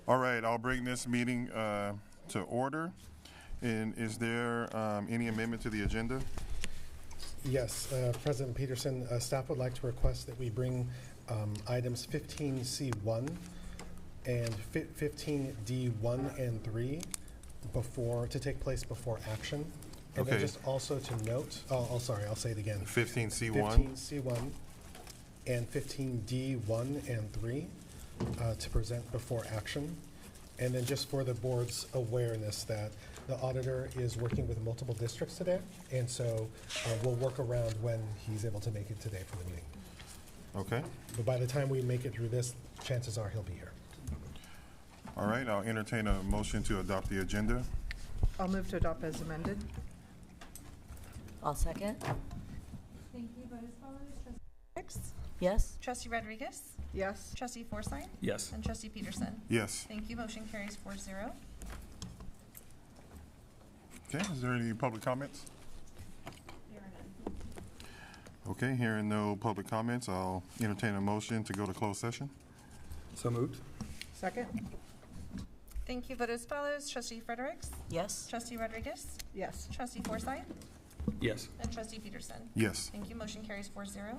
All right, I'll bring this meeting to order. And is there any amendment to the agenda? Yes, President Peterson, staff would like to request that we bring items 15C1 and 15D1 and 3 to take place before action. And then Okay. just also to note, sorry, I'll say it again. 15C1. 15C1 and 15D1 and 3 to present before action. And then just for the board's awareness that the auditor is working with multiple districts today, and so we'll work around when he's able to make it today for the meeting. Okay. But by the time we make it through this, chances are he'll be here. All right, I'll entertain a motion to adopt the agenda. I'll move to adopt as amended. I'll second. Thank you. Vote as follows. Trustee Hicks? Yes. Trustee Rodriguez? Yes. Trustee Forsythe? Yes. And Trustee Peterson? Yes. Thank you. Motion carries 4-0. Okay, is there any public comments? There are none. Okay, hearing no public comments, I'll entertain a motion to go to closed session. So moved. Second? Thank you. Vote as follows. Trustee Fredericks? Yes. Trustee Rodriguez? Yes. Trustee Forsythe? Yes. And Trustee Peterson? Yes. Thank you. Motion carries 4-0.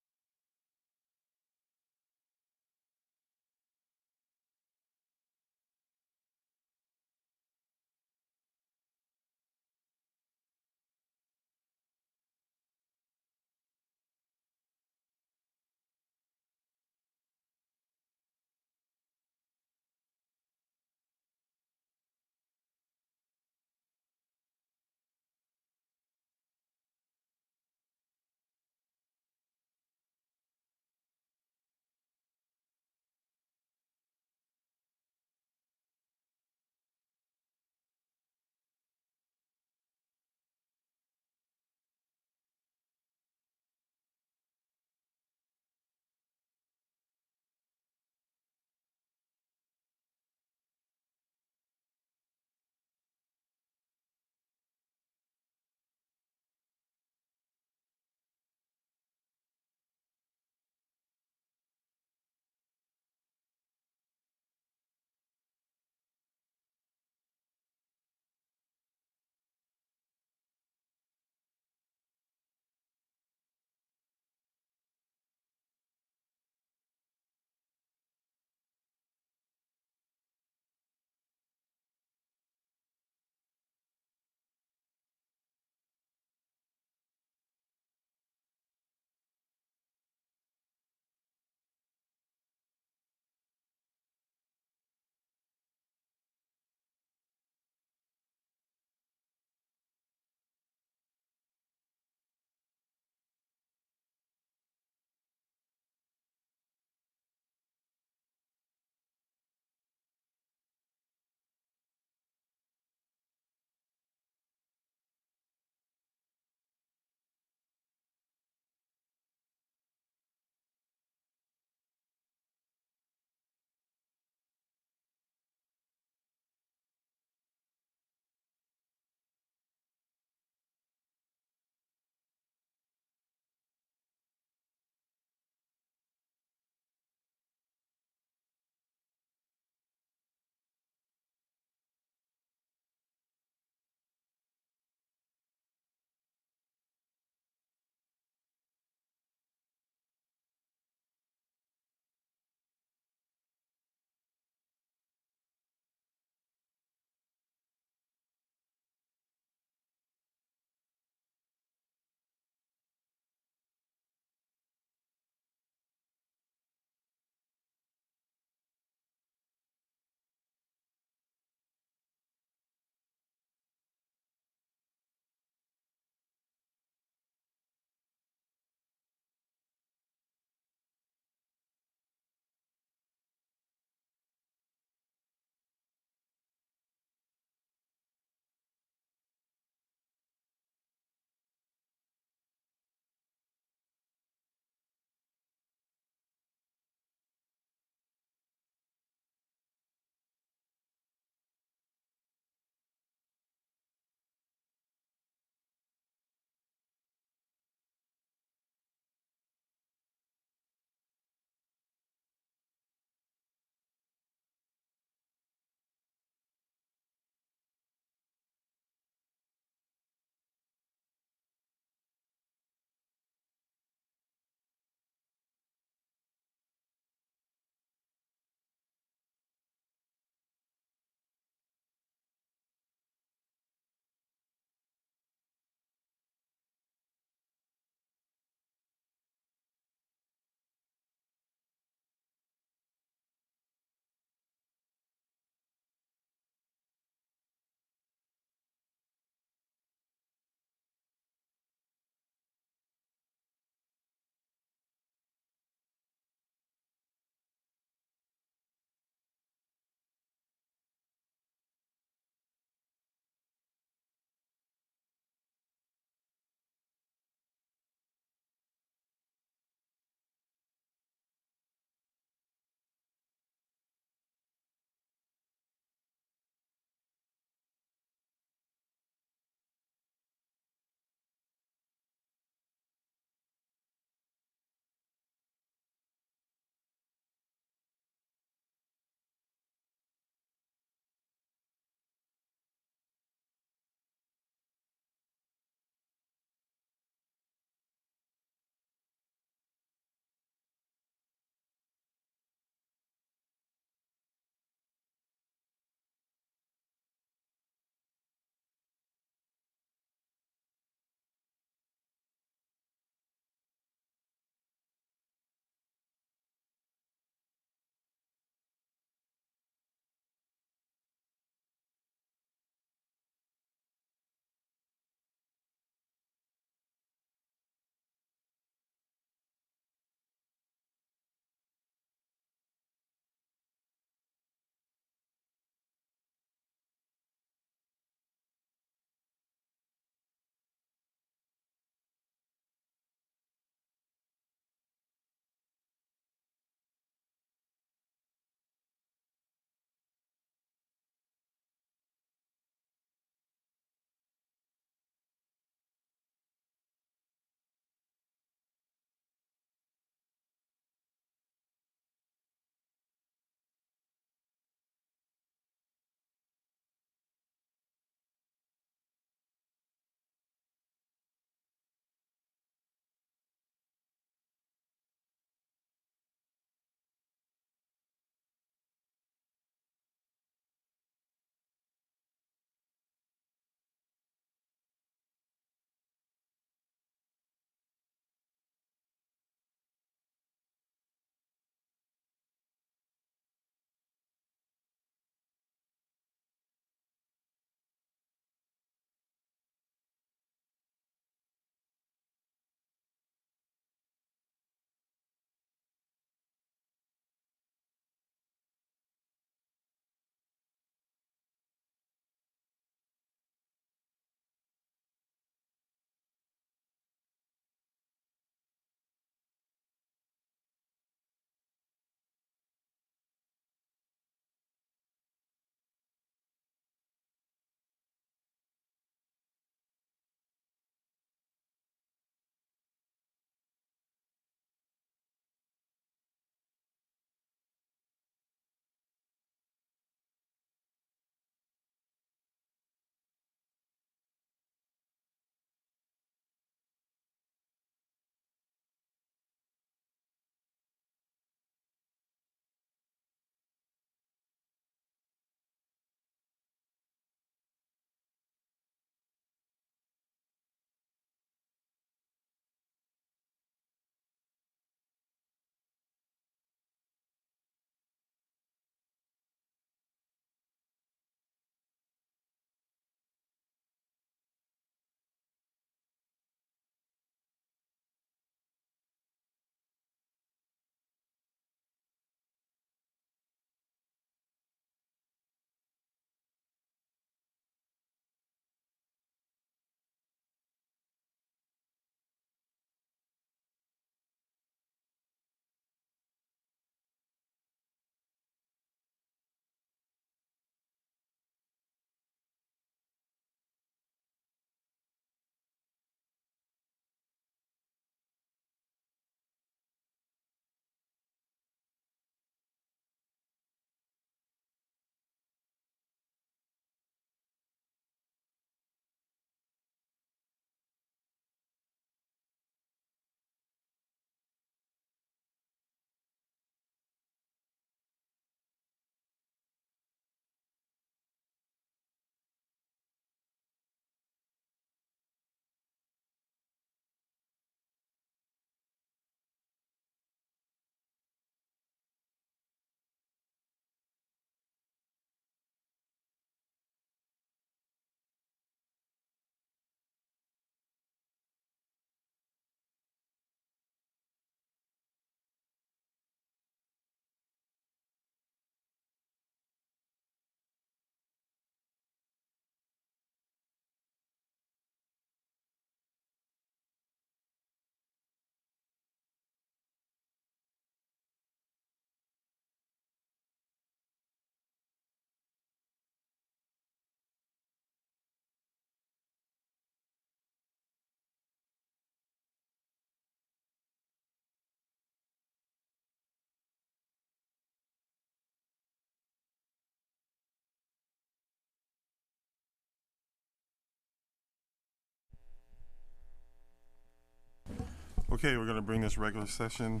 Okay, we're going to bring this regular session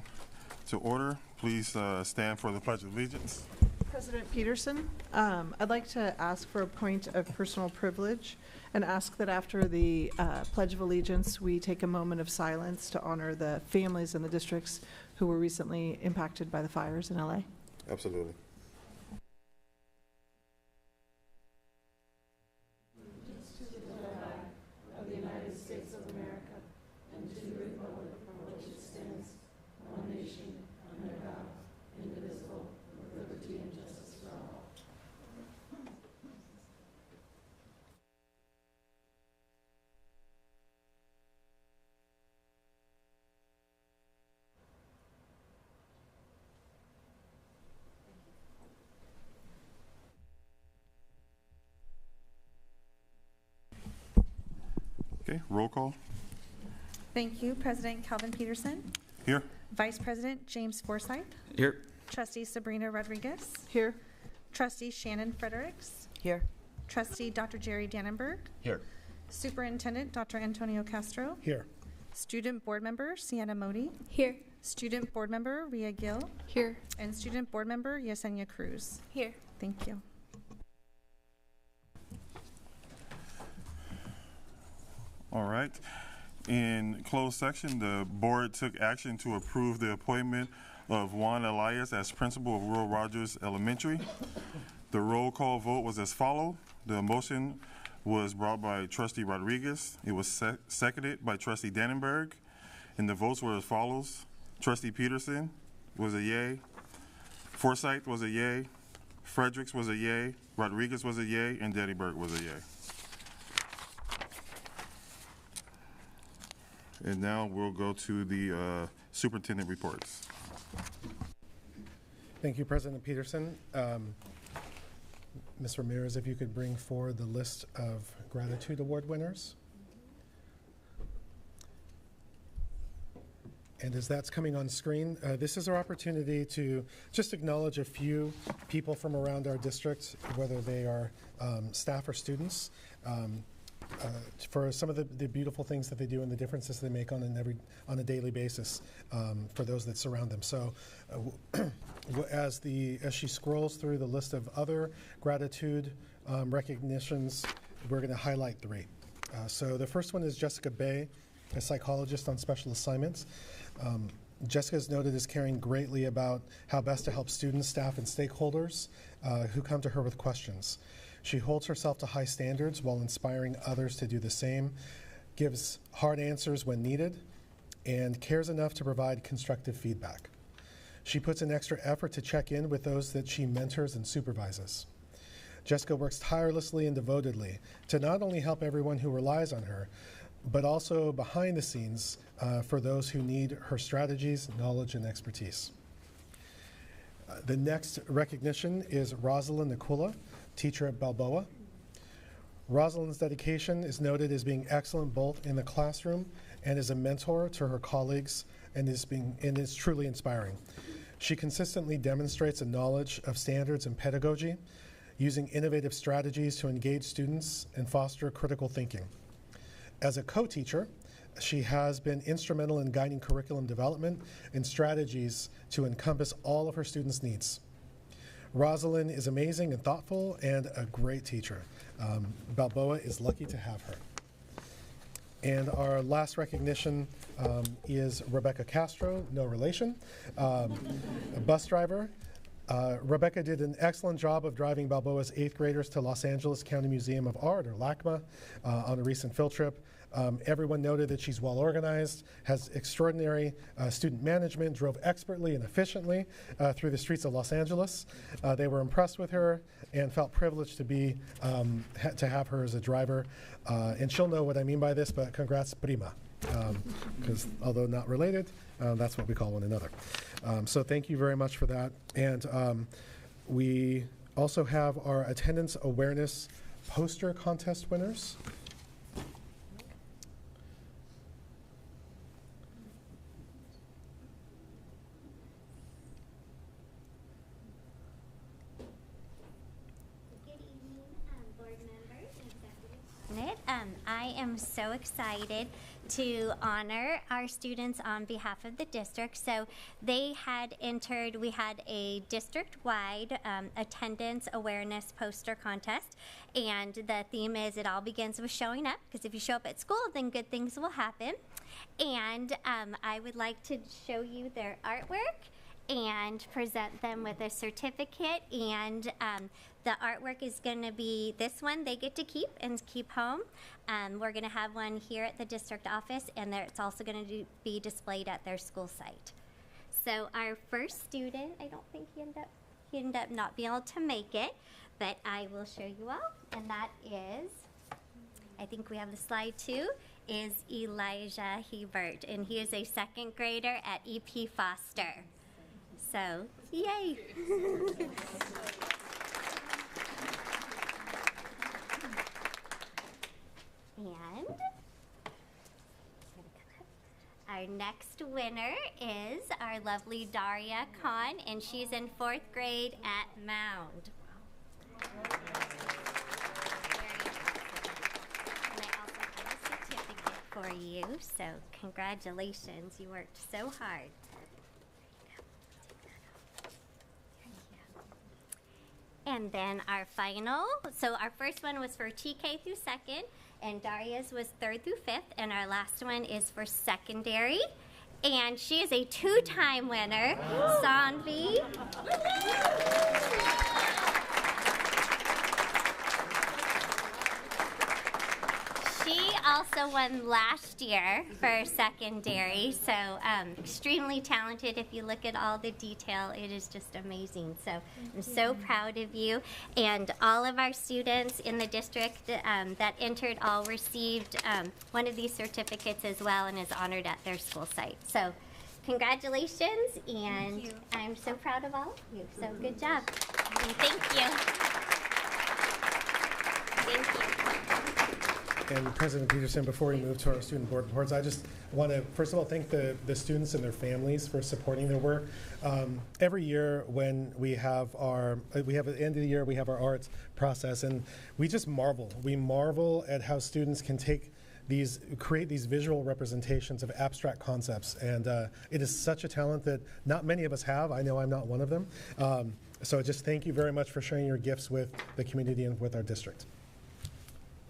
to order. Please stand for the Pledge of Allegiance. President Peterson, I'd like to ask for a point of personal privilege and ask that after the Pledge of Allegiance, we take a moment of silence to honor the families in the districts who were recently impacted by the fires in LA. Absolutely. Okay, roll call. Thank you. President Calvin Peterson, Here. Vice President James Forsythe, Here. Trustee Sabrina Rodriguez, Here. Trustee Shannon Fredericks, Here. Trustee Dr. Jerry Dannenberg, Here. Superintendent Dr. Antonio Castro, Here. Student Board Member Sienna Modi, Here. Student Board Member Ria Gill, Here. and Student Board Member Yesenia Cruz. Here. Thank you. All right. In closed section, the board took action to approve the appointment of Juan Elias as principal of Will Rogers Elementary. The roll call vote was as follows. The motion was brought by Trustee Rodriguez. It was seconded by Trustee Dannenberg. And the votes were as follows. Trustee Peterson was a yay. Forsythe was a yay. Fredericks was a yay. Rodriguez was a yay. And Dannenberg was a yay. And now we'll go to the superintendent reports. Thank you, President Peterson. Ms. Ramirez, if you could bring forward the list of Gratitude Award winners. And as that's coming on screen, this is our opportunity to just acknowledge a few people from around our district, whether they are staff or students, for some of the beautiful things that they do and the differences they make on a daily basis for those that surround them. So as she scrolls through the list of other gratitude recognitions, we're going to highlight 3. So the first one is Jessica Bay, a psychologist on special assignments. Jessica is noted as caring greatly about how best to help students, staff, and stakeholders who come to her with questions. She holds herself to high standards while inspiring others to do the same, gives hard answers when needed, and cares enough to provide constructive feedback. She puts an extra effort to check in with those that she mentors and supervises. Jessica works tirelessly and devotedly to not only help everyone who relies on her, but also behind the scenes for those who need her strategies, knowledge, and expertise. The next recognition is Rosalind Aquila, teacher at Balboa. Rosalind's dedication is noted as being excellent both in the classroom and as a mentor to her colleagues, and is truly inspiring. She consistently demonstrates a knowledge of standards and pedagogy, using innovative strategies to engage students and foster critical thinking. As a co-teacher, she has been instrumental in guiding curriculum development and strategies to encompass all of her students' needs. Rosalind is amazing and thoughtful and a great teacher. Balboa is lucky to have her. And our last recognition is Rebecca Castro, no relation, a bus driver. Rebecca did an excellent job of driving Balboa's 8th graders to Los Angeles County Museum of Art, or LACMA, on a recent field trip. Everyone noted that she's well organized, has extraordinary student management, drove expertly and efficiently through the streets of Los Angeles. They were impressed with her and felt privileged to have her as a driver. And she'll know what I mean by this, but congrats, prima. Because although not related, that's what we call one another. So thank you very much for that. And we also have our attendance awareness poster contest winners. I am so excited to honor our students on behalf of the district. So they had entered, we had a district-wide attendance awareness poster contest, and the theme is it all begins with showing up, because if you show up at school, then good things will happen. And I would like to show you their artwork and present them with a certificate, and the artwork is going to be this one they get to keep and keep home. We're going to have one here at the district office, and it's also going to be displayed at their school site. So our first student, I don't think he ended up not being able to make it, but I will show you all, and that is, I think we have the slide too, is Elijah Hebert, and he is a second grader at EP Foster. So, yay! And our next winner is our lovely Daria Khan, and she's in 4th grade at Mound. And I also have a certificate for you, so congratulations, you worked so hard. And then our final, so our first one was for TK through 2nd, and Daria's was 3rd through 5th, and our last one is for secondary. And she is a 2-time winner, Sanvi. She also won last year for secondary, so extremely talented. If you look at all the detail, it is just amazing. So I'm so proud of you. And all of our students in the district that entered all received one of these certificates as well, and is honored at their school site. So congratulations, and I'm so proud of all of you. So good job. And thank you. Thank you. And President Peterson, before we move to our student board reports, I just want to, first of all, thank the students and their families for supporting their work. Every year when we have at the end of the year, we have our arts process, and we just marvel. We marvel at how students can create these visual representations of abstract concepts. And it is such a talent that not many of us have. I know I'm not one of them. So just thank you very much for sharing your gifts with the community and with our district.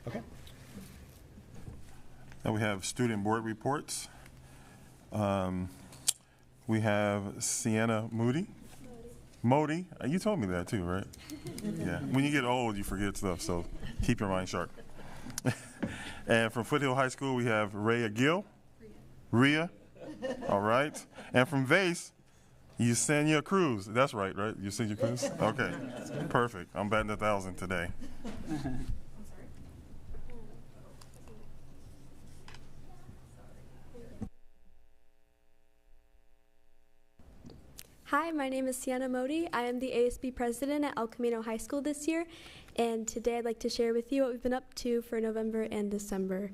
Okay. Now we have student board reports. We have Sienna Moody. Modi. You told me that too, right? Yeah. When you get old, you forget stuff, so keep your mind sharp. And from Foothill High School, we have Rhea Gill. Rhea. All right. And from Vase, Yesenia Cruz. That's right? Yesenia Cruz? Okay. Perfect. I'm batting 1,000 today. Hi, my name is Sienna Modi. I am the ASB president at El Camino High School this year, and today I'd like to share with you what we've been up to for November and December.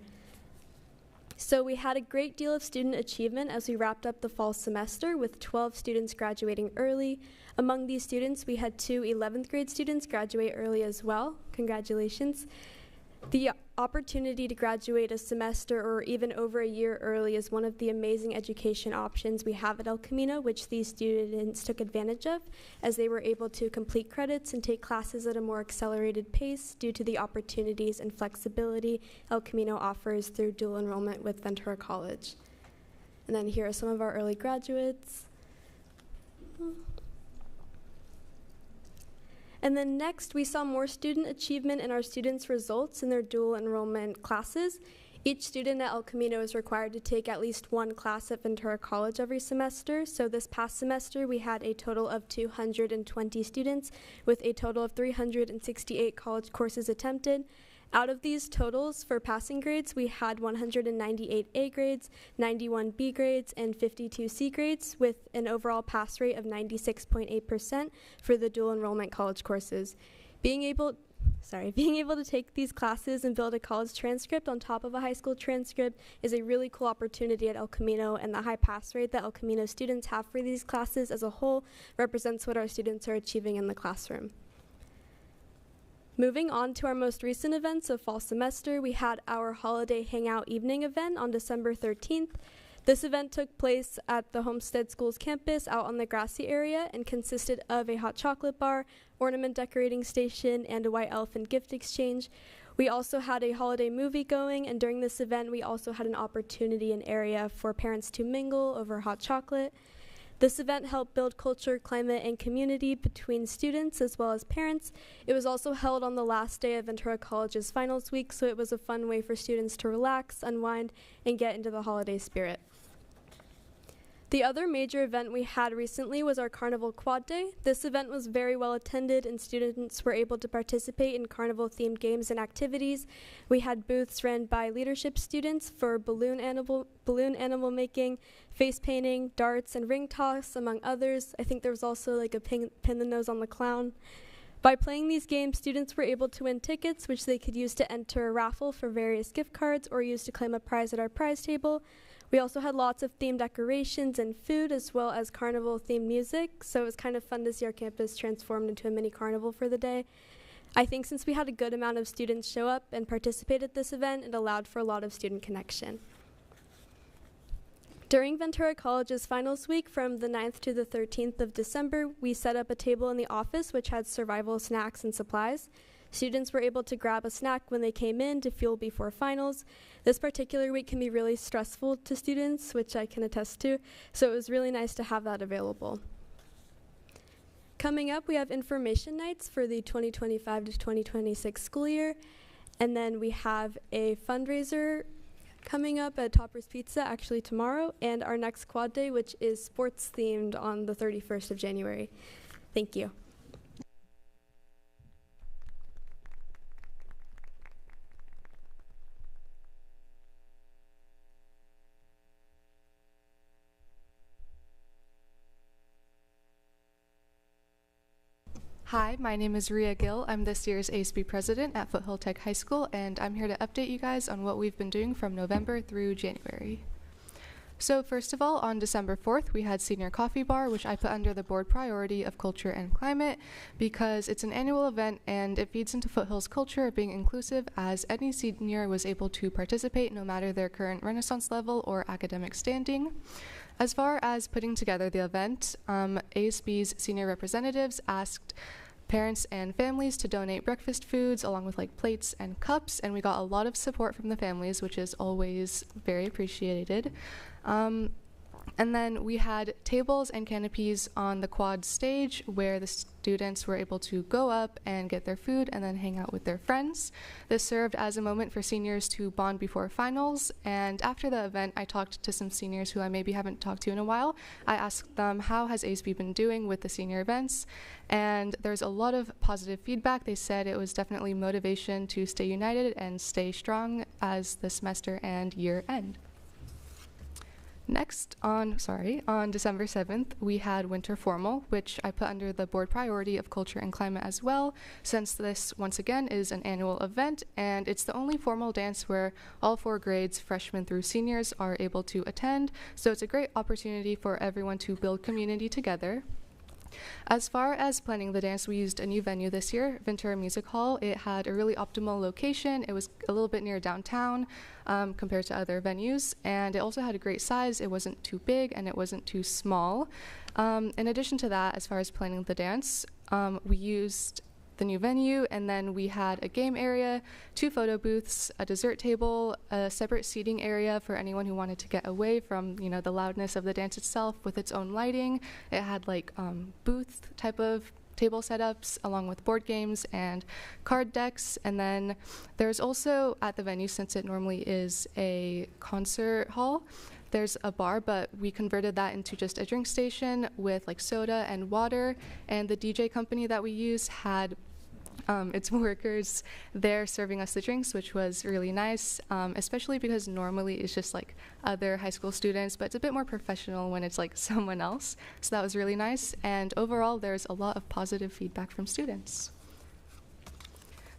So we had a great deal of student achievement as we wrapped up the fall semester with 12 students graduating early. Among these students, we had 2 11th grade students graduate early as well. Congratulations. The opportunity to graduate a semester or even over a year early is one of the amazing education options we have at El Camino, which these students took advantage of, as they were able to complete credits and take classes at a more accelerated pace due to the opportunities and flexibility El Camino offers through dual enrollment with Ventura College. And then here are some of our early graduates. And then next, we saw more student achievement in our students' results in their dual enrollment classes. Each student at El Camino is required to take at least one class at Ventura College every semester. So this past semester, we had a total of 220 students with a total of 368 college courses attempted. Out of these totals for passing grades, we had 198 A grades, 91 B grades, and 52 C grades, with an overall pass rate of 96.8% for the dual enrollment college courses. Being able to take these classes and build a college transcript on top of a high school transcript is a really cool opportunity at El Camino, and the high pass rate that El Camino students have for these classes as a whole represents what our students are achieving in the classroom. Moving on to our most recent events of fall semester, we had our holiday hangout evening event on December 13th. This event took place at the Homestead Schools campus out on the grassy area and consisted of a hot chocolate bar, ornament decorating station, and a white elephant gift exchange. We also had a holiday movie going, and during this event, we also had an opportunity and area for parents to mingle over hot chocolate. This event helped build culture, climate, and community between students as well as parents. It was also held on the last day of Ventura College's finals week, so it was a fun way for students to relax, unwind, and get into the holiday spirit. The other major event we had recently was our Carnival Quad Day. This event was very well attended and students were able to participate in carnival-themed games and activities. We had booths run by leadership students for balloon animal making, face painting, darts, and ring toss, among others. I think there was also like a pin the nose on the clown. By playing these games, students were able to win tickets, which they could use to enter a raffle for various gift cards or use to claim a prize at our prize table. We also had lots of themed decorations and food, as well as carnival-themed music, so it was kind of fun to see our campus transformed into a mini carnival for the day. I think since we had a good amount of students show up and participate at this event, it allowed for a lot of student connection. During Ventura College's finals week from the 9th to the 13th of December, we set up a table in the office which had survival snacks and supplies. Students were able to grab a snack when they came in to fuel before finals. This particular week can be really stressful to students, which I can attest to, so it was really nice to have that available. Coming up, we have information nights for the 2025 to 2026 school year, and then we have a fundraiser coming up at Topper's Pizza actually tomorrow, and our next quad day, which is sports themed on the 31st of January. Thank you. Hi, my name is Ria Gill. I'm this year's ASB president at Foothill Tech High School, and I'm here to update you guys on what we've been doing from November through January. So first of all, on December 4th, we had Senior Coffee Bar, which I put under the board priority of culture and climate because it's an annual event and it feeds into Foothill's culture of being inclusive, as any senior was able to participate no matter their current Renaissance level or academic standing. As far as putting together the event, ASB's senior representatives asked parents and families to donate breakfast foods along with like plates and cups, and we got a lot of support from the families, which is always very appreciated. And then we had tables and canopies on the quad stage where the students were able to go up and get their food and then hang out with their friends. This served as a moment for seniors to bond before finals, and after the event I talked to some seniors who I maybe haven't talked to in a while. I asked them how has ASB been doing with the senior events, and there's a lot of positive feedback. They said it was definitely motivation to stay united and stay strong as the semester and year end. Next, on December 7th, we had Winter Formal, which I put under the board priority of culture and climate as well, since this, once again, is an annual event, and it's the only formal dance where all 4 grades, freshmen through seniors, are able to attend, so it's a great opportunity for everyone to build community together. As far as planning the dance, we used a new venue this year, Ventura Music Hall. It had a really optimal location. It was a little bit near downtown compared to other venues, and it also had a great size. It wasn't too big and it wasn't too small. In addition to that, as far as planning the dance, we used the new venue, and then we had a game area, 2 photo booths, a dessert table, a separate seating area for anyone who wanted to get away from, you know, the loudness of the dance itself, with its own lighting. It had like booth type of table setups along with board games and card decks, and then there's also at the venue, since it normally is a concert hall, there's a bar, but we converted that into just a drink station with like soda and water, and the DJ company that we use had its workers there serving us the drinks, which was really nice, especially because normally it's just like other high school students, but it's a bit more professional when it's like someone else, so that was really nice, and overall there's a lot of positive feedback from students.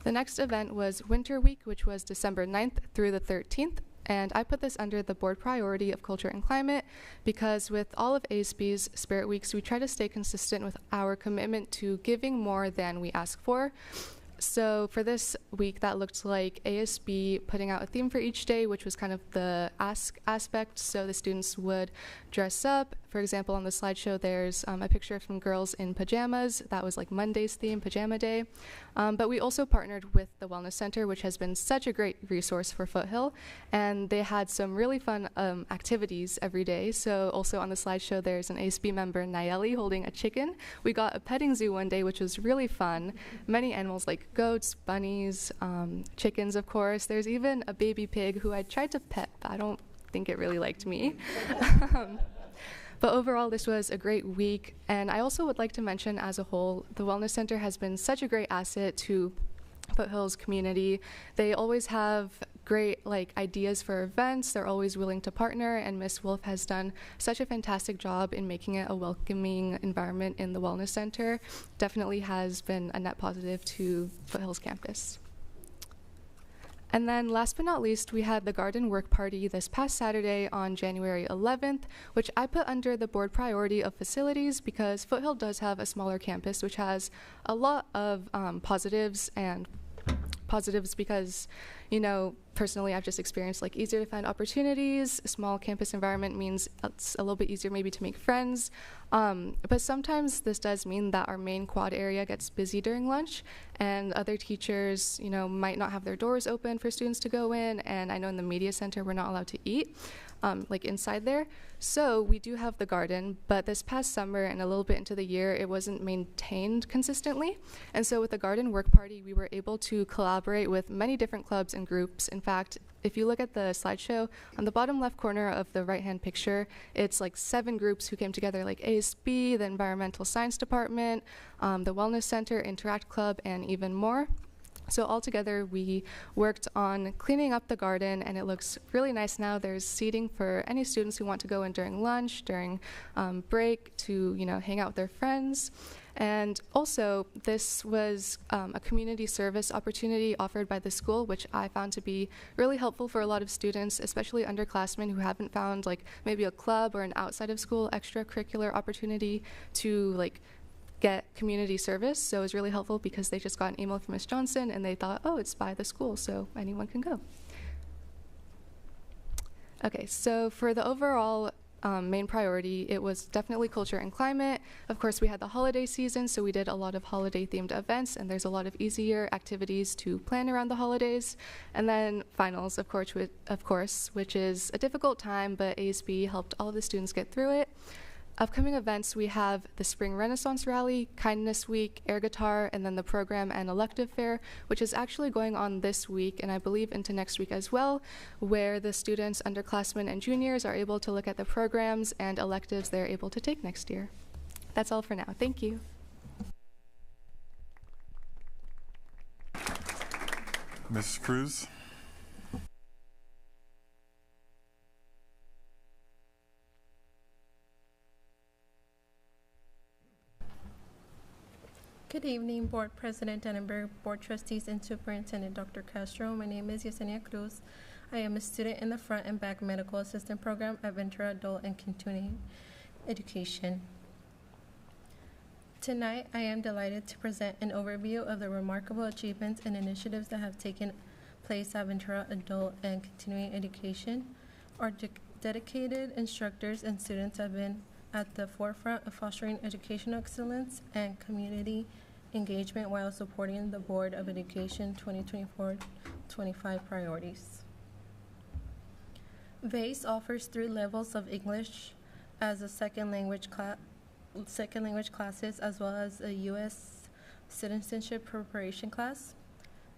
The next event was Winter Week, which was December 9th through the 13th. And I put this under the board priority of culture and climate because with all of ASB's Spirit Weeks, we try to stay consistent with our commitment to giving more than we ask for. So for this week, that looked like ASB putting out a theme for each day, which was kind of the ask aspect. So the students would dress up. For example, on the slideshow, there's a picture of some girls in pajamas. That was like Monday's theme, Pajama Day. But we also partnered with the Wellness Center, which has been such a great resource for Foothill. And they had some really fun activities every day. So also on the slideshow, there's an ASB member, Nayeli, holding a chicken. We got a petting zoo one day, which was really fun. Many animals like goats, bunnies, chickens, of course. There's even a baby pig who I tried to pet, but I don't think it really liked me. But overall, this was a great week. And I also would like to mention, as a whole, the Wellness Center has been such a great asset to Foothill's community. They always have great ideas for events. They're always willing to partner, and Miss Wolf has done such a fantastic job in making it a welcoming environment in the Wellness Center. Definitely has been a net positive to Foothill's campus. And then last but not least, we had the garden work party this past Saturday on January 11th, which I put under the board priority of facilities because Foothill does have a smaller campus, which has a lot of positives because, personally, I've just experienced easier to find opportunities. A small campus environment means it's a little bit easier maybe to make friends. But sometimes this does mean that our main quad area gets busy during lunch, and other teachers, might not have their doors open for students to go in. And I know in the media center, we're not allowed to eat, inside there. So we do have the garden, but this past summer and a little bit into the year, it wasn't maintained consistently. And so with the garden work party, we were able to collaborate with many different clubs and groups. In fact, if you look at the slideshow, on the bottom left corner of the right-hand picture, it's 7 groups who came together, like ASB, the Environmental Science Department, the Wellness Center, Interact Club, and even more. So all together, we worked on cleaning up the garden, and it looks really nice now. There's seating for any students who want to go in during lunch, during break, to hang out with their friends. And also, this was a community service opportunity offered by the school, which I found to be really helpful for a lot of students, especially underclassmen who haven't found maybe a club or an outside of school extracurricular opportunity to get community service. So it was really helpful because they just got an email from Ms. Johnson and they thought, oh, it's by the school, so anyone can go. Okay, so for the overall main priority, it was definitely culture and climate. Of course, we had the holiday season, so we did a lot of holiday-themed events, and there's a lot of easier activities to plan around the holidays. And then finals, of course, which is a difficult time, but ASB helped all of the students get through it. Upcoming events, we have the Spring Renaissance Rally, Kindness Week, Air Guitar, and then the program and elective fair, which is actually going on this week and I believe into next week as well, where the students, underclassmen, and juniors are able to look at the programs and electives they're able to take next year. That's all for now. Thank you. Mrs. Cruz. Good evening, Board President Annenberg, Board Trustees, and Superintendent Dr. Castro. My name is Yesenia Cruz. I am a student in the Front and Back Medical Assistant Program at Ventura Adult and Continuing Education. Tonight, I am delighted to present an overview of the remarkable achievements and initiatives that have taken place at Ventura Adult and Continuing Education. Our dedicated instructors and students have been at the forefront of fostering educational excellence and community engagement while supporting the Board of Education 2024-25 priorities. VACE offers 3 levels of English as a second language classes, as well as a U.S. citizenship preparation class.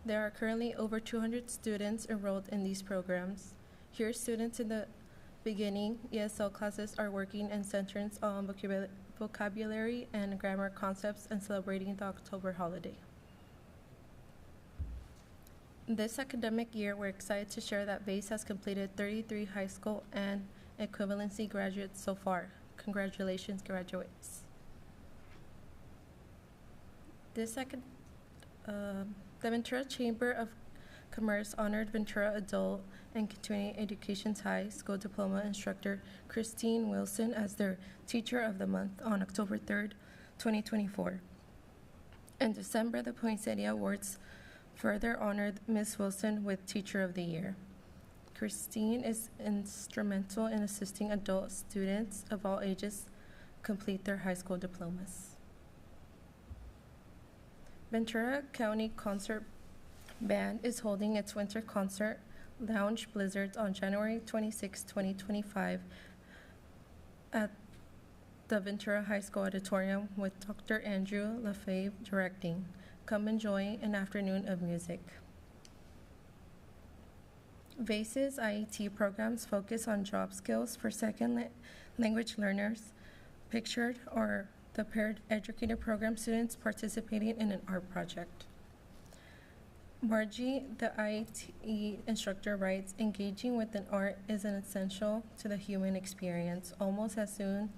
There are currently over 200 students enrolled in these programs. Here, students in the beginning ESL classes are working and centering on vocabulary and grammar concepts and celebrating the October holiday. This academic year, we're excited to share that VACE has completed 33 high school and equivalency graduates so far. Congratulations, graduates. The Ventura Chamber of Commerce honored Ventura Adult and Continuing Education's High School Diploma instructor Christine Wilson as their Teacher of the Month on October 3rd, 2024. In December, the Poinsettia Awards further honored Ms. Wilson with Teacher of the Year. Christine is instrumental in assisting adult students of all ages complete their high school diplomas. Ventura County Concert Band is holding its winter concert, Lounge Blizzards, on January 26, 2025 at the Ventura High School Auditorium with Dr. Andrew Lefebvre directing. Come enjoy an afternoon of music. VASE's IET programs focus on job skills for second language learners, pictured or the paired educator program students participating in an art project. Margie, the IET instructor, writes, engaging with an art is an essential to the human experience. Almost as soon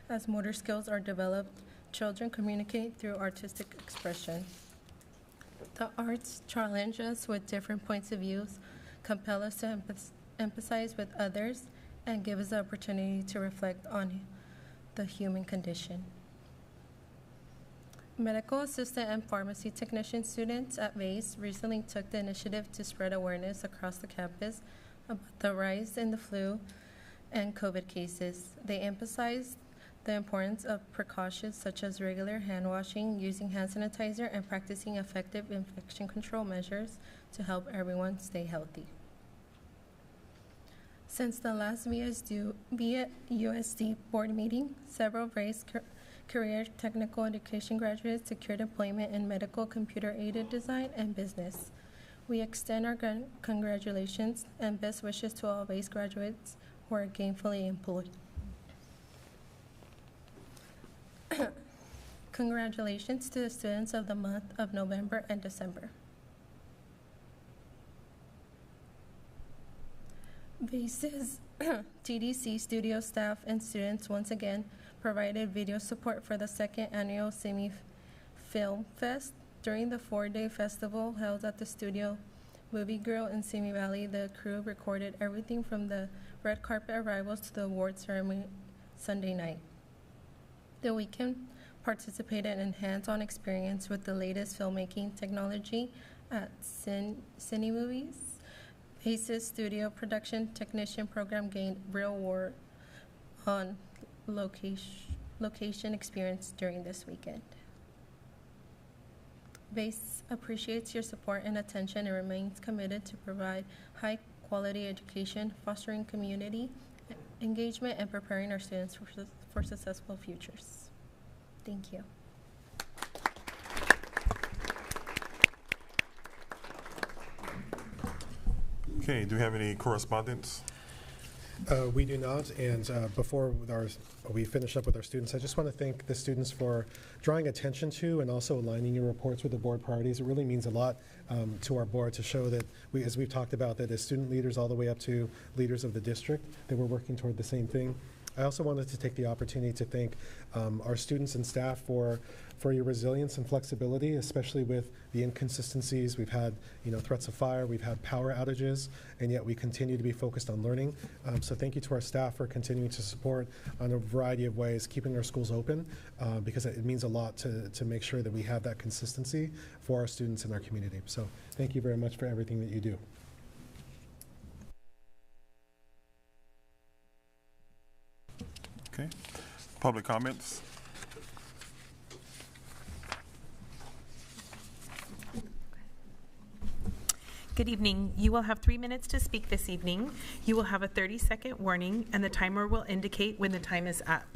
as motor skills are developed, children communicate through artistic expression. The arts challenge us with different points of view, compel us to empathize with others, and give us the opportunity to reflect on the human condition. Medical assistant and pharmacy technician students at VASE recently took the initiative to spread awareness across the campus about the rise in the flu and COVID cases. They emphasized the importance of precautions such as regular hand washing, using hand sanitizer, and practicing effective infection control measures to help everyone stay healthy. Since the last VUSD board meeting, several VASE career technical education graduates secured employment in medical computer-aided design and business. We extend our congratulations and best wishes to all VASE graduates who are gainfully employed. Congratulations to the students of the month of November and December. VASE's TDC studio staff and students once again provided video support for the second annual Semi Film Fest. During the 4-day festival held at the Studio Movie Grill in Simi Valley, the crew recorded everything from the red carpet arrivals to the award ceremony Sunday night. The weekend participated in hands-on experience with the latest filmmaking technology at Cine Movies. VASE's studio production technician program gained real-world on location experience during this weekend. VASE appreciates your support and attention and remains committed to provide high-quality education, fostering community engagement, and preparing our students for successful futures. Thank you. Okay, do we have any correspondence? We do not, and before we finish up with our students, I just want to thank the students for drawing attention to and also aligning your reports with the board priorities. It really means a lot to our board to show that as we've talked about, that as student leaders all the way up to leaders of the district, that we're working toward the same thing. I also wanted to take the opportunity to thank our students and staff for your resilience and flexibility, especially with the inconsistencies. We've had, threats of fire, we've had power outages, and yet we continue to be focused on learning. So thank you to our staff for continuing to support on a variety of ways, keeping our schools open, because it means a lot to make sure that we have that consistency for our students and our community. So thank you very much for everything that you do. Okay, public comments? Good evening. You will have 3 minutes to speak this evening. You will have a 30-second warning, and the timer will indicate when the time is up.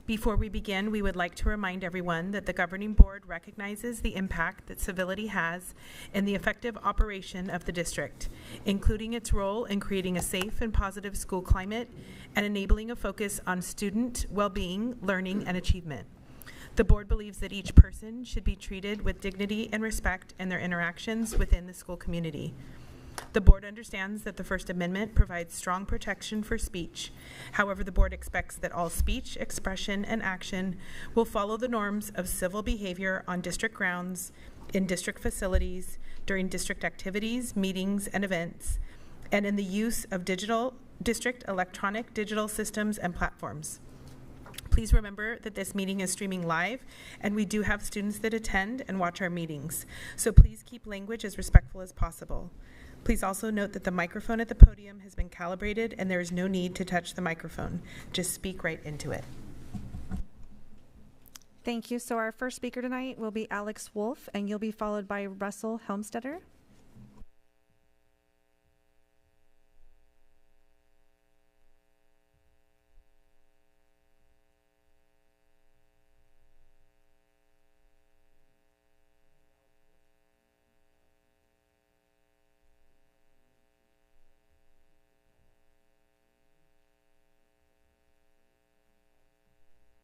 Before we begin, we would like to remind everyone that the governing board recognizes the impact that civility has in the effective operation of the district, including its role in creating a safe and positive school climate and enabling a focus on student well-being, learning, and achievement. The board believes that each person should be treated with dignity and respect in their interactions within the school community. The board understands that the First Amendment provides strong protection for speech. However, the board expects that all speech, expression, and action will follow the norms of civil behavior on district grounds, in district facilities, during district activities, meetings, and events, and in the use of district electronic digital systems and platforms. Please remember that this meeting is streaming live, and we do have students that attend and watch our meetings. So please keep language as respectful as possible. Please also note that the microphone at the podium has been calibrated and there is no need to touch the microphone. Just speak right into it. Thank you. So our first speaker tonight will be Alex Wolf, and you'll be followed by Russell Helmstetter.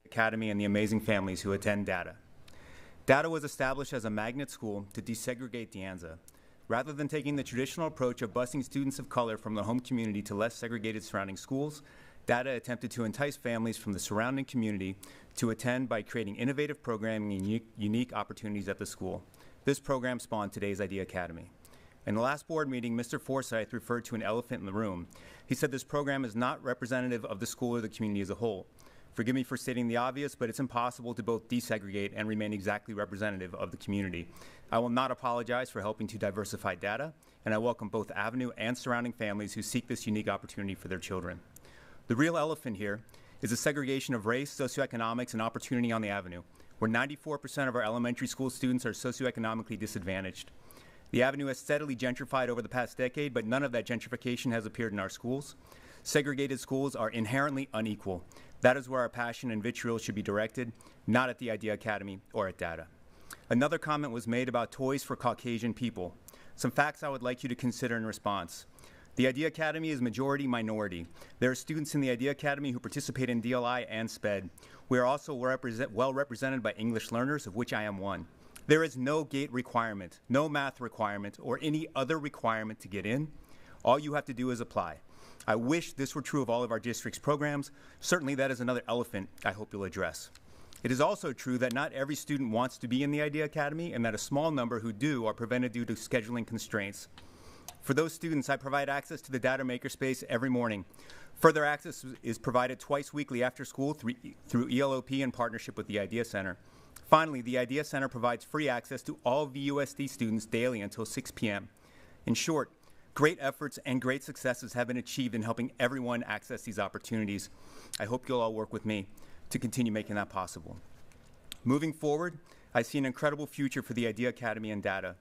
Academy and the amazing families who attend DATA. DATA was established as a magnet school to desegregate De Anza. Rather than taking the traditional approach of busing students of color from the home community to less segregated surrounding schools, DATA attempted to entice families from the surrounding community to attend by creating innovative programming and unique opportunities at the school. This program spawned today's Idea Academy. In the last board meeting, Mr. Forsyth referred to an elephant in the room. He said this program is not representative of the school or the community as a whole. Forgive me for stating the obvious, but it's impossible to both desegregate and remain exactly representative of the community. I will not apologize for helping to diversify DATA, and I welcome both Avenue and surrounding families who seek this unique opportunity for their children. The real elephant here is the segregation of race, socioeconomics, and opportunity on the Avenue, where 94% of our elementary school students are socioeconomically disadvantaged. The Avenue has steadily gentrified over the past decade, but none of that gentrification has appeared in our schools. Segregated schools are inherently unequal. That is where our passion and vitriol should be directed, not at the Idea Academy or at DATA. Another comment was made about toys for Caucasian people. Some facts I would like you to consider in response. The Idea Academy is majority minority. There are students in the Idea Academy who participate in DLI and SPED. We are also well represented by English learners, of which I am one. There is no gate requirement, no math requirement, or any other requirement to get in. All you have to do is apply. I wish this were true of all of our district's programs. Certainly that is another elephant I hope you'll address. It is also true that not every student wants to be in the Idea Academy, and that a small number who do are prevented due to scheduling constraints. For those students, I provide access to the Data Makerspace every morning. Further access is provided twice weekly after school through ELOP in partnership with the Idea Center. Finally, the Idea Center provides free access to all VUSD students daily until 6 p.m. In short, great efforts and great successes have been achieved in helping everyone access these opportunities. I hope you'll all work with me to continue making that possible. Moving forward, I see an incredible future for the Idea Academy and DATA.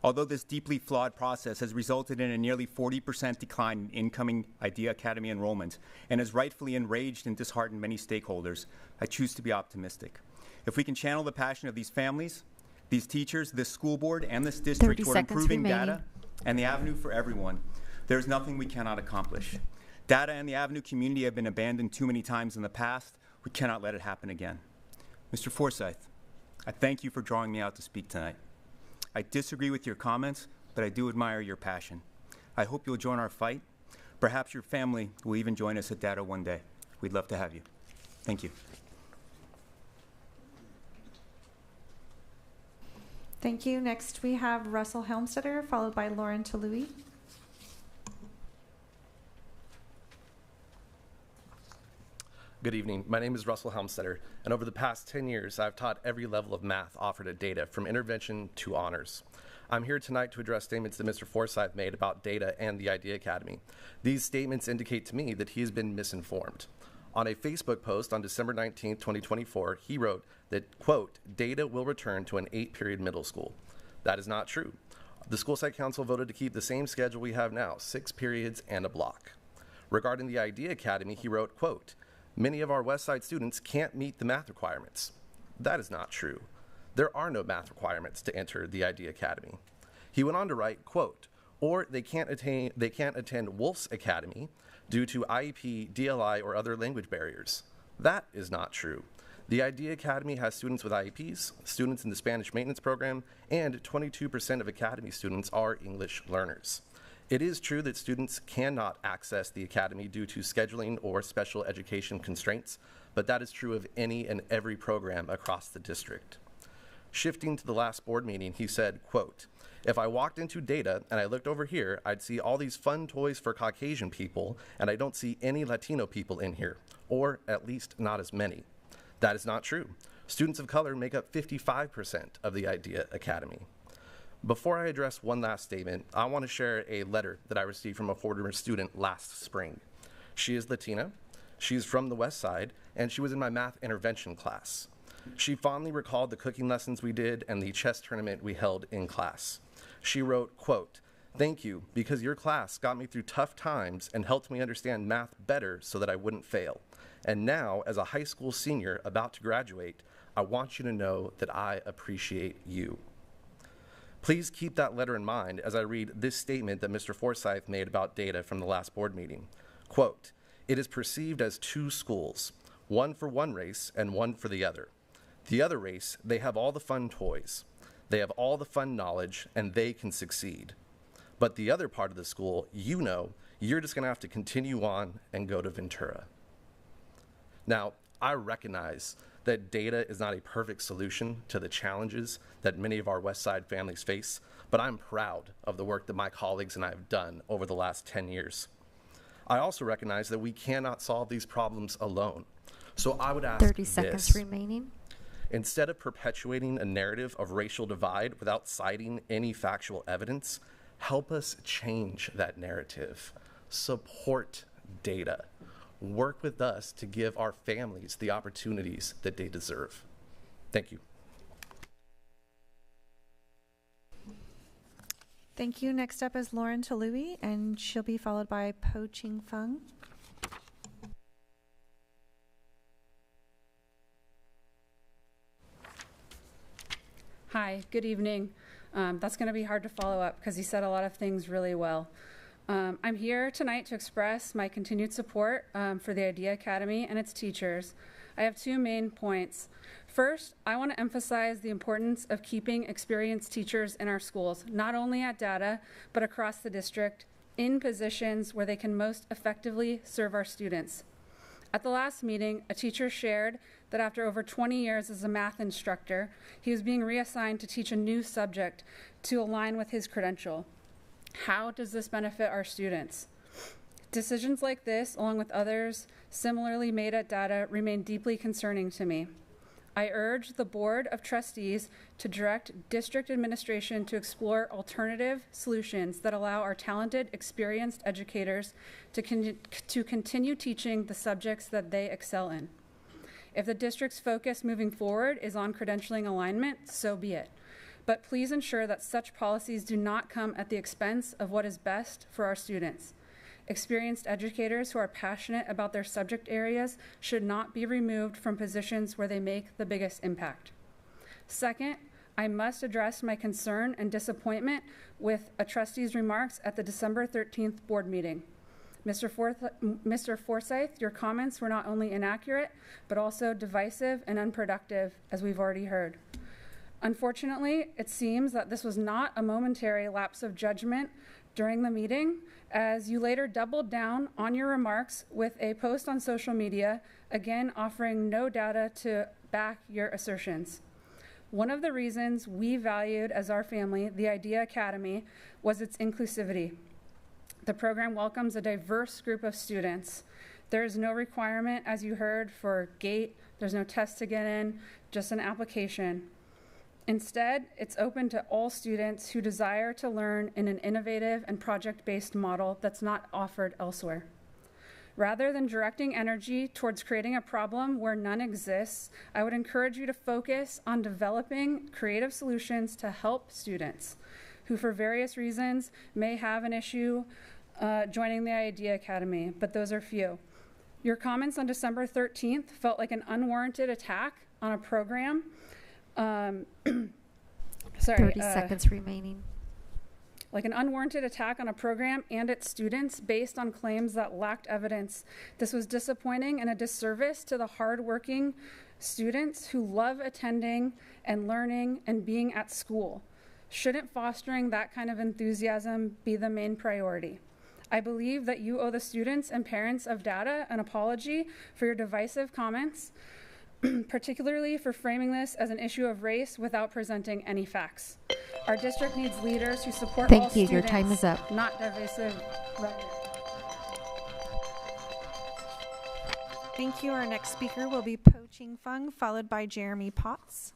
Although this deeply flawed process has resulted in a nearly 40% decline in incoming Idea Academy enrollment and has rightfully enraged and disheartened many stakeholders, I choose to be optimistic. If we can channel the passion of these families, these teachers, this school board, and this district toward improving DATA and the Avenue for everyone, there's nothing we cannot accomplish. DATA and the Avenue community have been abandoned too many times in the past. We cannot let it happen again. Mr. Forsyth, I thank you for drawing me out to speak tonight. I disagree with your comments, but I do admire your passion. I hope you'll join our fight. Perhaps your family will even join us at DATA one day. We'd love to have you. Thank you. Thank you. Next, we have Russell Helmstetter, followed by Lauren Talui. Good evening. My name is Russell Helmstetter, and over the past 10 years, I've taught every level of math offered at DATA, from intervention to honors. I'm here tonight to address statements that Mr. Forsyth made about DATA and the Idea Academy. These statements indicate to me that he has been misinformed. On a Facebook post on December 19, 2024, he wrote that, quote, DATA will return to an 8-period middle school. That is not true. The School Site Council voted to keep the same schedule we have now, 6 periods and a block. Regarding the Idea Academy, he wrote, quote, many of our West Side students can't meet the math requirements. That is not true. There are no math requirements to enter the Idea Academy. He went on to write, quote, or they can't attend Wolf's Academy due to IEP, DLI, or other language barriers. That is not true. The Idea Academy has students with IEPs, students in the Spanish maintenance program, and 22% of Academy students are English learners. It is true that students cannot access the Academy due to scheduling or special education constraints, but that is true of any and every program across the district. Shifting to the last board meeting, he said, quote, if I walked into DATA and I looked over here, I'd see all these fun toys for Caucasian people, and I don't see any Latino people in here, or at least not as many. That is not true. Students of color make up 55% of the IDEA Academy. Before I address one last statement, I want to share a letter that I received from a former student last spring. She is Latina, she's from the West Side, and she was in my math intervention class. She fondly recalled the cooking lessons we did and the chess tournament we held in class. She wrote, quote, "Thank you, because your class got me through tough times and helped me understand math better so that I wouldn't fail. And now, as a high school senior about to graduate, I want you to know that I appreciate you." Please keep that letter in mind as I read this statement that Mr. Forsyth made about data from the last board meeting. Quote, "It is perceived as two schools, one for one race and one for the other. The other race, they have all the fun toys, they have all the fun knowledge, and they can succeed. But the other part of the school, you know, you're just gonna have to continue on and go to Ventura." Now, I recognize that data is not a perfect solution to the challenges that many of our West Side families face, but I'm proud of the work that my colleagues and I have done over the last 10 years. I also recognize that we cannot solve these problems alone. So I would ask 30 seconds remaining. Instead of perpetuating a narrative of racial divide without citing any factual evidence, help us change that narrative. Support data. Work with us to give our families the opportunities that they deserve. Thank you. Thank you. Next up is Lauren Talui, and she'll be followed by Po Ching Fung. Hi, good evening. That's going to be hard to follow up because he said a lot of things really well. I'm here tonight to express my continued support for the IDEA Academy and its teachers. I have two main points. First, I want to emphasize the importance of keeping experienced teachers in our schools, not only at DATA, but across the district, in positions where they can most effectively serve our students. At the last meeting, a teacher shared that after over 20 years as a math instructor, he was being reassigned to teach a new subject to align with his credential. How does this benefit our students? Decisions like this, along with others similarly made at DATA, remain deeply concerning to me. I urge the Board of Trustees to direct district administration to explore alternative solutions that allow our talented, experienced educators to continue teaching the subjects that they excel in. If the district's focus moving forward is on credentialing alignment, so be it. But please ensure that such policies do not come at the expense of what is best for our students. Experienced educators who are passionate about their subject areas should not be removed from positions where they make the biggest impact. Second, I must address my concern and disappointment with a trustee's remarks at the December 13th board meeting. Mr. Forsyth, your comments were not only inaccurate, but also divisive and unproductive, as we've already heard. Unfortunately, it seems that this was not a momentary lapse of judgment during the meeting, as you later doubled down on your remarks with a post on social media, again offering no data to back your assertions. One of the reasons we valued as our family the IDEA Academy was its inclusivity. The program welcomes a diverse group of students. There is no requirement, as you heard, for GATE. There's no test to get in, just an application. Instead, it's open to all students who desire to learn in an innovative and project-based model that's not offered elsewhere. Rather than directing energy towards creating a problem where none exists, I would encourage you to focus on developing creative solutions to help students who, for various reasons, may have an issue joining the IDEA Academy, but those are few. Your comments on December 13th felt like an unwarranted attack on a program. 30 seconds remaining. Like an unwarranted attack on a program and its students based on claims that lacked evidence. This was disappointing and a disservice to the hardworking students who love attending and learning and being at school. Shouldn't fostering that kind of enthusiasm be the main priority? I believe that you owe the students and parents of DATA an apology for your divisive comments, particularly for framing this as an issue of race without presenting any facts. Our district needs leaders who support all students. Thank you. Your time is up. Not divisive rhetoric. Thank you. Our next speaker will be Po Ching Fung, followed by Jeremy Potts.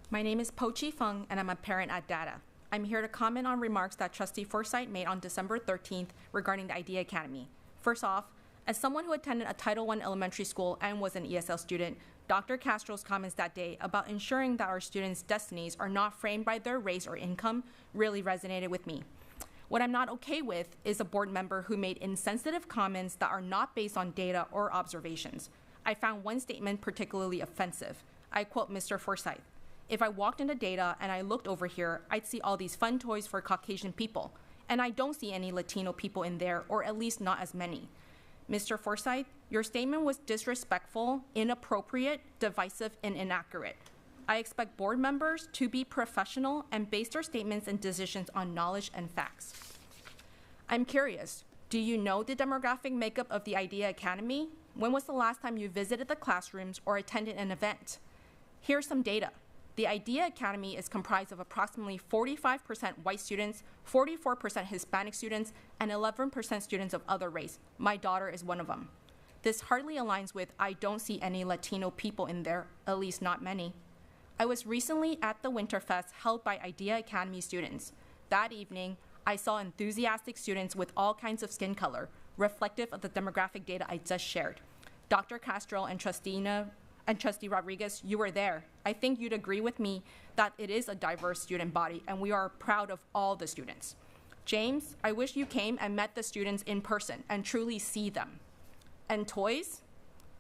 My name is Po Chi Fung, and I'm a parent at Data. I'm here to comment on remarks that Trustee Forsythe made on December 13th regarding the Idea Academy. First off, as someone who attended a Title I elementary school and was an ESL student, Dr. Castro's comments that day about ensuring that our students' destinies are not framed by their race or income really resonated with me. What I'm not okay with is a board member who made insensitive comments that are not based on data or observations. I found one statement particularly offensive. I quote Mr. Forsythe, "If I walked into Data and I looked over here, I'd see all these fun toys for Caucasian people. And I don't see any Latino people in there, or at least not as many." Mr. Forsythe, your statement was disrespectful, inappropriate, divisive, and inaccurate. I expect board members to be professional and base their statements and decisions on knowledge and facts. I'm curious, do you know the demographic makeup of the Idea Academy? When was the last time you visited the classrooms or attended an event? Here's some data. The Idea Academy is comprised of approximately 45% white students, 44% Hispanic students, and 11% students of other race. My daughter is one of them. This hardly aligns with "I don't see any Latino people in there, at least not many." I was recently at the Winterfest held by Idea Academy students. That evening, I saw enthusiastic students with all kinds of skin color, reflective of the demographic data I just shared. Dr. Castro and Trustee Rodriguez, you were there. I think you'd agree with me that it is a diverse student body, and we are proud of all the students. James, I wish you came and met the students in person and truly see them. And toys?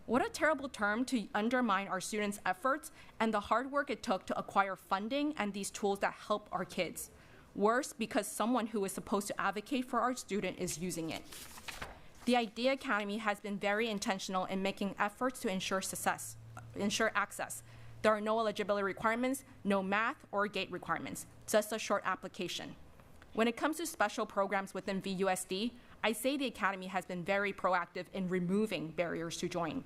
What a terrible term to undermine our students' efforts and the hard work it took to acquire funding and these tools that help our kids. Worse, because someone who is supposed to advocate for our student is using it. The Idea Academy has been very intentional in making efforts to ensure access. There are no eligibility requirements, no math or gate requirements, just a short application. When it comes to special programs within VUSD, I say the Academy has been very proactive in removing barriers to join.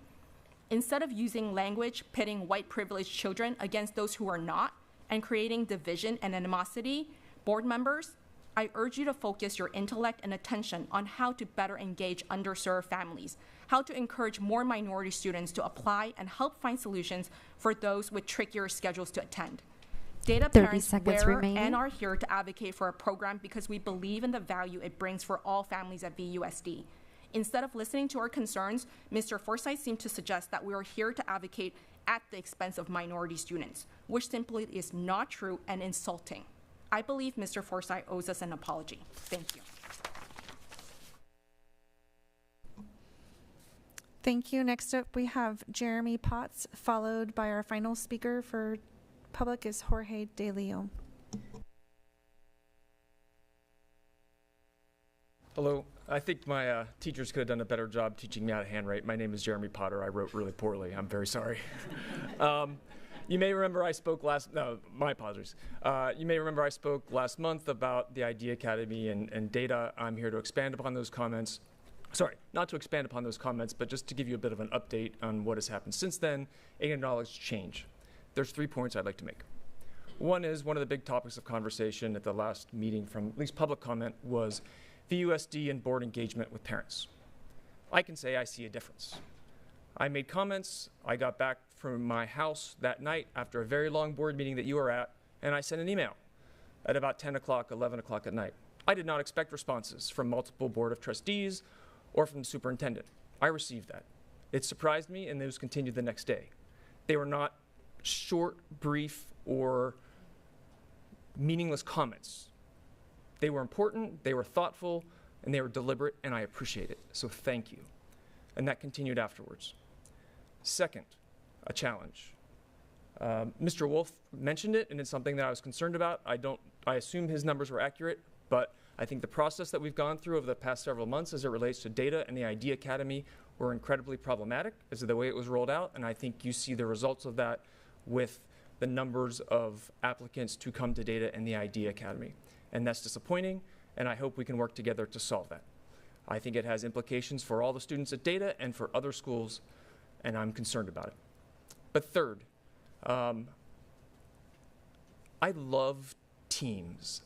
Instead of using language pitting white privileged children against those who are not and creating division and animosity, board members, I urge you to focus your intellect and attention on how to better engage underserved families, how to encourage more minority students to apply and help find solutions for those with trickier schedules to attend. Data parents were and are here to advocate for a program because we believe in the value it brings for all families at VUSD. Instead of listening to our concerns, Mr. Forsythe seemed to suggest that we are here to advocate at the expense of minority students, which simply is not true and insulting. I believe Mr. Forsythe owes us an apology. Thank you. Thank you. Next up, we have Jeremy Potts, followed by our final speaker for public is Jorge De Leon. Hello. I think my teachers could have done a better job teaching me how to handwrite. My name is Jeremy Potter. I wrote really poorly. I'm very sorry. You may remember I spoke my apologies. You may remember I spoke last month about the Idea Academy and Data. I'm here to expand upon those comments. Sorry, not to expand upon those comments, but just to give you a bit of an update on what has happened since then and acknowledge change. There's 3 points I'd like to make. One is one of the big topics of conversation at the last meeting from at least public comment was VUSD and board engagement with parents. I can say I see a difference. I made comments, I got back from my house that night after a very long board meeting that you were at, and I sent an email at about 10 o'clock, 11 o'clock at night. I did not expect responses from multiple board of trustees or from the superintendent. I received that. It surprised me, and those continued the next day. They were not short, brief, or meaningless comments. They were important, they were thoughtful, and they were deliberate, and I appreciate it. So thank you. And that continued afterwards. Second, a challenge. Mr. Wolf mentioned it, and it's something that I was concerned about. I assume his numbers were accurate, but I think the process that we've gone through over the past several months as it relates to Data and the Idea Academy were incredibly problematic as to the way it was rolled out, and I think you see the results of that with the numbers of applicants to come to Data and the Idea Academy. And that's disappointing, and I hope we can work together to solve that. I think it has implications for all the students at Data and for other schools, and I'm concerned about it. But third, I love teams,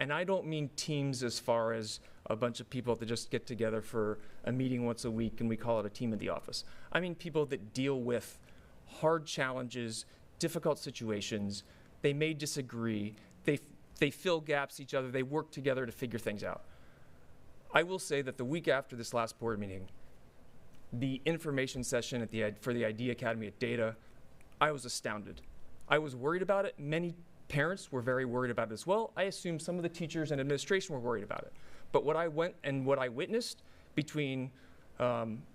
And I don't mean teams as far as a bunch of people that just get together for a meeting once a week and we call it a team in the office. I mean people that deal with hard challenges, difficult situations. They may disagree. They fill gaps each other. They work together to figure things out. I will say that the week after this last board meeting, the information session for the Idea Academy at Data, I was astounded. I was worried about it. Many parents were very worried about it as well. I assume some of the teachers and administration were worried about it. But what I witnessed between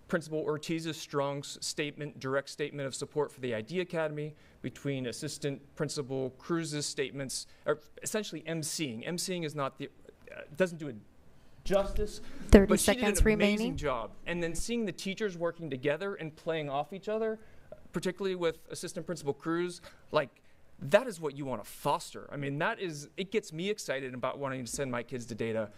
Principal Ortiz's strong statement, direct statement of support for the Idea Academy, between Assistant Principal Cruz's statements, or essentially emceeing. Emceeing is not the, doesn't do it justice, 30 but she did seconds an amazing remaining. job. And then seeing the teachers working together and playing off each other, particularly with Assistant Principal Cruz, like, that is what you want to foster. I mean, it gets me excited about wanting to send my kids to Data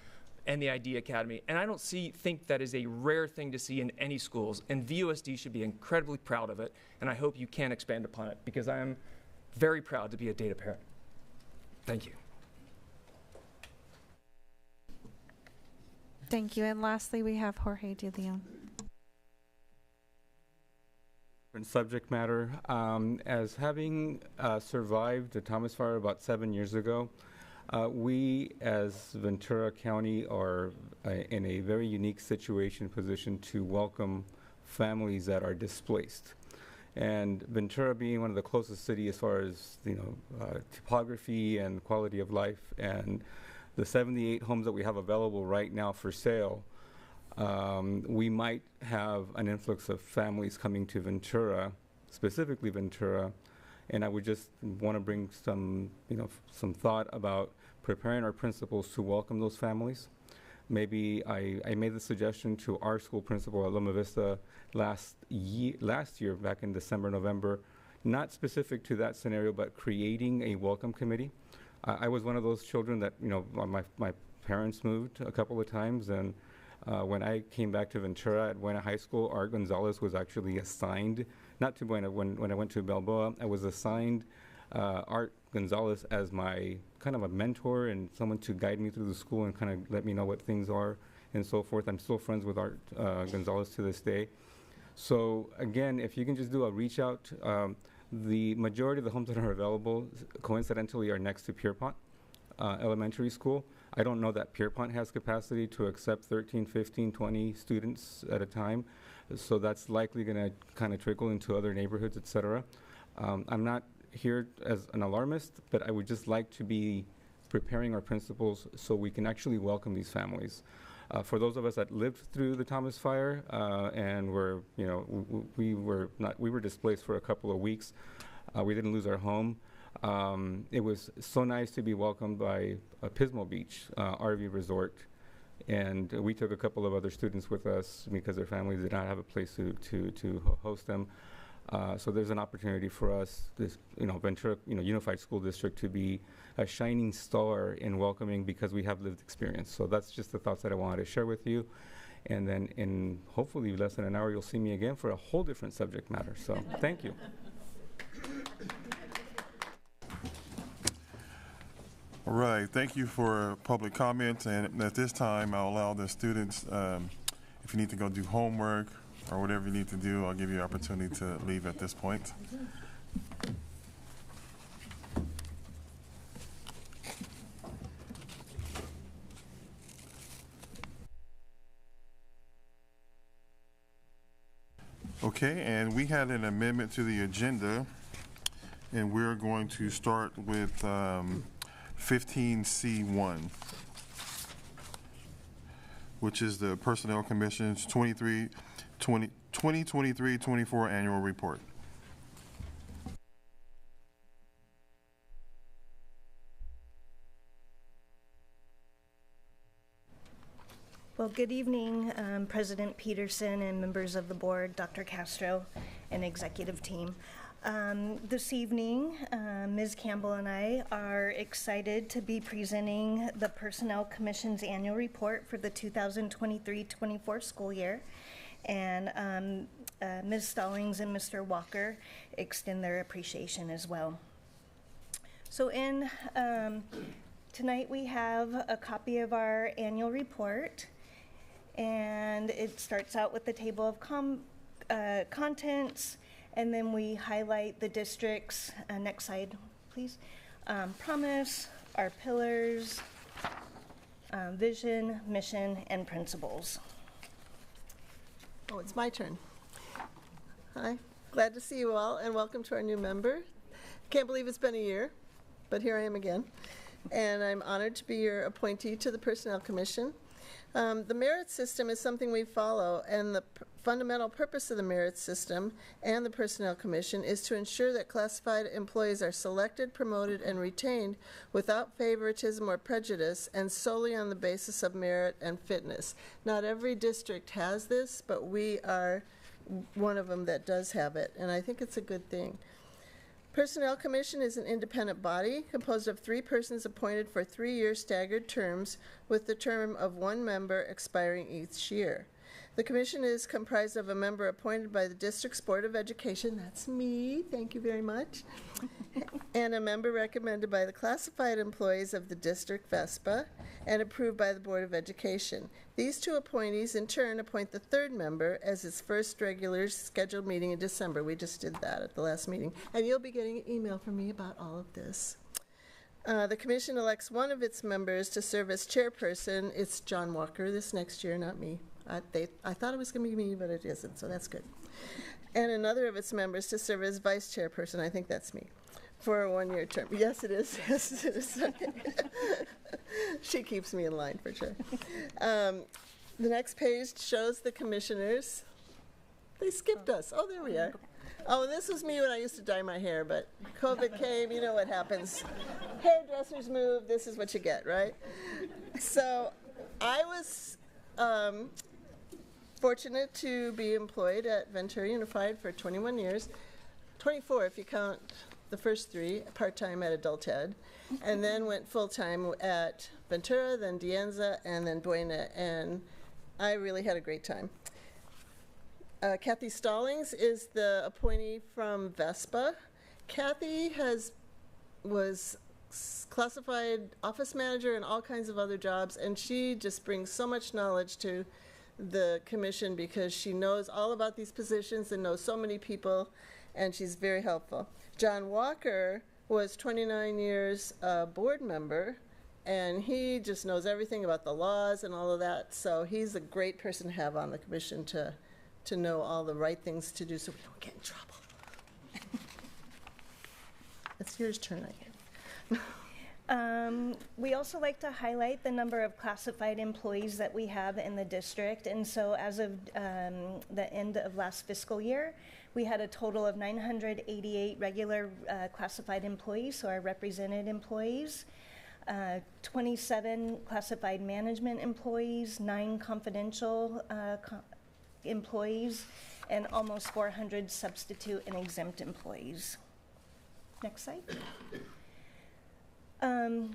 and the Idea Academy. And I don't think that is a rare thing to see in any schools. And VUSD should be incredibly proud of it. And I hope you can expand upon it, because I am very proud to be a Data parent. Thank you. Thank you. And lastly, we have Jorge De Leon. Subject matter. As having survived the Thomas Fire about 7 years ago, we as Ventura County are in a very unique position to welcome families that are displaced. And Ventura being one of the closest cities as far as topography and quality of life, and the 78 homes that we have available right now for sale, we might have an influx of families coming to Ventura, specifically Ventura, and I would just want to bring some thought about preparing our principals to welcome those families. Maybe I made the suggestion to our school principal at Loma Vista last year, back in December, November, not specific to that scenario, but creating a welcome committee. I was one of those children that, my parents moved a couple of times, and when I came back to Ventura at Buena High School, Art Gonzalez was actually assigned, not to Buena, when I went to Balboa, I was assigned Art Gonzalez as my kind of a mentor and someone to guide me through the school and kind of let me know what things are and so forth. I'm still friends with Art Gonzalez to this day. So again, if you can just do a reach out, the majority of the homes that are available coincidentally are next to Pierpont Elementary School. I don't know that Pierpont has capacity to accept 13, 15, 20 students at a time. So that's likely going to kind of trickle into other neighborhoods, et cetera. I'm not here as an alarmist, but I would just like to be preparing our principals so we can actually welcome these families. For those of us that lived through the Thomas Fire and we were displaced for a couple of weeks. We didn't lose our home. It was so nice to be welcomed by Pismo Beach RV Resort, and we took a couple of other students with us because their families did not have a place to host them. So there's an opportunity for us, this Ventura Unified School District, to be a shining star in welcoming because we have lived experience. So that's just the thoughts that I wanted to share with you. And then in hopefully less than an hour, you'll see me again for a whole different subject matter. So thank you. All right, thank you for public comments. And at this time, I'll allow the students, if you need to go do homework or whatever you need to do, I'll give you an opportunity to leave at this point. Okay, and we had an amendment to the agenda, and we're going to start with 15C1, which is the Personnel Commission's 2023-24 annual report. Well, good evening, President Peterson and members of the board, Dr. Castro and executive team. This evening, Ms. Campbell and I are excited to be presenting the Personnel Commission's annual report for the 2023-24 school year. And Ms. Stallings and Mr. Walker extend their appreciation as well. So in tonight we have a copy of our annual report, and it starts out with the table of contents, and then we highlight the district's, next slide, please, promise, our pillars, vision, mission, and principles. Oh, it's my turn. Hi, glad to see you all, and welcome to our new member. Can't believe it's been a year, but here I am again. And I'm honored to be your appointee to the Personnel Commission. The merit system is something we follow, and the fundamental purpose of the merit system and the Personnel Commission is to ensure that classified employees are selected, promoted, and retained without favoritism or prejudice and solely on the basis of merit and fitness. Not every district has this, but we are one of them that does have it, and I think it's a good thing. Personnel Commission is an independent body composed of 3 persons appointed for 3-year staggered terms with the term of 1 member expiring each year. The commission is comprised of a member appointed by the district's Board of Education, that's me, thank you very much, and a member recommended by the classified employees of the district VESPA and approved by the Board of Education. These 2 appointees in turn appoint the 3rd member as its first regular scheduled meeting in December. We just did that at the last meeting, and you'll be getting an email from me about all of this. The commission elects one of its members to serve as chairperson. It's John Walker this next year, not me. I thought it was going to be me, but it isn't, so that's good. And another of its members to serve as vice chairperson. I think that's me, for a 1-year term. Yes, it is. Yes, it is. She keeps me in line for sure. The next page shows the commissioners. They skipped us. Oh, there we are. Oh, this was me when I used to dye my hair, but COVID came. You know what happens. Hairdressers move. This is what you get, right? So I was fortunate to be employed at Ventura Unified for 21 years, 24 if you count the first 3, part-time at Adult Ed, and then went full-time at Ventura, then De Anza, and then Buena, and I really had a great time. Kathy Stallings is the appointee from VESPA. Kathy was classified office manager and all kinds of other jobs, and she just brings so much knowledge to the commission because she knows all about these positions and knows so many people, and she's very helpful. John Walker was 29 years board member, and he just knows everything about the laws and all of that, so he's a great person to have on the commission to know all the right things to do so we don't get in trouble. It's yours turn, I guess. We also like to highlight the number of classified employees that we have in the district. And so as of the end of last fiscal year, we had a total of 988 regular classified employees, so our represented employees, 27 classified management employees, 9 confidential employees, and almost 400 substitute and exempt employees. Next slide.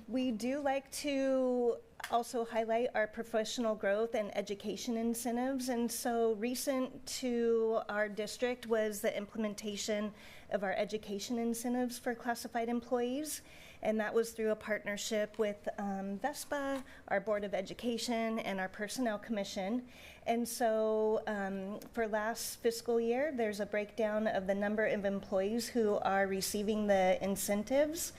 We do like to also highlight our professional growth and education incentives, and so recent to our district was the implementation of our education incentives for classified employees, and that was through a partnership with VESPA, our Board of Education, and our Personnel Commission. And so for last fiscal year, there's a breakdown of the number of employees who are receiving the incentives.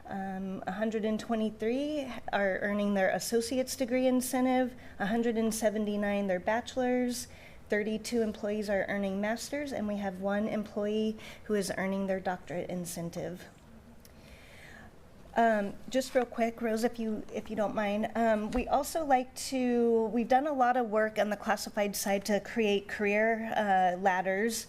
123 are earning their associate's degree incentive, 179 their bachelor's, 32 employees are earning master's, and we have 1 employee who is earning their doctorate incentive. Just real quick, Rose, if you don't mind, we also like to, we've done a lot of work on the classified side to create career ladders,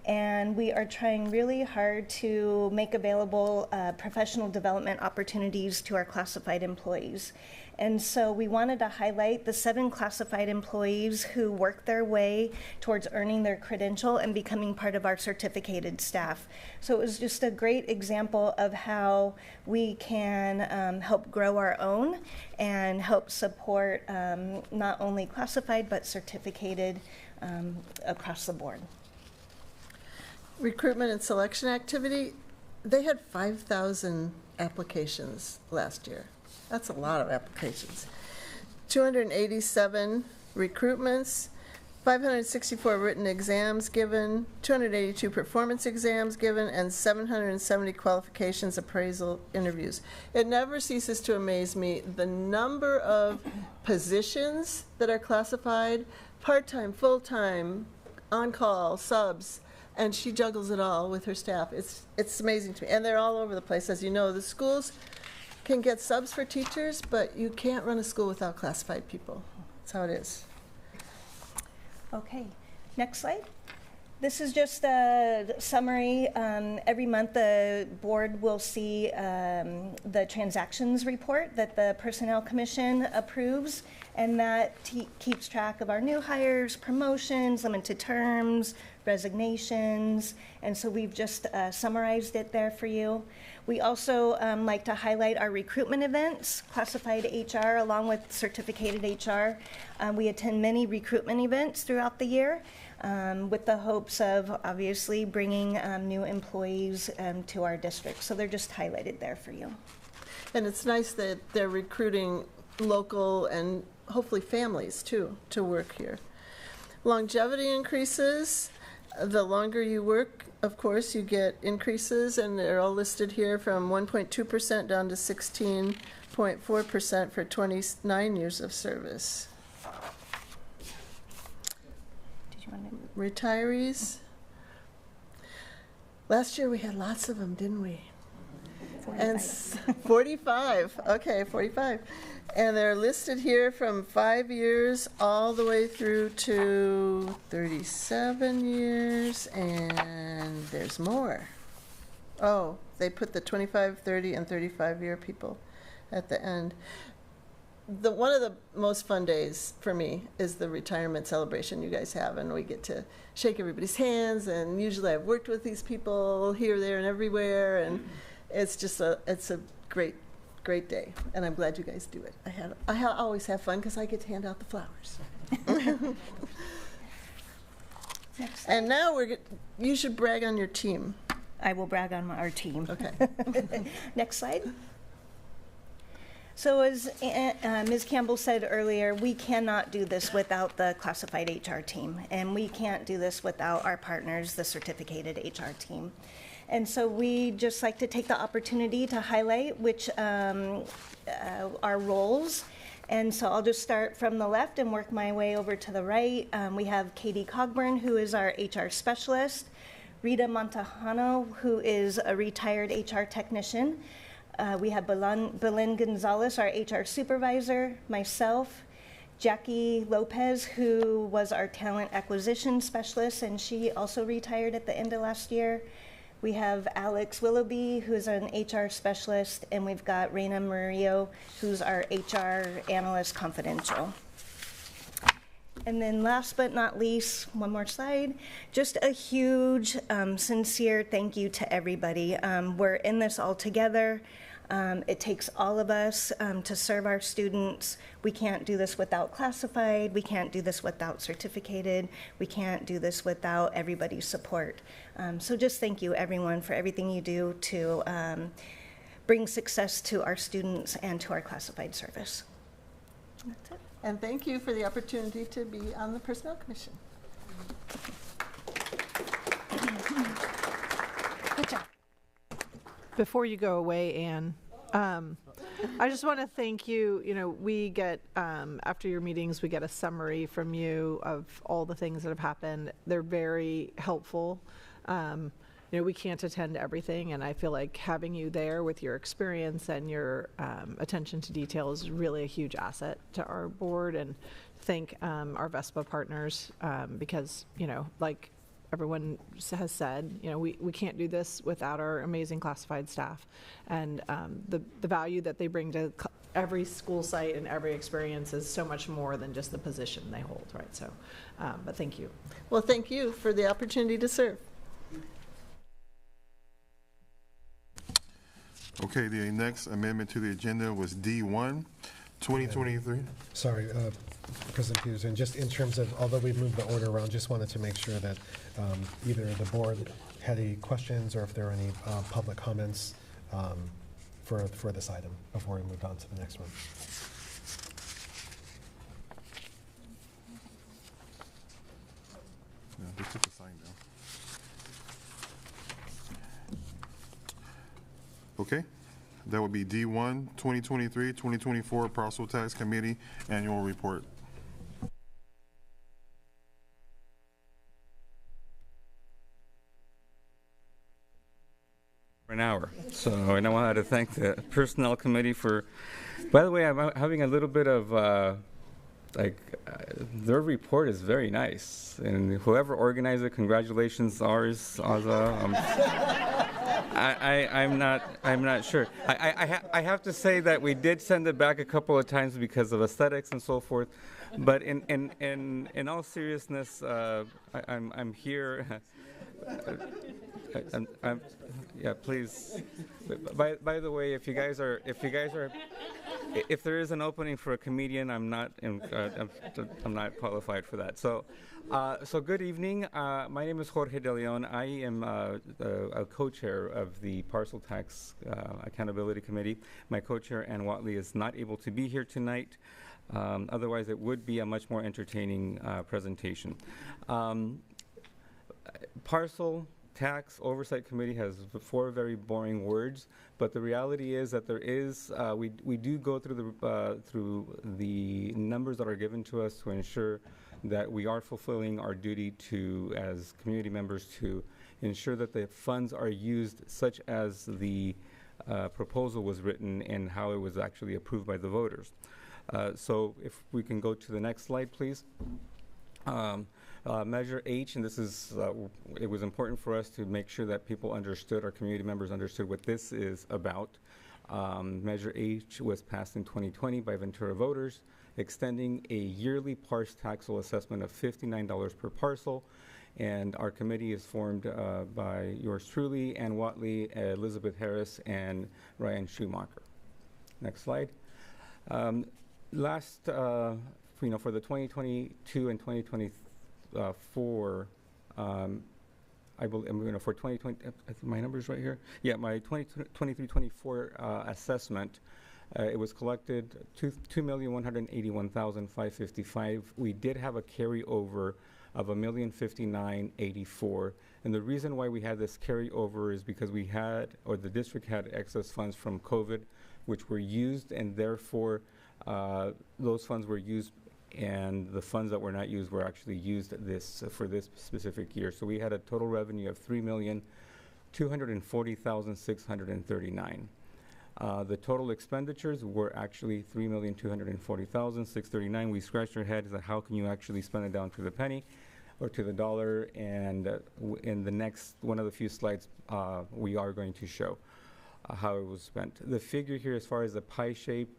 and we are trying really hard to make available professional development opportunities to our classified employees. And so we wanted to highlight the 7 classified employees who worked their way towards earning their credential and becoming part of our certificated staff. So it was just a great example of how we can help grow our own and help support not only classified but certificated across the board. Recruitment and selection activity, they had 5,000 applications last year. That's a lot of applications. 287 recruitments, 564 written exams given, 282 performance exams given, and 770 qualifications appraisal interviews. It never ceases to amaze me the number of positions that are classified, part-time, full-time, on-call, subs, and she juggles it all with her staff. It's amazing to me. And they're all over the place. As you know, the schools can get subs for teachers, but you can't run a school without classified people. That's how it is. Okay, next slide. This is just a summary. Every month the board will see the transactions report that the Personnel Commission approves, and that keeps track of our new hires, promotions, limited terms, resignations, and so we've just summarized it there for you. We also like to highlight our recruitment events, classified HR along with certificated HR. We attend many recruitment events throughout the year with the hopes of obviously bringing new employees to our district. So they're just highlighted there for you. And it's nice that they're recruiting local and hopefully families too to work here. Longevity increases. The longer you work, of course, you get increases, and they're all listed here from 1.2% down to 16.4% for 29 years of service. Did you want to? Retirees. Last year we had lots of them, didn't we? 45. And 45. Okay, 45. And they're listed here from 5 years all the way through to 37 years, and there's more. Oh, they put the 25, 30, and 35-year people at the end. One of the most fun days for me is the retirement celebration you guys have, and we get to shake everybody's hands, and usually I've worked with these people here, there, and everywhere, and it's a great day, and I'm glad you guys do it. I always have fun because I get to hand out the flowers. And now you should brag on your team. I will brag on our team. Okay. Next slide. So as Ms. Campbell said earlier, we cannot do this without the classified HR team, and we can't do this without our partners, the certificated HR team. And so we just like to take the opportunity to highlight which our roles. And so I'll just start from the left and work my way over to the right. We have Katie Cogburn, who is our HR specialist, Rita Montejano, who is a retired HR technician. We have Belen Gonzalez, our HR supervisor, myself, Jackie Lopez, who was our talent acquisition specialist, and she also retired at the end of last year. We have Alex Willoughby, who's an HR specialist, and we've got Reina Murillo, who's our HR analyst confidential. And then last but not least, one more slide, just a huge, sincere thank you to everybody. We're in this all together. It takes all of us to serve our students. We can't do this without classified. We can't do this without certificated. We can't do this without everybody's support. So just thank you, everyone, for everything you do to bring success to our students and to our classified service. That's it. And thank you for the opportunity to be on the Personnel Commission. Good job. Before you go away, Anne, I just want to thank you. You know, we get, after your meetings, we get a summary from you of all the things that have happened. They're very helpful. You know, we can't attend to everything, and I feel like having you there with your experience and your attention to detail is really a huge asset to our board. And thank our VESPA partners because, you know, like everyone has said, you know, we can't do this without our amazing classified staff, and the value that they bring to every school site and every experience is so much more than just the position they hold, right? So, but thank you. Well, thank you for the opportunity to serve. Okay, the next amendment to the agenda was D1, 2023. Sorry, President Peterson, just in terms of, although we've moved the order around, just wanted to make sure that either the board had any questions or if there are any public comments for this item before we moved on to the next one. Yeah, they took the sign down. Okay, that would be D1, 2023-2024 Parcel Tax Committee Annual Report. For an hour. So I know how to thank the Personnel Committee for, by the way, I'm having a little bit of, their report is very nice. And whoever organized it, congratulations, ours, I'm not sure. I have to say that we did send it back a couple of times because of aesthetics and so forth. But in all seriousness, I'm here. Yeah, please. By the way, if there is an opening for a comedian, I'm not qualified for that. So good evening. My name is Jorge De Leon. I am a co-chair of the Parcel Tax Accountability Committee. My co-chair, Ann Watley, is not able to be here tonight. Otherwise, it would be a much more entertaining presentation. Parcel Tax Oversight Committee has 4 very boring words, but the reality is that there is we do go through the numbers that are given to us to ensure that we are fulfilling our duty to, as community members, to ensure that the funds are used such as the proposal was written and how it was actually approved by the voters. So if we can go to the next slide, please. Measure H, and this is, it was important for us to make sure that people understood, our community members understood what this is about. Measure H was passed in 2020 by Ventura voters, extending a yearly parse taxable assessment of $59 per parcel. And our committee is formed by yours truly, Ann Watley, Elizabeth Harris, and Ryan Schumacher. Next slide. For the 2022 and 2023, for 2020, my number's right here. Yeah, my 23-24 assessment, it was collected $2,181,555. We did have a carryover of $1,059,084, and the reason why we had this carryover is because we had, or the district had, excess funds from COVID, which were used, and therefore those funds were used. And the funds that were not used were actually used for this specific year. So we had a total revenue of $3,240,639. The total expenditures were actually $3,240,639. We scratched our heads at how can you actually spend it down to the penny or to the dollar. And in the next one of the few slides, we are going to show how it was spent. The figure here, as far as the pie shape,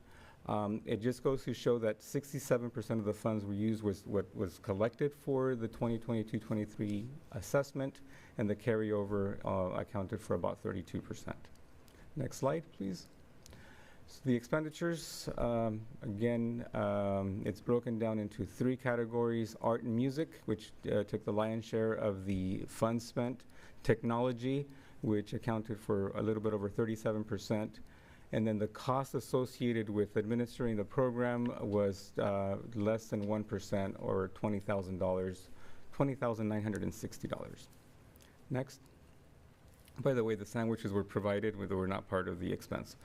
it just goes to show that 67% of the funds were used was what was collected for the 2022-23 assessment, and the carryover accounted for about 32%. Next slide, please. So the expenditures, again, it's broken down into 3 categories: art and music, which took the lion's share of the funds spent; technology, which accounted for a little bit over 37%. And then the cost associated with administering the program was less than 1%, or $20,000, $20,960. Next. By the way, the sandwiches were provided, they were not part of the expense.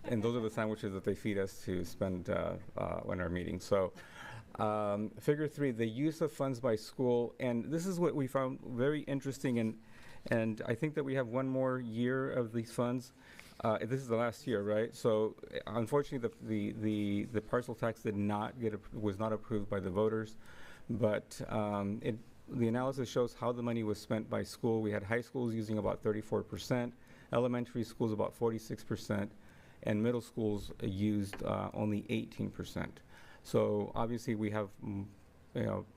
And those are the sandwiches that they feed us to spend on our meeting. So figure 3, the use of funds by school. And this is what we found very interesting, and I think that we have one more year of these funds. This is the last year, right? So unfortunately, the parcel tax was not approved by the voters, but the analysis shows how the money was spent by school. We had high schools using about 34%, elementary schools about 46%, and middle schools used only 18%. So obviously, we have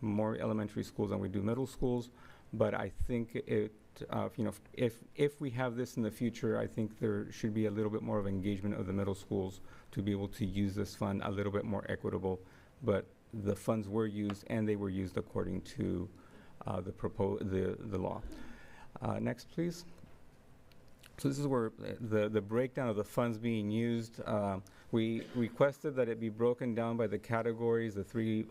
more elementary schools than we do middle schools, but I think if we have this in the future, I think there should be a little bit more of engagement of the middle schools to be able to use this fund a little bit more equitable. But the funds were used, and they were used according to the law. Next, please. So this is where the breakdown of the funds being used. We requested that it be broken down by the categories, the three,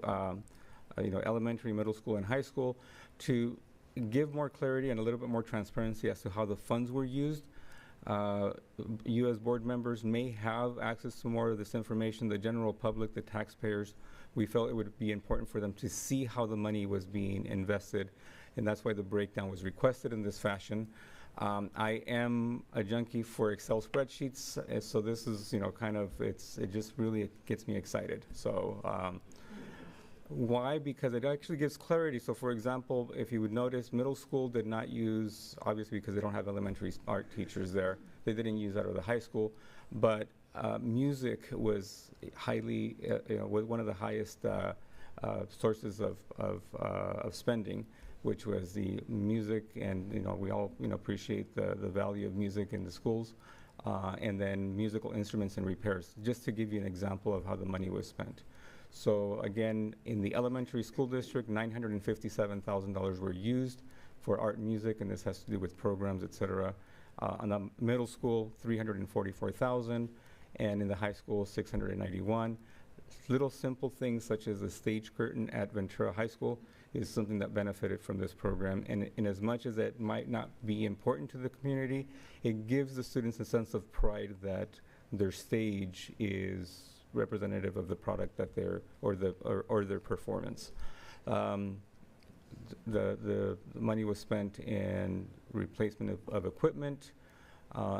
elementary, middle school, and high school, to give more clarity and a little bit more transparency as to how the funds were used. You as board members may have access to more of this information. The general public, the taxpayers, we felt it would be important for them to see how the money was being invested, and that's why the breakdown was requested in this fashion. I am a junkie for Excel spreadsheets, so this is, it just really gets me excited. So why? Because it actually gives clarity. So for example, if you would notice, middle school did not use, obviously because they don't have elementary art teachers there, they didn't use that, or the high school, but music was highly, one of the highest sources of spending, which was the music, and we all appreciate the value of music in the schools, and then musical instruments and repairs, just to give you an example of how the money was spent. So again, in the elementary school district, $957,000 were used for art and music, and this has to do with programs, etc. On the middle school, $344,000, and in the high school, $691,000. Little simple things such as the stage curtain at Ventura High School is something that benefited from this program, and in as much as it might not be important to the community, it gives the students a sense of pride that their stage is representative of the product that they're, or their performance. The money was spent in replacement of equipment,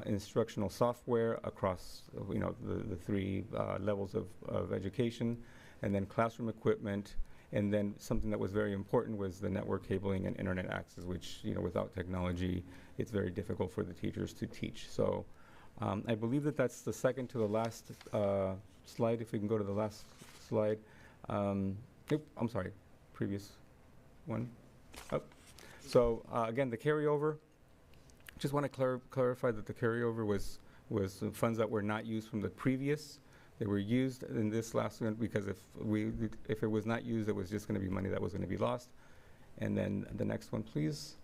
instructional software across the three levels of education, and then classroom equipment, and then something that was very important was the network cabling and internet access, which without technology it's very difficult for the teachers to teach. So I believe that that's the second to the last slide. If we can go to the last slide. Nope, I'm sorry, previous one. Oh. So again, the carryover, just want to clarify that the carryover was funds that were not used from the previous. They were used in this last one because if it was not used, it was just going to be money that was going to be lost. And then the next one, please.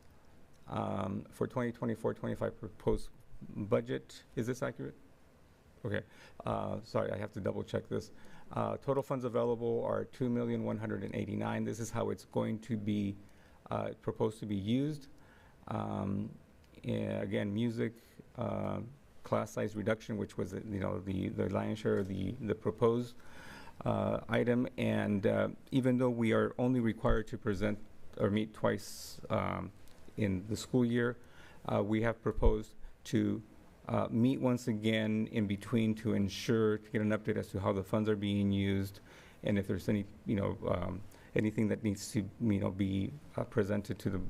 For 2024-25 proposed budget, is this accurate? Okay, sorry, I have to double check this. Total funds available are $2,189,000. This is how it's going to be proposed to be used. Again, music, class size reduction, which was the lion's share of the proposed item, and even though we are only required to present or meet twice in the school year, we have proposed to meet once again in between to ensure, to get an update as to how the funds are being used, and if there's any, anything that needs to, be presented to the,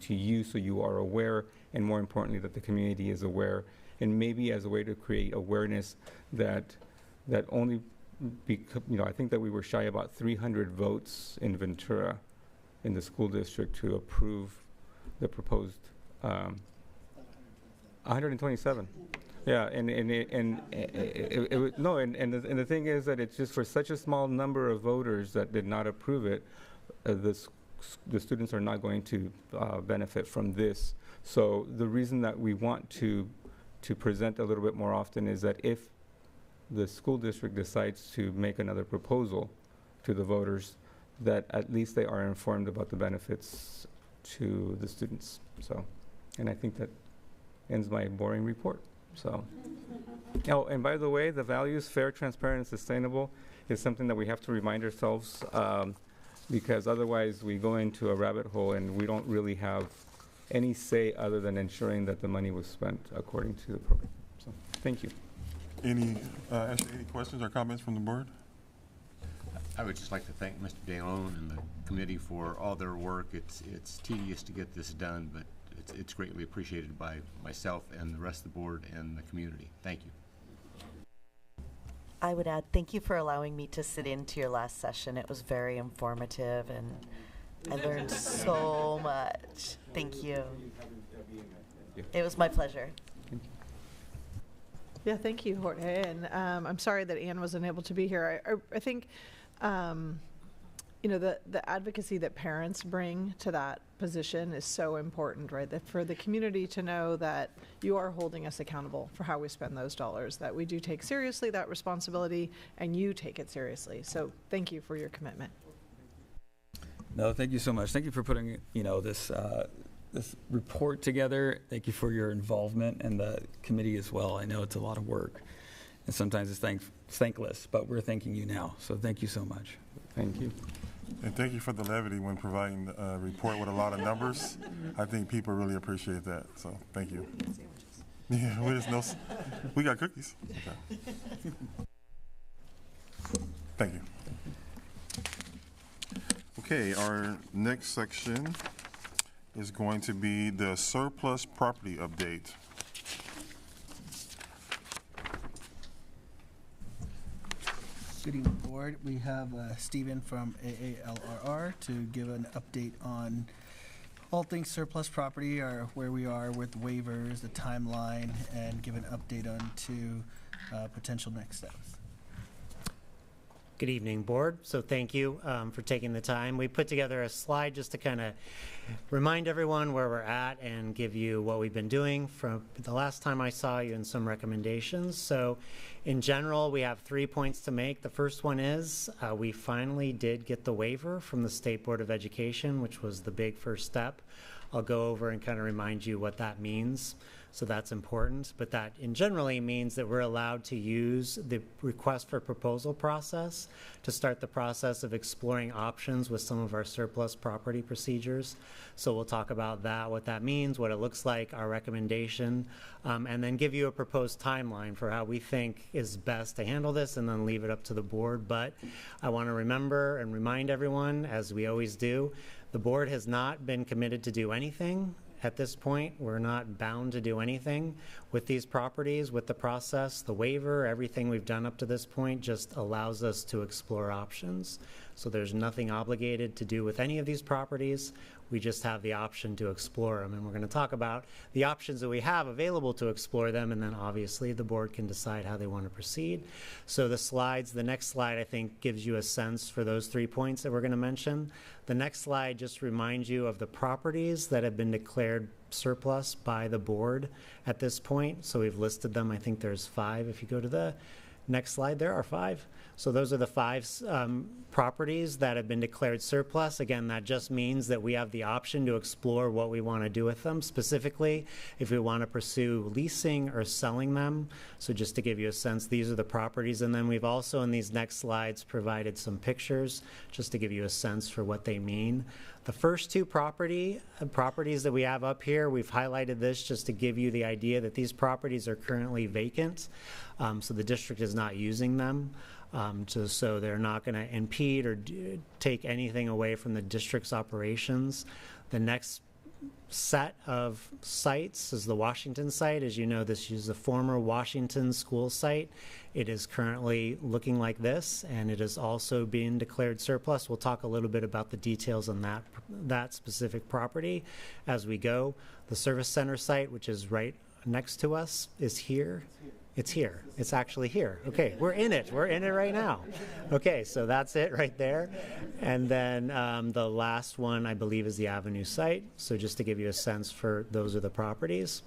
to you, so you are aware, and more importantly, that the community is aware, and maybe as a way to create awareness that only, I think that we were shy about 300 votes in Ventura, in the school district, to approve the proposed. 127. Yeah, and the thing is that it's just for such a small number of voters that did not approve it, the students are not going to benefit from this. So the reason that we want to present a little bit more often is that if the school district decides to make another proposal to the voters, that at least they are informed about the benefits to the students. So, and I think that ends my boring report. So, oh, and by the way, the values, fair, transparent, and sustainable, is something that we have to remind ourselves, because otherwise we go into a rabbit hole and we don't really have any say other than ensuring that the money was spent according to the program. So, thank you. Any questions or comments from the board? I would just like to thank Mr. DeLone and the committee for all their work. It's tedious to get this done, but it's greatly appreciated by myself and the rest of the board and the community. Thank you. I would add, thank you for allowing me to sit into your last session. It was very informative, and I learned so much. Thank you. It was my pleasure. Yeah, thank you, Jorge. And I'm sorry that Ann wasn't able to be here. I think you know, the advocacy that parents bring to that position is so important, right? That for the community to know that you are holding us accountable for how we spend those dollars, that we do take seriously that responsibility and you take it seriously. So thank you for your commitment. No, thank you so much. Thank you for putting, you know, this report together. Thank you for your involvement and the committee as well. I know it's a lot of work and sometimes it's thankless, but we're thanking you now. So thank you so much. Thank you. And thank you for the levity when providing a report with a lot of numbers. I think people really appreciate that. So thank you. Yeah, we got cookies. Okay. Thank you. Okay, our next section is going to be the surplus property update. Good evening, board. We have Stephen from AALRR to give an update on all things surplus property, or where we are with waivers, the timeline, and give an update on to potential next steps. Good evening, board. So thank you for taking the time. We put together a slide just to kind of remind everyone where we're at and give you what we've been doing from the last time I saw you and some recommendations. So in general, we have 3 points to make. The first one is we finally did get the waiver from the State Board of Education, which was the big first step. I'll go over and kind of remind you what that means. So that's important, but that in generally means that we're allowed to use the request for proposal process to start the process of exploring options with some of our surplus property procedures. So we'll talk about that, what that means, what it looks like, our recommendation, and then give you a proposed timeline for how we think is best to handle this, and then leave it up to the board. But I want to remember and remind everyone, as we always do, the board has not been committed to do anything. At this point, we're not bound to do anything with these properties, with the process, the waiver, everything we've done up to this point just allows us to explore options. So there's nothing obligated to do with any of these properties. We just have the option to explore them. And we're going to talk about the options that we have available to explore them. And then obviously the board can decide how they want to proceed. So the next slide, I think, gives you a sense for those 3 points that we're going to mention. The next slide just reminds you of the properties that have been declared surplus by the board at this point. So we've listed them. I think there's 5. If you go to the next slide, there are 5. So those are the 5 properties that have been declared surplus. Again, that just means that we have the option to explore what we want to do with them, specifically if we want to pursue leasing or selling them. So just to give you a sense, these are the properties. And then we've also in these next slides provided some pictures just to give you a sense for what they mean. The first 2 properties that we have up here, we've highlighted this just to give you the idea that these properties are currently vacant. So the district is not using them. So they're not going to impede or take anything away from the district's operations. The next set of sites is the Washington site. As you know, this is the former Washington school site. It is currently looking like this, and it is also being declared surplus. We'll talk a little bit about the details on that specific property as we go. The service center site, which is right next to us, is here. It's here. It's actually here. Okay, we're in it. We're in it right now. Okay, so that's it right there. And then the last one, I believe, is the Avenue site. So just to give you a sense for those are the properties.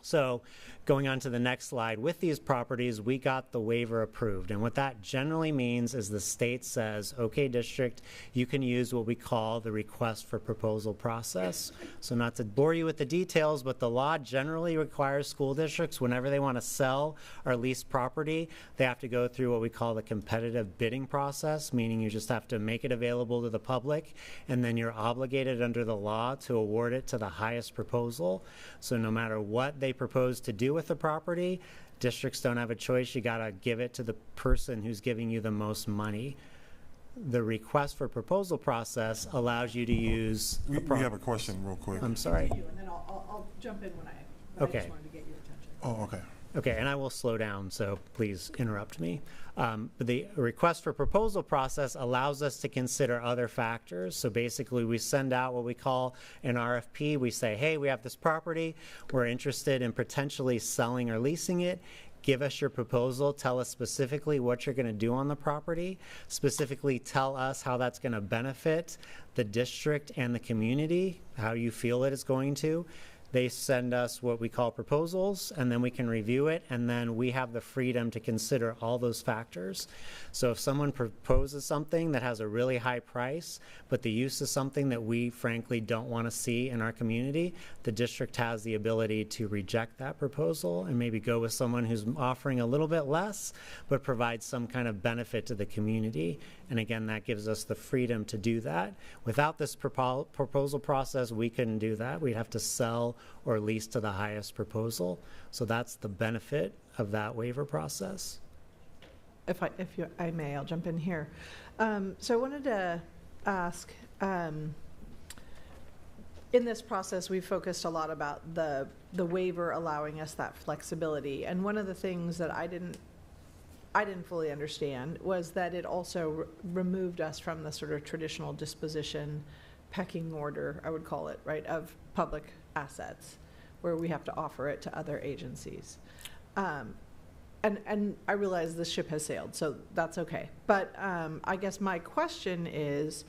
So going on to the next slide, with these properties, we got the waiver approved. And what that generally means is the state says, okay, district, you can use what we call the request for proposal process. So not to bore you with the details, but the law generally requires school districts, whenever they want to sell or lease property, they have to go through what we call the competitive bidding process, meaning you just have to make it available to the public, and then you're obligated under the law to award it to the highest proposal. So no matter what they propose to do with the property, districts don't have a choice. You got to give it to the person who's giving you the most money. The request for proposal process allows you to use. We have a question real quick. I'm sorry. And then I'll jump in when Okay. I just wanted to get your attention. Oh, okay. Okay, and I will slow down, so please interrupt me. But the request for proposal process allows us to consider other factors. So basically, we send out what we call an RFP. We say, hey, we have this property. We're interested in potentially selling or leasing it. give us your proposal, tell us specifically what you're going to do on the property, specifically tell us how that's going to benefit the district and the community, how you feel it is going to. They send us what we call proposals, and then we can review it, and then we have the freedom to consider all those factors. So if someone proposes something that has a really high price, but the use is something that we frankly don't want to see in our community, the district has the ability to reject that proposal and maybe go with someone who's offering a little bit less, but provides some kind of benefit to the community. And again, that gives us the freedom to do that. Without this proposal process, we couldn't do that. We'd have to sell or lease to the highest proposal. So that's the benefit of that waiver process. If I may, I'll jump in here. So I wanted to ask, in this process, we've focused a lot about the waiver allowing us that flexibility. And one of the things that I didn't fully understand was that it also removed us from the sort of traditional disposition pecking order, I would call it, right, of public assets, where we have to offer it to other agencies. And I realize this ship has sailed, so that's okay. But I guess my question is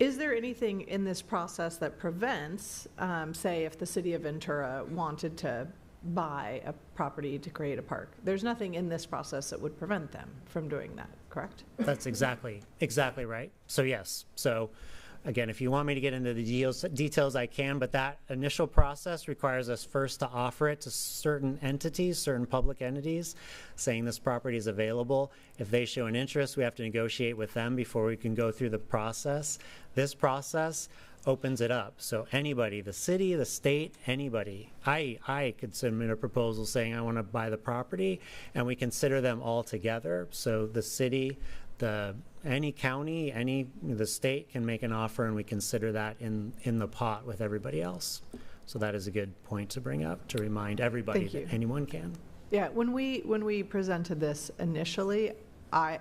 there anything in this process that prevents, say, if the city of Ventura wanted to buy a property to create a park, there's nothing in this process that would prevent them from doing that, correct? That's exactly right. So yes. So again, if you want me to get into the details, I can, but that initial process requires us first to offer it to certain entities, certain public entities, saying this property is available. If they show an interest, we have to negotiate with them before we can go through the process. This process opens it up. So anybody, the city, the state, anybody, I could submit a proposal saying I want to buy the property, and we consider them all together. So the city, any county, the state can make an offer, and we consider that in the pot with everybody else. So that is a good point to bring up, to remind everybody that anyone can. Yeah, when we presented this initially, I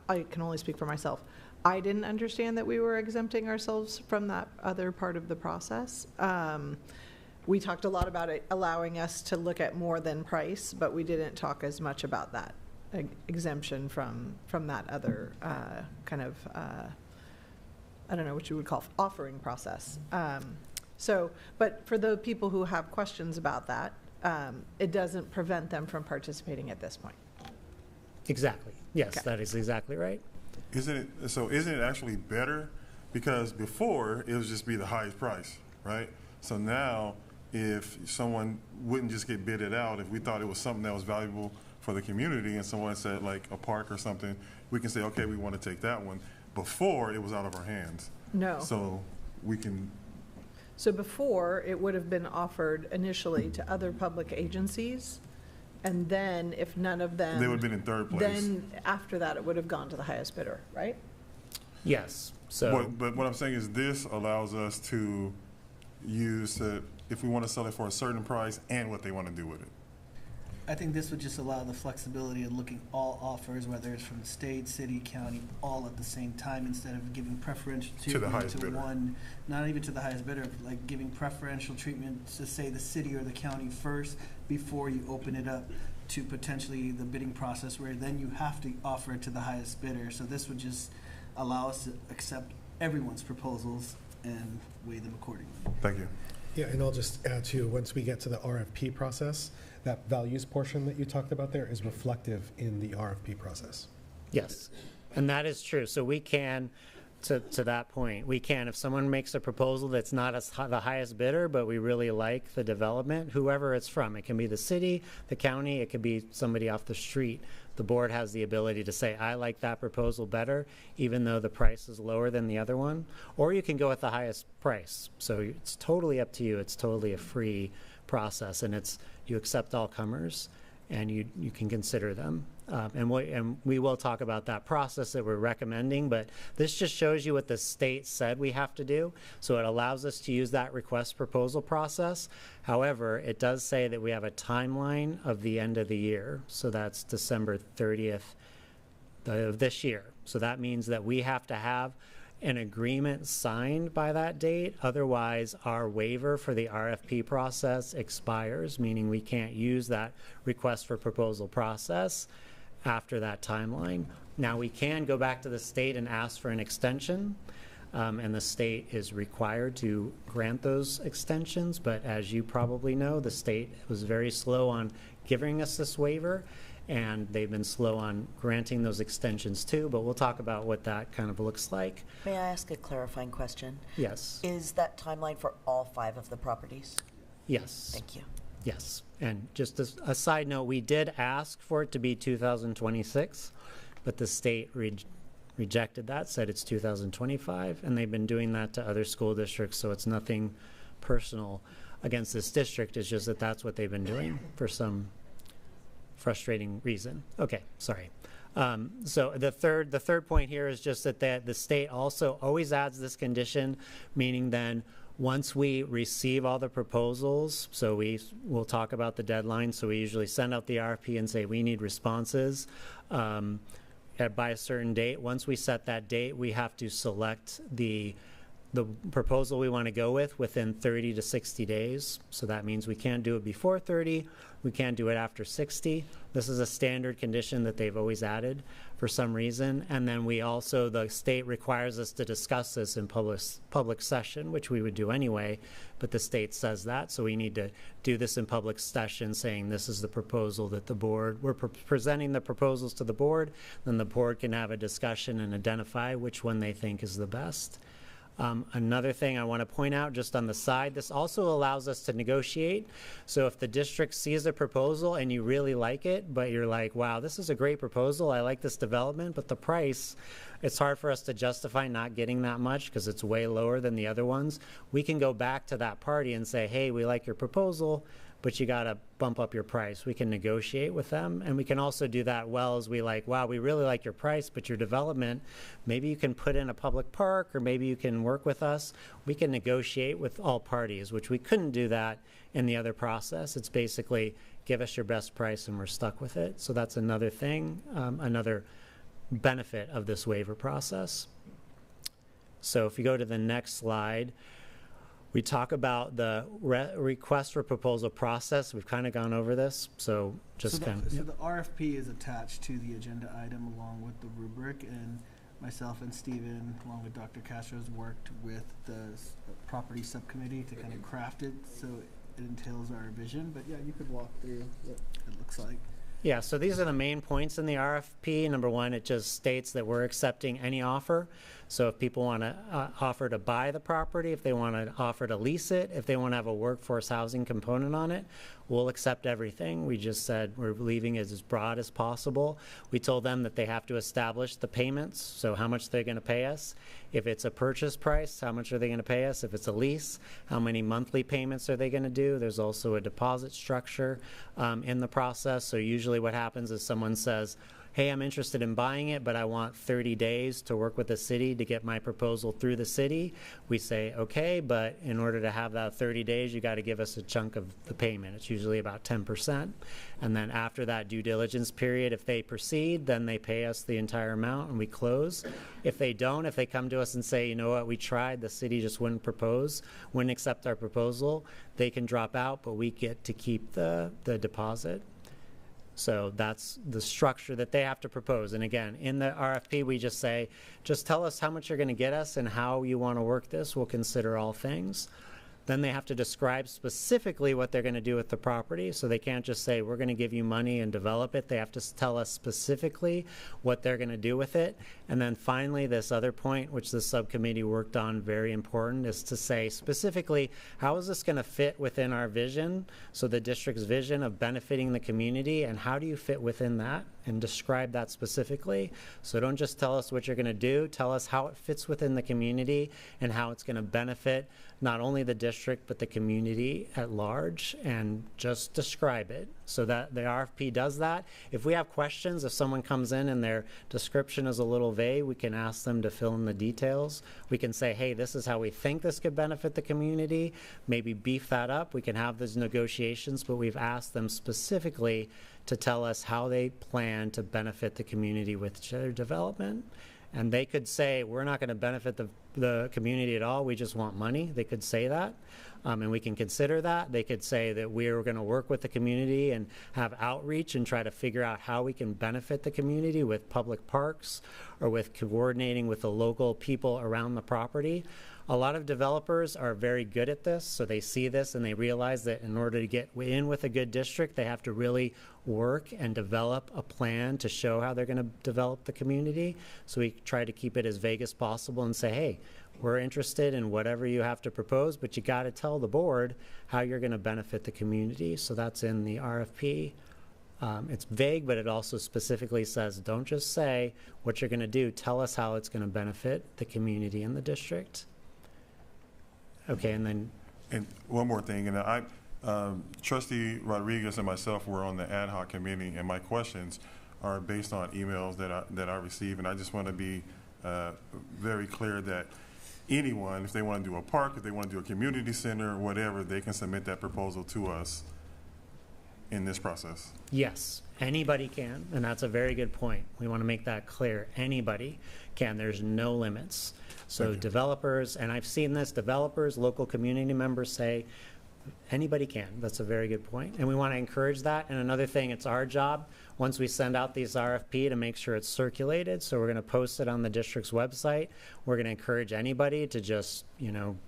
can only speak for myself. I didn't understand that we were exempting ourselves from that other part of the process. We talked a lot about it allowing us to look at more than price, but we didn't talk as much about that exemption from that other kind of, I don't know what you would call offering process. But for the people who have questions about that, it doesn't prevent them from participating at this point. Exactly. Yes, Okay. That is exactly right. Isn't it actually better? Because before, it would just be the highest price, right? So now, if someone wouldn't just get bidded out, if we thought it was something that was valuable for the community and someone said like a park or something, we can say, okay, we want to take that one. Before, it was out of our hands. No. So we can. So before, it would have been offered initially to other public agencies, and then if none of them. They would have been in third place. Then after that, it would have gone to the highest bidder, right? Yes. So. But what I'm saying is this allows us to use if we want to sell it for a certain price and what they want to do with it. I think this would just allow the flexibility of looking all offers, whether it's from the state, city, county, all at the same time, instead of giving preferential treatment to one, not even to the highest bidder, like giving preferential treatment to, say, the city or the county first before you open it up to potentially the bidding process, where then you have to offer it to the highest bidder. So this would just allow us to accept everyone's proposals and weigh them accordingly. Thank you. Yeah, and I'll just add too, once we get to the RFP process, that values portion that you talked about there is reflective in the RFP process. Yes, and that is true. So we can, to that point, we can, if someone makes a proposal that's not the highest bidder, but we really like the development, whoever it's from, it can be the city, the county, it could be somebody off the street. The board has the ability to say, I like that proposal better, even though the price is lower than the other one. Or you can go with the highest price. So it's totally up to you. It's totally a free process, and you accept all comers, and you can consider them. And we will talk about that process that we're recommending, but this just shows you what the state said we have to do. So it allows us to use that request proposal process. However, it does say that we have a timeline of the end of the year. So that's December 30th of this year. So that means that we have to have an agreement signed by that date. Otherwise, our waiver for the RFP process expires, meaning we can't use that request for proposal process after that timeline. Now, we can go back to the state and ask for an extension, and the state is required to grant those extensions, but as you probably know, the state was very slow on giving us this waiver, and they've been slow on granting those extensions too, but we'll talk about what that kind of looks like. May I ask a clarifying question? Yes. Is that timeline for all 5 of the properties? Yes. Thank you. Yes, and just as a side note, we did ask for it to be 2026, but the state rejected that, said it's 2025, and they've been doing that to other school districts, so it's nothing personal against this district. It's just that that's what they've been doing for some frustrating reason. Okay, sorry. So the third point here is just that the state also always adds this condition, meaning then once we receive all the proposals, so we'll talk about the deadline, so we usually send out the RFP and say we need responses by a certain date. Once we set that date, we have to select the proposal we want to go with within 30 to 60 days. So that means we can't do it before 30, we can't do it after 60. This is a standard condition that they've always added for some reason. And then we also, the state requires us to discuss this in public session, which we would do anyway, but the state says that. So we need to do this in public session, saying this is the proposal that the board, we're presenting the proposals to the board, then the board can have a discussion and identify which one they think is the best. Another thing I want to point out just on the side, this also allows us to negotiate. So if the district sees a proposal and you really like it, but you're like, wow, this is a great proposal, I like this development, but the price, it's hard for us to justify not getting that much because it's way lower than the other ones. We can go back to that party and say, hey, we like your proposal, but you got to bump up your price. We can negotiate with them, and we can also do that well as we like, wow, we really like your price, but your development, maybe you can put in a public park, or maybe you can work with us. We can negotiate with all parties, which we couldn't do that in the other process. It's basically give us your best price and we're stuck with it. So that's another thing, another benefit of this waiver process. So if you go to the next slide, we talk about the request for proposal process. We've kind of gone over this, so just so kind of. So the RFP is attached to the agenda item along with the rubric, and myself and Stephen, along with Dr. Castro, has worked with the property subcommittee to kind of craft it so it entails our vision. But yeah, you could walk through what it looks like. Yeah, so these are the main points in the RFP. Number one, it just states that we're accepting any offer. So if people want to offer to buy the property, if they want to offer to lease it, if they want to have a workforce housing component on it, we'll accept everything. We just said we're leaving it as broad as possible. We told them that they have to establish the payments, so how much they're going to pay us. If it's a purchase price, how much are they going to pay us? If it's a lease, how many monthly payments are they going to do? There's also a deposit structure in the process. So usually what happens is someone says, hey, I'm interested in buying it, but I want 30 days to work with the city to get my proposal through the city. We say, okay, but in order to have that 30 days, you got to give us a chunk of the payment. It's usually about 10%. And then after that due diligence period, if they proceed, then they pay us the entire amount and we close. If they don't, if they come to us and say, you know what, we tried, the city just wouldn't accept our proposal, they can drop out, but we get to keep the deposit. So that's the structure that they have to propose. And again, in the RFP, we just say, just tell us how much you're going to get us and how you want to work this. We'll consider all things. Then they have to describe specifically what they're going to do with the property. So they can't just say, we're going to give you money and develop it. They have to tell us specifically what they're going to do with it. And then finally, this other point, which the subcommittee worked on, very important, is to say specifically, how is this going to fit within our vision? So the district's vision of benefiting the community, and how do you fit within that? And describe that specifically. So don't just tell us what you're going to do, tell us how it fits within the community and how it's going to benefit not only the district but the community at large, and just describe it. So that the RFP does that. If we have questions, if someone comes in and their description is a little vague, we can ask them to fill in the details. We can say, hey, this is how we think this could benefit the community. Maybe beef that up. We can have those negotiations, but we've asked them specifically to tell us how they plan to benefit the community with their development. And they could say, we're not going to benefit the community at all, we just want money. They could say that, and we can consider that. They could say that we're going to work with the community and have outreach and try to figure out how we can benefit the community with public parks or with coordinating with the local people around the property. A lot of developers are very good at this, so they see this and they realize that in order to get in with a good district, they have to really work and develop a plan to show how they're going to develop the community. So we try to keep it as vague as possible and say, hey, we're interested in whatever you have to propose, but you got to tell the board how you're going to benefit the community. So that's in the RFP. It's vague, but it also specifically says, don't just say what you're going to do, tell us how it's going to benefit the community in the district. Okay, and then... And one more thing, and Trustee Rodriguez and myself were on the ad hoc committee, and my questions are based on emails that I receive, and I just want to be very clear that anyone, if they want to do a park, if they want to do a community center, whatever, they can submit that proposal to us in this process. Yes, anybody can, and that's a very good point. We want to make that clear. Anybody can. There's no limits. So developers, and I've seen this, developers, local community members say, anybody can. That's a very good point. And we want to encourage that. And another thing, it's our job, once we send out these RFP, to make sure it's circulated. So we're going to post it on the district's website. We're going to encourage anybody to just,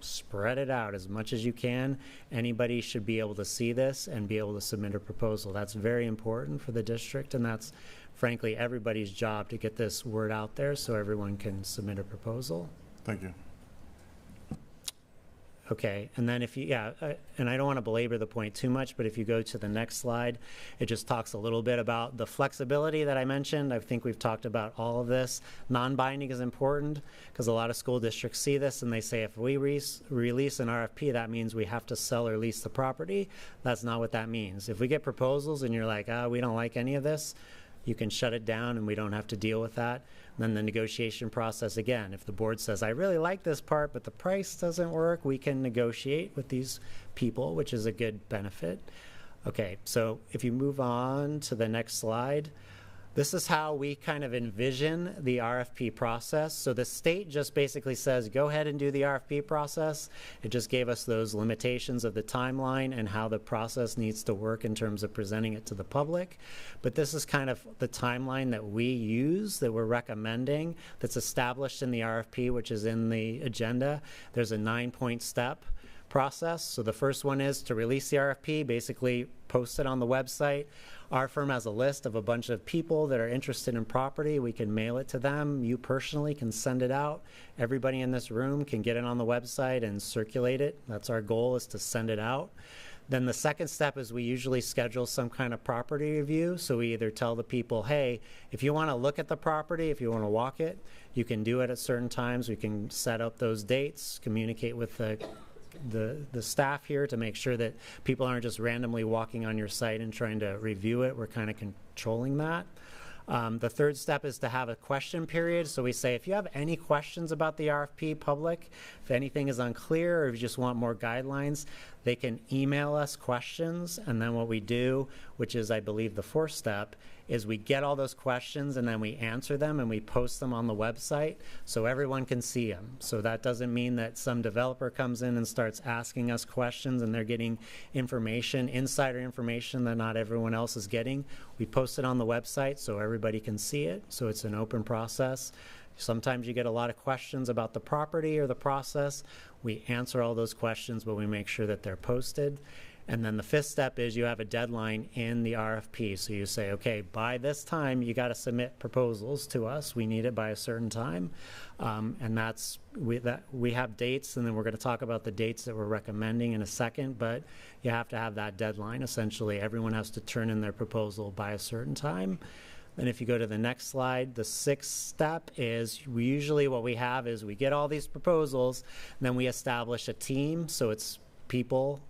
spread it out as much as you can. Anybody should be able to see this and be able to submit a proposal. That's very important for the district, and that's, frankly, everybody's job to get this word out there so everyone can submit a proposal. Thank you. Okay, and then if you, and I don't want to belabor the point too much, but if you go to the next slide, it just talks a little bit about the flexibility that I mentioned. I think we've talked about all of this. Non-binding is important because a lot of school districts see this and they say, if we release an RFP, that means we have to sell or lease the property. That's not what that means. If we get proposals and you're like, we don't like any of this, you can shut it down and we don't have to deal with that. And then the negotiation process, again, if the board says, I really like this part, but the price doesn't work, we can negotiate with these people, which is a good benefit. Okay, so if you move on to the next slide, this is how we kind of envision the RFP process. So the state just basically says, go ahead and do the RFP process. It just gave us those limitations of the timeline and how the process needs to work in terms of presenting it to the public. But this is kind of the timeline that we use, that we're recommending, that's established in the RFP, which is in the agenda. There's a 9-point step process. So the first one is to release the RFP, basically post it on the website. Our firm has a list of a bunch of people that are interested in property. We can mail it to them. You personally can send it out. Everybody in this room can get it on the website and circulate it. That's our goal, is to send it out. Then the second step is we usually schedule some kind of property review. So we either tell the people, hey, if you want to look at the property, if you want to walk it, you can do it at certain times. We can set up those dates, communicate with the staff here to make sure that people aren't just randomly walking on your site and trying to review it. We're kind of controlling that. The third step is to have a question period. So we say, if you have any questions about the RFP, public, if anything is unclear or if you just want more guidelines, they can email us questions. And then what we do, which is I believe the fourth step, is we get all those questions and then we answer them and we post them on the website so everyone can see them. So that doesn't mean that some developer comes in and starts asking us questions and they're getting information, insider information that not everyone else is getting. We post it on the website so everybody can see it. So it's an open process. Sometimes you get a lot of questions about the property or the process. We answer all those questions, but we make sure that they're posted. And then the fifth step is you have a deadline in the RFP. So you say, okay, by this time, you got to submit proposals to us. We need it by a certain time. And that's, we have dates, and then we're going to talk about the dates that we're recommending in a second, but you have to have that deadline. Essentially, everyone has to turn in their proposal by a certain time. Then if you go to the next slide, the sixth step is what we have is we get all these proposals, and then we establish a team. So it's people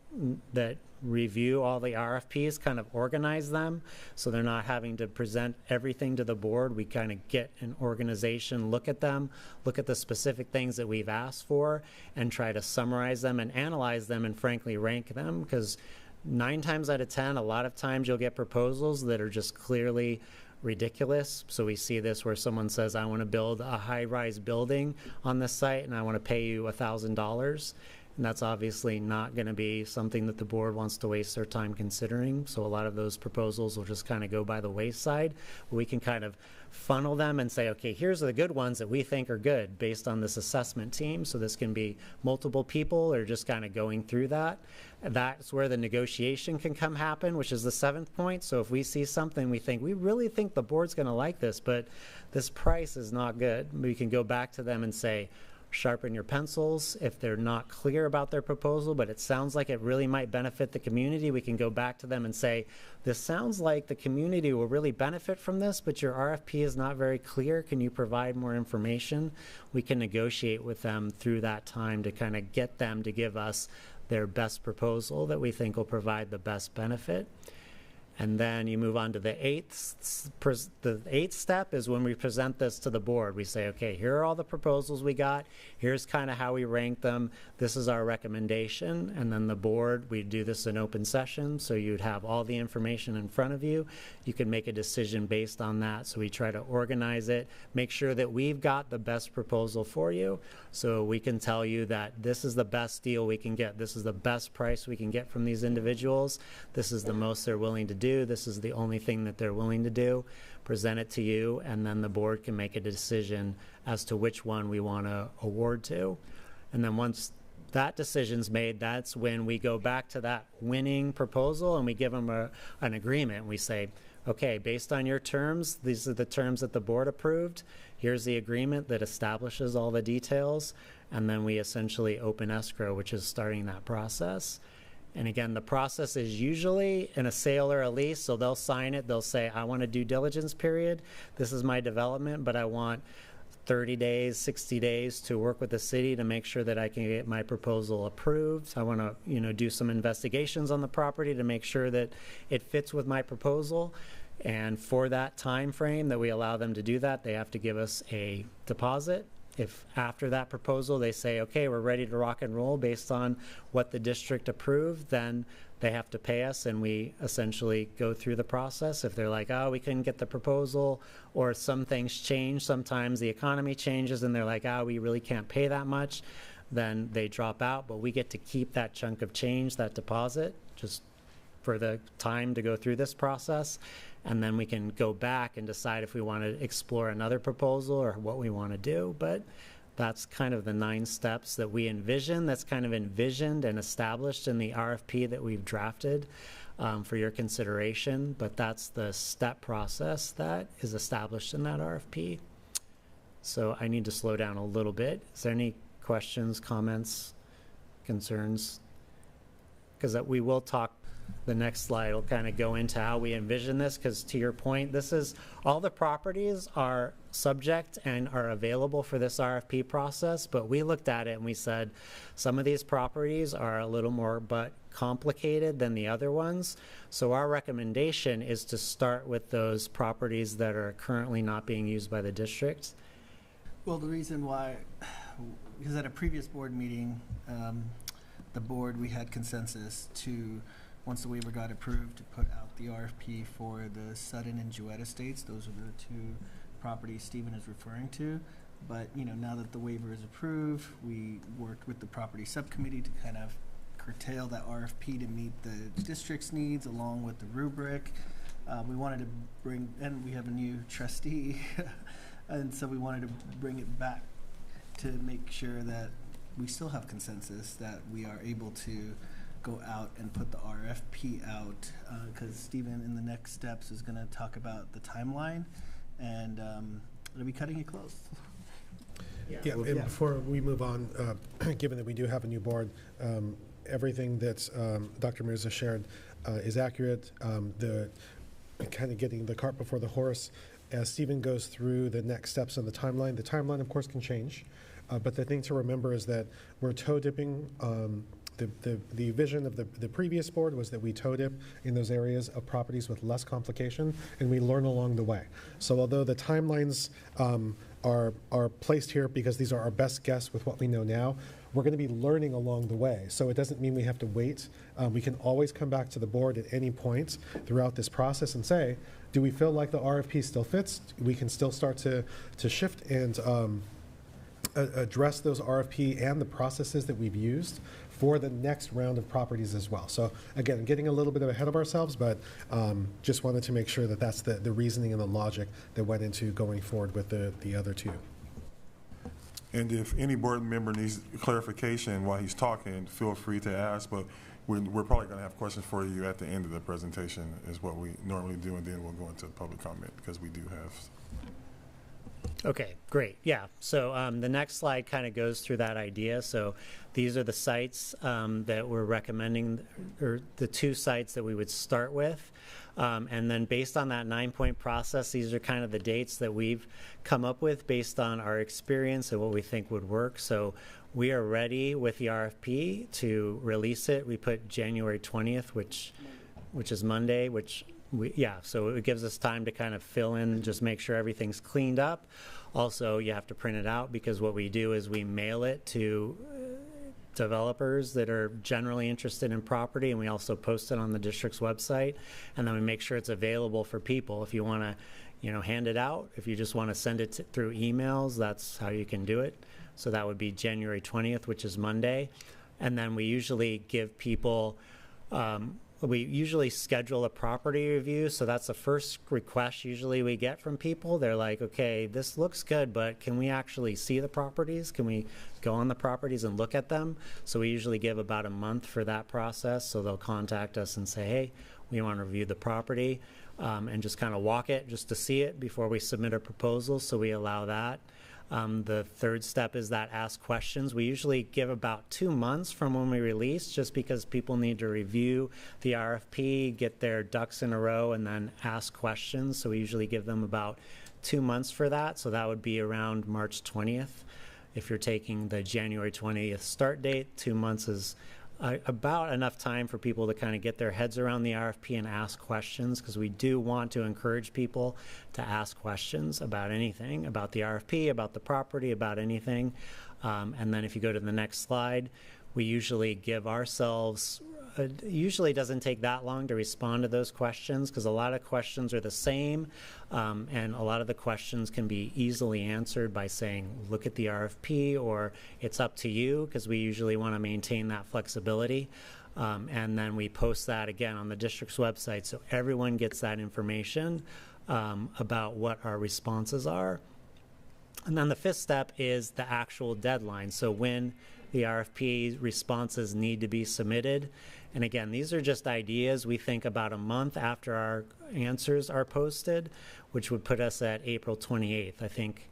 that review all the RFPs, kind of organize them so they're not having to present everything to the board. We kind of get an organization, look at them, look at the specific things that we've asked for, and try to summarize them and analyze them and frankly rank them, because 9 times out of 10, a lot of times you'll get proposals that are just clearly ridiculous. So we see this where someone says, I want to build a high-rise building on this site and I want to pay you $1,000. And that's obviously not going to be something that the board wants to waste their time considering. So a lot of those proposals will just kind of go by the wayside. We can kind of funnel them and say, okay, here's the good ones that we think are good based on this assessment team. So this can be multiple people or just kind of going through that. That's where the negotiation can come happen, which is the 7th point. So if we see something we think, we really think the board's going to like this, but this price is not good, we can go back to them and say, sharpen your pencils. If they're not clear about their proposal, but it sounds like it really might benefit the community, we can go back to them and say, this sounds like the community will really benefit from this, but your RFP is not very clear. Can you provide more information? We can negotiate with them through that time to kind of get them to give us their best proposal that we think will provide the best benefit. And then you move on to the 8th step is when we present this to the board. We say, okay, here are all the proposals we got. Here's kind of how we rank them. This is our recommendation. And then the board, we do this in open session, so you'd have all the information in front of you. You can make a decision based on that. So we try to organize it, make sure that we've got the best proposal for you. So we can tell you that this is the best deal we can get. This is the best price we can get from these individuals. This is the most they're willing to do. This is the only thing that they're willing to do. Present it to you, and then the board can make a decision as to which one we want to award to. And then once that decision's made, that's when we go back to that winning proposal and we give them an agreement. We say, okay, based on your terms, these are the terms that the board approved. Here's the agreement that establishes all the details. And then we essentially open escrow, which is starting that process. And again, the process is usually in a sale or a lease, so they'll sign it. They'll say, I want a due diligence period. This is my development, but I want 30 days, 60 days to work with the city to make sure that I can get my proposal approved. I want to, do some investigations on the property to make sure that it fits with my proposal. And for that time frame that we allow them to do that, they have to give us a deposit. If after that proposal they say, okay, we're ready to rock and roll based on what the district approved, then they have to pay us and we essentially go through the process. If they're like, oh, we couldn't get the proposal, or some things change, sometimes the economy changes and they're like, oh, we really can't pay that much, then they drop out, but we get to keep that chunk of change, that deposit, just for the time to go through this process. And then we can go back and decide if we want to explore another proposal or what we want to do. But that's kind of the 9 steps that we envision, that's kind of envisioned and established in the RFP that we've drafted for your consideration. But that's the step process that is established in that RFP. So I need to slow down a little bit. Is there any questions, comments, concerns? Because we will talk. The next slide will kind of go into how we envision this, because to your point, this is all the properties are subject and are available for this RFP process, but we looked at it and we said some of these properties are a little more complicated than the other ones. So our recommendation is to start with those properties that are currently not being used by the district. Well, the reason why, because at a previous board meeting, the board, we had consensus to, once the waiver got approved, to put out the RFP for the Sutton and Jewett estates. Those are the 2 properties Stephen is referring to. But, now that the waiver is approved, we worked with the property subcommittee to kind of curtail that RFP to meet the district's needs along with the rubric. We wanted to bring, and we have a new trustee, and so we wanted to bring it back to make sure that we still have consensus, that we are able to go out and put the RFP out, because Stephen in the next steps is going to talk about the timeline, and it'll be cutting it close. Yeah, and before we move on, given that we do have a new board, everything that's Dr. Mirza shared is accurate. The kind of getting the cart before the horse, as Stephen goes through the next steps on the timeline of course can change, but the thing to remember is that we're toe dipping. The vision of the previous board was that we toe dip in those areas of properties with less complication, and we learn along the way. So although the timelines are placed here because these are our best guess with what we know now, we're going to be learning along the way. So it doesn't mean we have to wait. We can always come back to the board at any point throughout this process and say, do we feel like the RFP still fits? We can still start to shift and address those RFP and the processes that we've used for the next round of properties as well. So again, getting a little bit ahead of ourselves, but just wanted to make sure that that's the reasoning and the logic that went into going forward with the other two. And if any board member needs clarification while he's talking, feel free to ask, but we're probably going to have questions for you at the end of the presentation is what we normally do, and then we'll go into public comment because we do have. Okay, great. Yeah, so the next slide kind of goes through that idea. So these are the sites that we're recommending, or the 2 sites that we would start with. And then based on that 9-point process, these are kind of the dates that we've come up with based on our experience and what we think would work. So we are ready with the RFP to release it. We put January 20th, which is Monday, so it gives us time to kind of fill in, just make sure everything's cleaned up. Also, you have to print it out because what we do is we mail it to developers that are generally interested in property, and we also post it on the district's website, and then we make sure it's available for people. If you want to, hand it out, if you just want to send it through emails, that's how you can do it. So that would be January 20th, which is Monday. And then we usually give people, we usually schedule a property review. So that's the first request usually we get from people. They're like, okay, this looks good, but can we actually see the properties? Can we go on the properties and look at them? So we usually give about a month for that process. So they'll contact us and say, hey, we want to review the property and just kind of walk it just to see it before we submit a proposal. So we allow that. The third step is that ask questions. We usually give about 2 months from when we release, just because people need to review the RFP, get their ducks in a row, and then ask questions. So we usually give them about 2 months for that. So that would be around March 20th. If you're taking the January 20th start date, 2 months is about enough time for people to kind of get their heads around the RFP and ask questions, because we do want to encourage people to ask questions about anything, about the RFP, about the property, about anything. And then if you go to the next slide, we usually give ourselves, it usually doesn't take that long to respond to those questions, because a lot of questions are the same, and a lot of the questions can be easily answered by saying, look at the RFP, or it's up to you, because we usually want to maintain that flexibility. And then we post that again on the district's website, so everyone gets that information about what our responses are. And then the 5th step is the actual deadline. So when the RFP responses need to be submitted. And again, these are just ideas. We think about a month after our answers are posted, which would put us at April 28th. I think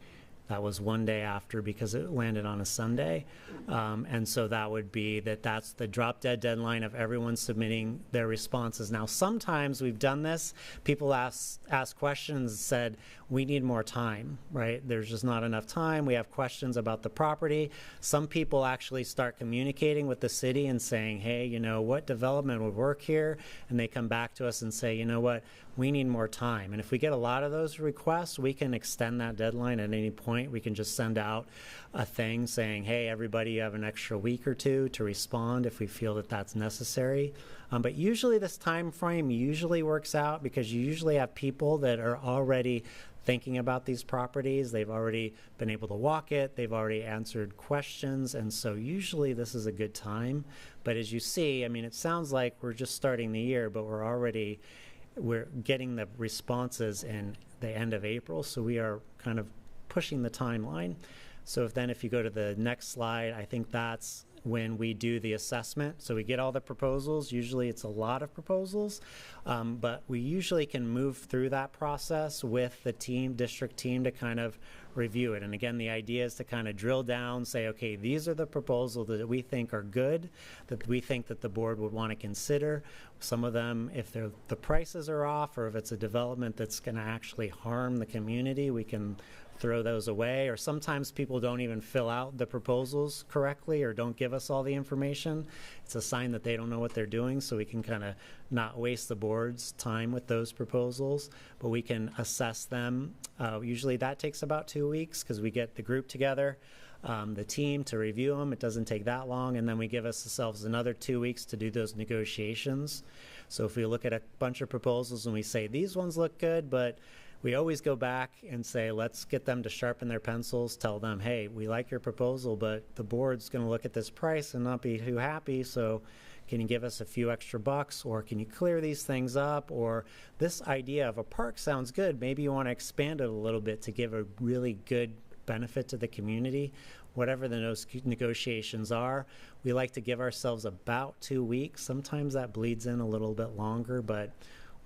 that was one day after because it landed on a Sunday. And so that would be that's the drop dead deadline of everyone submitting their responses. Now, sometimes we've done this. People ask questions and said, we need more time, right? There's just not enough time. We have questions about the property. Some people actually start communicating with the city and saying, hey, what development would work here? And they come back to us and say, you know what, we need more time. And if we get a lot of those requests, we can extend that deadline at any point. We can just send out a thing saying, hey, everybody, you have an extra week or 2 to respond if we feel that that's necessary. But usually this time frame usually works out because you usually have people that are already thinking about these properties. They've already been able to walk it. They've already answered questions. And so usually this is a good time. But as you see, it sounds like we're just starting the year, but we're getting the responses in the end of April. So we are kind of pushing the timeline. So if you go to the next slide, I think that's when we do the assessment. So we get all the proposals. Usually it's a lot of proposals, but we usually can move through that process with the district team to kind of review it. And again, the idea is to kind of drill down, say, okay, these are the proposals that we think are good, that we think that the board would want to consider. Some of them, if the prices are off, or if it's a development that's going to actually harm the community, we can throw those away. Or sometimes people don't even fill out the proposals correctly or don't give us all the information. It's a sign that they don't know what they're doing, so we can kind of not waste the board's time with those proposals, but we can assess them. Usually that takes about 2 weeks because we get the group together. the team to review them. It doesn't take that long, and then we give ourselves another 2 weeks to do those negotiations. So if we look at a bunch of proposals and we say, these ones look good, but we always go back and say, let's get them to sharpen their pencils, tell them, hey, we like your proposal, but the board's going to look at this price and not be too happy, so can you give us a few extra bucks, or can you clear these things up, or this idea of a park sounds good, maybe you want to expand it a little bit to give a really good benefit to the community. Whatever the negotiations are, we like to give ourselves about 2 weeks. Sometimes that bleeds in a little bit longer, but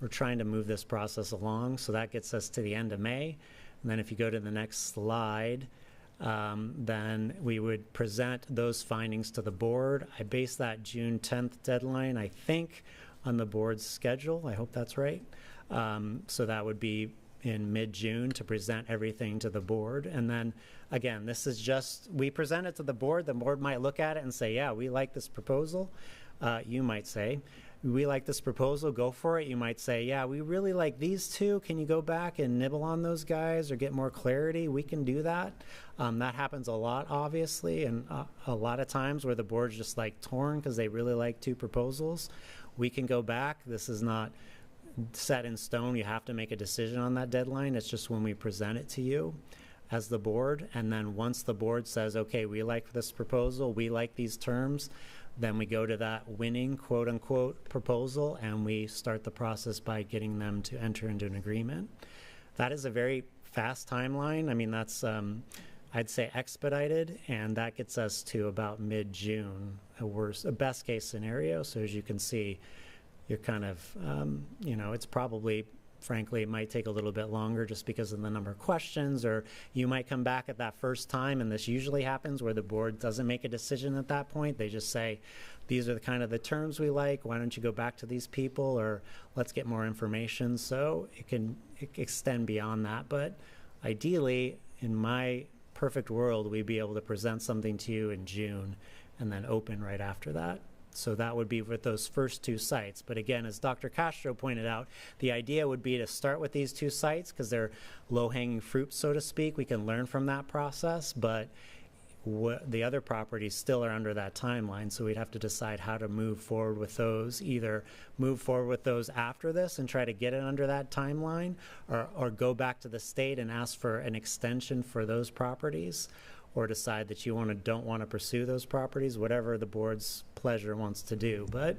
we're trying to move this process along, so that gets us to the end of May. And then if you go to the next slide, then we would present those findings to the board. I base that June 10th deadline, I think, on the board's schedule. I hope that's right. So that would be in mid-June to present everything to the board. And then, again, this is just, we present it to the board might look at it and say, yeah, we like this proposal. You might say, we like this proposal, go for it. You might say, yeah, we really like these two. Can you go back and nibble on those guys or get more clarity? We can do that. That happens a lot, obviously, and a lot of times where the board's just like torn because they really like two proposals. We can go back. This is not set in stone. You have to make a decision on that deadline. It's just when we present it to you as the board, and then once the board says, okay, we like this proposal, we like these terms, then we go to that winning quote-unquote proposal and we start the process by getting them to enter into an agreement. That is a very fast timeline. I mean, that's I'd say expedited, and that gets us to about mid-June, a best case scenario. So as you can see, you're kind of, it's probably, frankly, it might take a little bit longer just because of the number of questions, or you might come back at that first time, and this usually happens where the board doesn't make a decision at that point. They just say, these are the kind of the terms we like, why don't you go back to these people, or let's get more information. So it can extend beyond that, but ideally, in my perfect world, we'd be able to present something to you in June and then open right after that. So that would be with those first two sites. But again, as Dr. Castro pointed out, the idea would be to start with these two sites because they're low-hanging fruit, so to speak. We can learn from that process, but the other properties still are under that timeline, so we'd have to decide how to move forward with those, either move forward with those after this and try to get it under that timeline, or go back to the state and ask for an extension for those properties, or decide that you don't want to pursue those properties, whatever the board's pleasure wants to do. But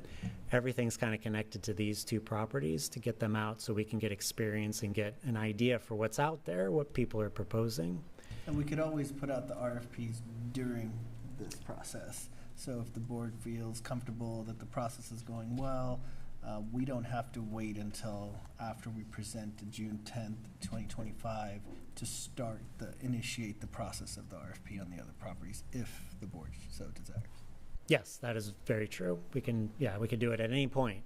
everything's kind of connected to these two properties to get them out so we can get experience and get an idea for what's out there, what people are proposing. And we could always put out the RFPs during this process. So if the board feels comfortable that the process is going well, we don't have to wait until after we present to June 10th, 2025 to initiate the process of the RFP on the other properties if the board so desires. Yes, that is very true. We can do it at any point.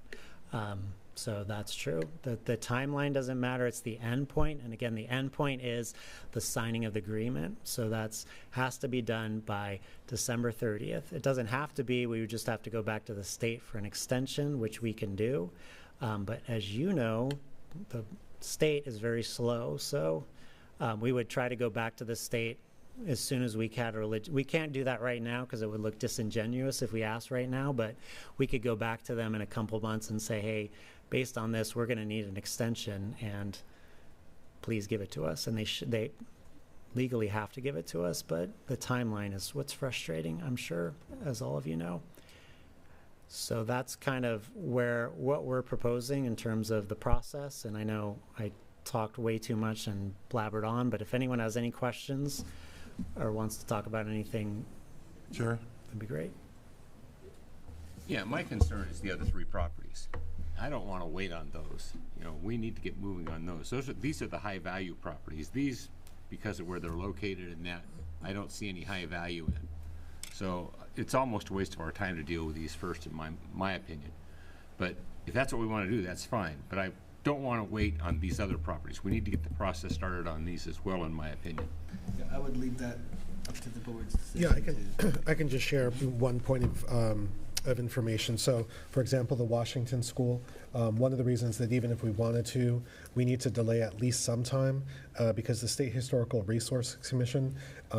So that's true. The timeline doesn't matter. It's the end point. And again, the end point is the signing of the agreement. So that's has to be done by December 30th. It doesn't have to be. We would just have to go back to the state for an extension, which we can do. But as you know, the state is very slow. So we would try to go back to the state as soon as we can. We can't do that right now because it would look disingenuous if we asked right now, but we could go back to them in a couple months and say, hey, based on this, we're going to need an extension, and please give it to us. And they legally have to give it to us, but the timeline is what's frustrating, I'm sure, as all of you know. So that's kind of what we're proposing in terms of the process. And I know I talked way too much and blabbered on, but if anyone has any questions or wants to talk about anything, sure, that'd be great. Yeah, my concern is the other three properties. I don't want to wait on those. We need to get moving on those. These are the high value properties. These, because of where they're located and that, I don't see any high value in. So it's almost a waste of our time to deal with these first, in my opinion. But if that's what we want to do, that's fine. But I don't want to wait on these other properties. We need to get the process started on these as well, in my opinion. Yeah, I would leave that up to the board's decision. Yeah, I can just share one point of information. So, for example, the Washington School, One of the reasons that even if we wanted to, we need to delay at least some time because the State Historical Resource Commission,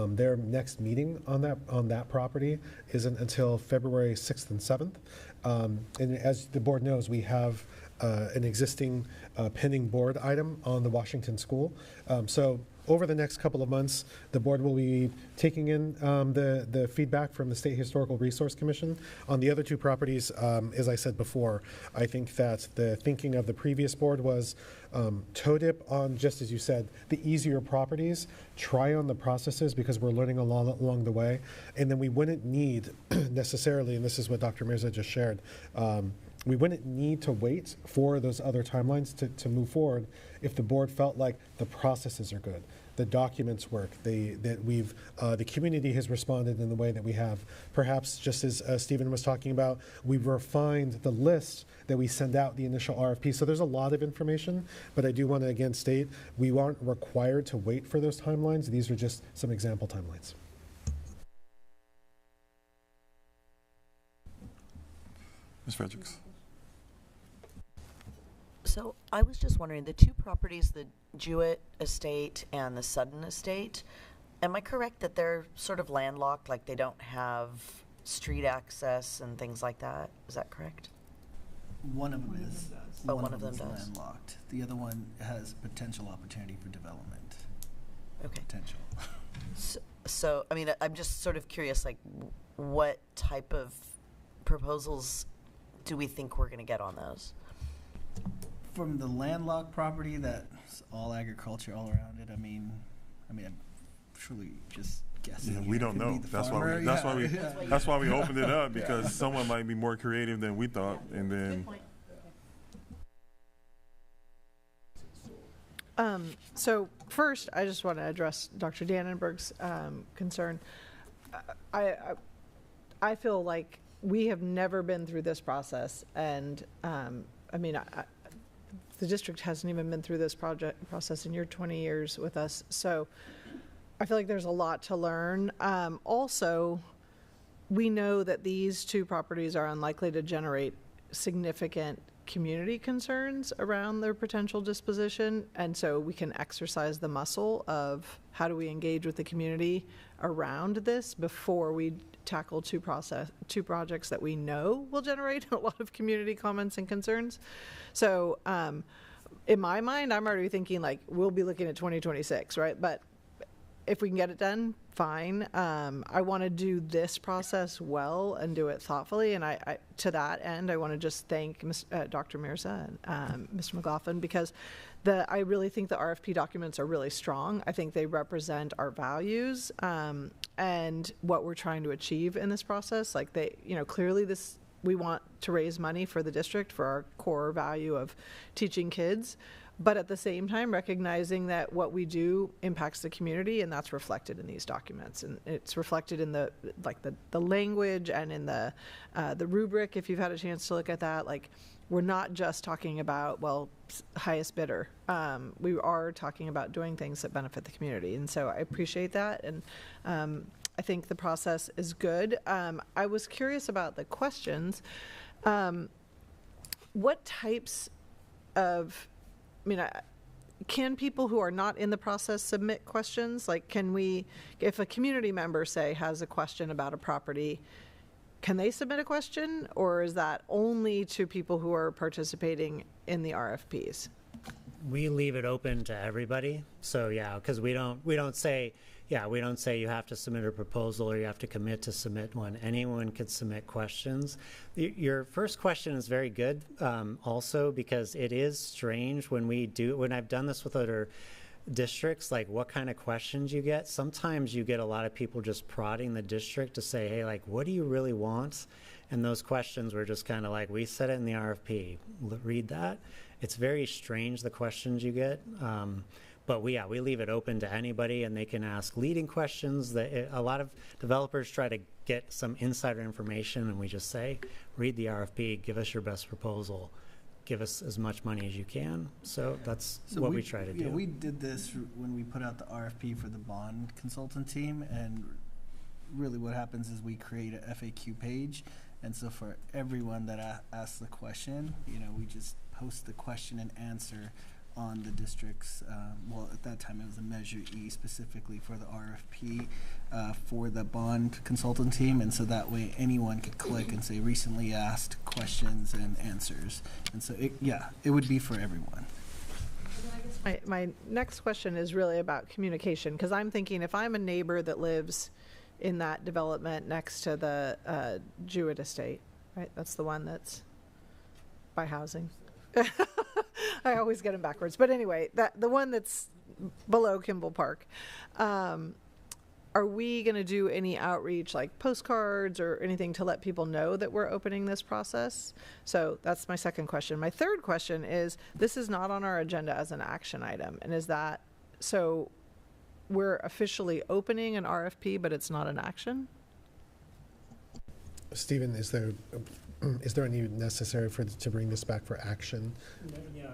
their next meeting on that property isn't until February 6th and 7th. And as the board knows, we have an existing pending board item on the Washington School. So over the next couple of months, the board will be taking in the feedback from the State Historical Resource Commission. On the other two properties, as I said before, I think that the thinking of the previous board was toe dip on, just as you said, the easier properties, try on the processes because we're learning a lot along the way. And then we wouldn't need necessarily, and this is what Dr. Mirza just shared, we wouldn't need to wait for those other timelines to move forward if the board felt like the processes are good, the documents work, the community has responded in the way that we have. Perhaps, just as Stephen was talking about, we've refined the list that we send out the initial RFP. So there's a lot of information, but I do want to again state we aren't required to wait for those timelines. These are just some example timelines. Ms. Fredericks. So I was just wondering, the two properties, the Jewett Estate and the Sudden Estate, am I correct that they're sort of landlocked, like they don't have street access and things like that? Is that correct? One of them is. Oh, one of them is does. landlocked. The other one has potential opportunity for development. Okay. Potential. So I mean, I'm just sort of curious, like, what type of proposals do we think we're going to get on those? From the landlocked property that's all agriculture all around it, I mean, I'm truly just guessing. Yeah, we don't know. That's why we opened it up, because someone might be more creative than we thought, and then. So first, I just want to address Dr. Dannenberg's concern. I feel like we have never been through this process, and I mean, the district hasn't even been through this process in your 20 years with us. So I feel like there's a lot to learn. Also, we know that these two properties are unlikely to generate significant community concerns around their potential disposition. And so we can exercise the muscle of how do we engage with the community around this before we tackle two projects that we know will generate a lot of community comments and concerns. So in my mind, I'm already thinking like we'll be looking at 2026, right? But if we can get it done, fine. I want to do this process well and do it thoughtfully. And I to that end, I want to just thank Dr. Mirza and Mr. McLaughlin, because I really think the RFP documents are really strong. I think they represent our values and what we're trying to achieve in this process. Like clearly we want to raise money for the district for our core value of teaching kids, but at the same time recognizing that what we do impacts the community, and that's reflected in these documents, and it's reflected in the language and in the rubric. If you've had a chance to look at that, like we're not just talking about highest bidder. We are talking about doing things that benefit the community, and so I appreciate that, and I think the process is good. I was curious about the questions. What types of can people who are not in the process submit questions? Like, if a community member, say, has a question about a property, can they submit a question, or is that only to people who are participating in the RFPs? We leave it open to everybody. So yeah, because we don't say you have to submit a proposal or you have to commit to submit one. Anyone can submit questions. Your first question is very good also, because it is strange when I've done this with other districts, like what kind of questions you get. Sometimes you get a lot of people just prodding the district to say, hey, like, what do you really want? And those questions were just kind of like, we said it in the RFP, read that. It's very strange, the questions you get. But we leave it open to anybody, and they can ask leading questions. A lot of developers try to get some insider information, and we just say, read the RFP, give us your best proposal, give us as much money as you can. So that's what we try to do. We did this when we put out the RFP for the bond consultant team, and really what happens is we create a FAQ page, and so for everyone that asks the question, we just post the question and answer on the district's, well, at that time it was a Measure E specifically for the RFP for the bond consultant team, and so that way anyone could click and say recently asked questions and answers. And so, it would be for everyone. My next question is really about communication, because I'm thinking if I'm a neighbor that lives in that development next to the Jewett estate, right? That's the one that's by housing. I always get them backwards. But anyway, the one that's below Kimball Park, are we going to do any outreach like postcards or anything to let people know that we're opening this process? So that's my second question. My third question is, this is not on our agenda as an action item. And is that, so we're officially opening an RFP, but it's not an action? Stephen, is there any necessary to bring this back for action?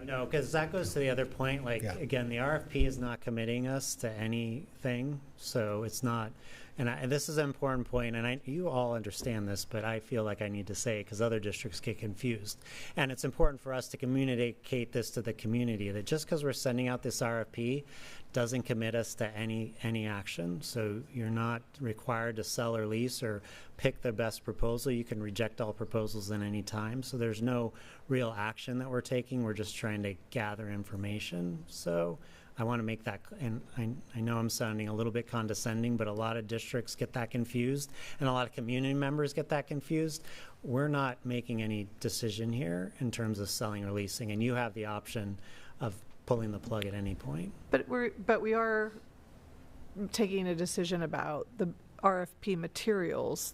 No, because that goes to the other point. Like, again, the RFP is not committing us to anything, so it's not. And this is an important point, and you all understand this, but I feel like I need to say it because other districts get confused. And it's important for us to communicate this to the community, that just because we're sending out this RFP doesn't commit us to any action. So you're not required to sell or lease or pick the best proposal. You can reject all proposals at any time. So there's no real action that we're taking. We're just trying to gather information. So I want to make that, and I know I'm sounding a little bit condescending, but a lot of districts get that confused, and a lot of community members get that confused. We're not making any decision here in terms of selling or leasing, and you have the option of pulling the plug at any point. But we are taking a decision about the RFP materials,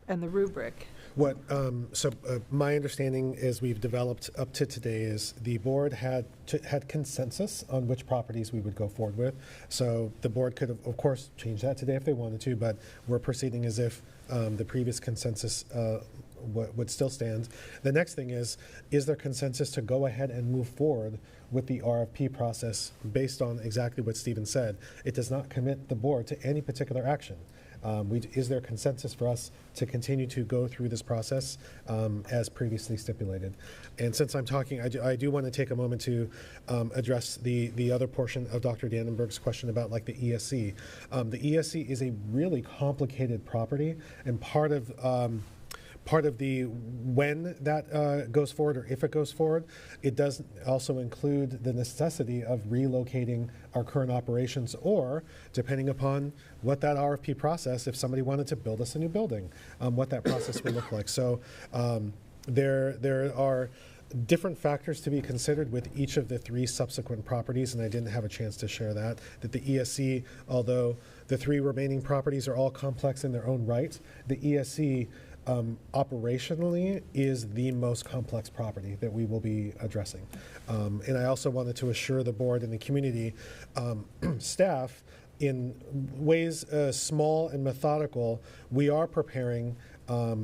and the rubric. My understanding is we've developed up to today is the board had consensus on which properties we would go forward with. So the board could have, of course, change that today if they wanted to, but we're proceeding as if the previous consensus would still stand. The next thing is there consensus to go ahead and move forward with the RFP process based on exactly what Stephen said? It does not commit the board to any particular action. Is there consensus for us to continue to go through this process as previously stipulated? And since I'm talking, I do want to take a moment to address the other portion of Dr. Dannenberg's question about like the ESC. The ESC is a really complicated property, and part of the when that goes forward, or if it goes forward, it does also include the necessity of relocating our current operations, or depending upon what that RFP process, if somebody wanted to build us a new building, what that process would look like. So there are different factors to be considered with each of the 3 subsequent properties, and I didn't have a chance to share that the ESC, although the 3 remaining properties are all complex in their own right, the ESC operationally is the most complex property that we will be addressing. And I also wanted to assure the board and the community staff, in ways small and methodical, we are preparing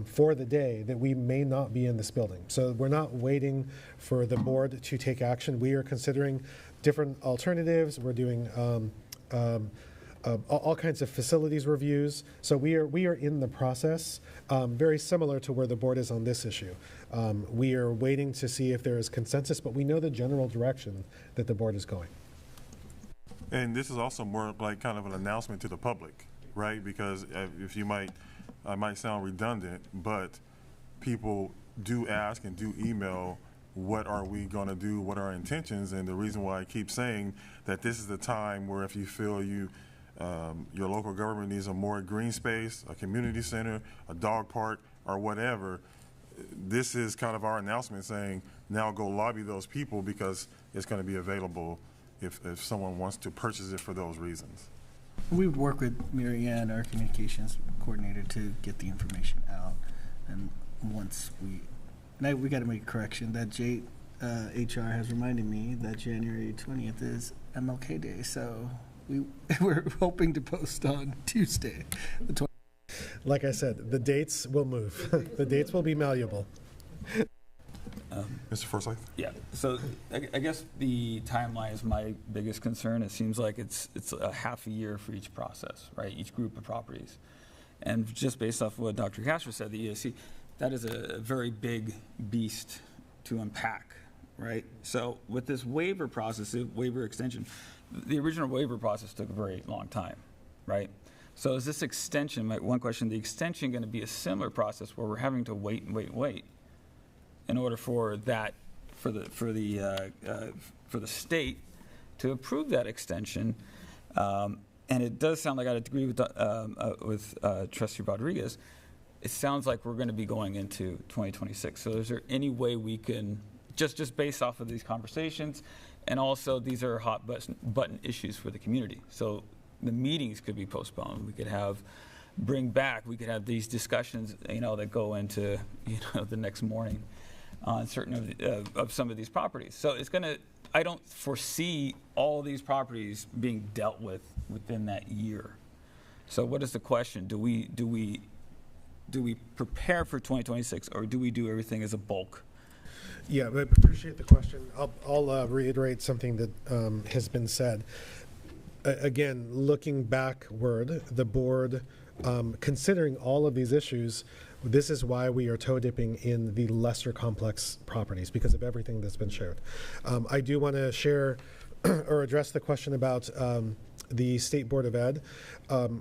for the day that we may not be in this building. So we're not waiting for the board to take action. We are considering different alternatives. We're doing all kinds of facilities reviews. So we are in the process, very similar to where the board is on this issue. We are waiting to see if there is consensus, but we know the general direction that the board is going. And this is also more like kind of an announcement to the public, right? Because I might sound redundant, but people do ask and do email, what are we going to do? What are our intentions? And the reason why I keep saying that this is the time where if you feel your local government needs a more green space, a community center, a dog park, or whatever, this is kind of our announcement saying, now go lobby those people because it's going to be available if someone wants to purchase it for those reasons. We would work with Mary Ann, our communications coordinator, to get the information out. And once we got to make a correction that HR has reminded me that January 20th is MLK Day. So we're hoping to post on Tuesday, the 20th. Like I said, the dates will move. The dates will be malleable. Mr. Forsyth? Yeah, so I guess the timeline is my biggest concern. It seems like it's a half a year for each process, right? Each group of properties. And just based off of what Dr. Castro said, the ESC, that is a very big beast to unpack. right? So with this waiver process, the waiver extension, the original waiver process took a very long time, right? So is this extension, one question, the extension going to be a similar process where we're having to wait and wait and wait in order for that, for the state to approve that extension? And it does sound like I agree with Trustee Rodriguez. It sounds like we're going to be going into 2026. So is there any way we can, just based off of these conversations, and also these are hot button issues for the community. So the meetings could be postponed. We could we could have these discussions, that go into, the next morning on certain of some of these properties. So it's going to, I don't foresee all these properties being dealt with within that year. So what is the question? Do we prepare for 2026, or do we do everything as a bulk? Yeah, I appreciate the question. I'll reiterate something that has been said. Again, looking backward, the board, considering all of these issues, this is why we are toe dipping in the lesser complex properties, because of everything that's been shared. I do want to share or address the question about the State Board of Ed.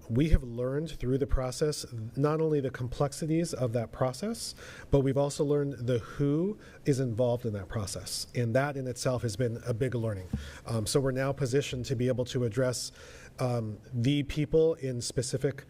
We have learned through the process not only the complexities of that process, but we've also learned the who is involved in that process. And that in itself has been a big learning. So we're now positioned to be able to address the people in specific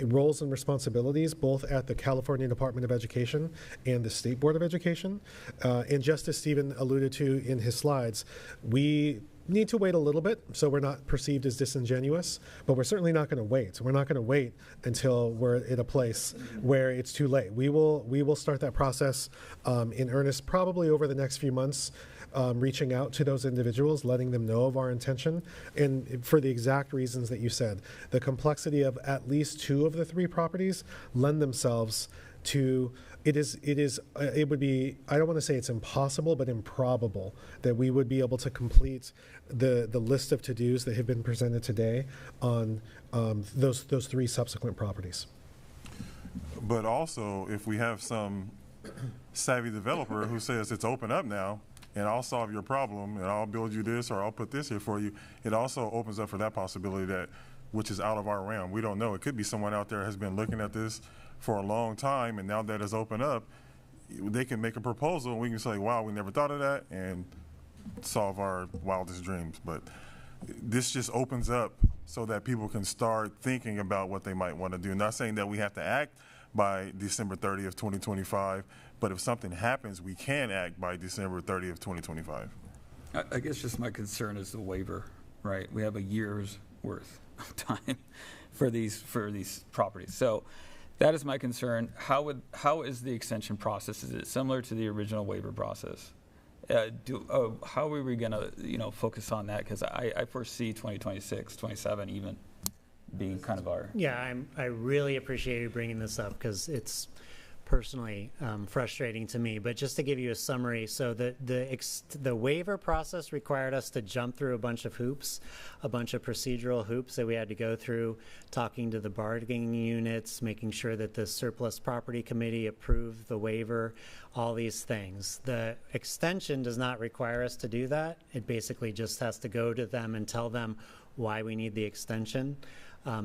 roles and responsibilities, both at the California Department of Education and the State Board of Education. And just as Stephen alluded to in his slides, we need to wait a little bit so we're not perceived as disingenuous, but we're certainly not going to wait. We're not going to wait until we're at a place where it's too late. We will start that process in earnest probably over the next few months, reaching out to those individuals, letting them know of our intention, and for the exact reasons that you said. The complexity of at least 2 of the 3 properties lend themselves to, it would be, I don't want to say it's impossible, but improbable that we would be able to complete the list of to-dos that have been presented today on those 3 subsequent properties. But also, if we have some savvy developer who says it's open up now, and I'll solve your problem, and I'll build you this, or I'll put this here for you, it also opens up for that possibility which is out of our realm. We don't know. It could be someone out there has been looking at this for a long time, and now that it's opened up, they can make a proposal, and we can say, wow, we never thought of that, and solve our wildest dreams. But this just opens up so that people can start thinking about what they might want to do. Not saying that we have to act by December 30th, 2025, but if something happens, we can act by December 30th, 2025. I guess just my concern is the waiver, right? We have a year's worth of time for these properties. So that is my concern. How is the extension process? Is it similar to the original waiver process? How are we going to focus on that? Because I foresee 2026, 27 even being kind of our... Yeah, I really appreciate you bringing this up because it's personally frustrating to me. But just to give you a summary, so the waiver process required us to jump through a bunch of hoops, a bunch of procedural hoops that we had to go through, talking to the bargaining units, making sure that the surplus property committee approved the waiver, all these things. The extension does not require us to do that. It basically just has to go to them and tell them why we need the extension.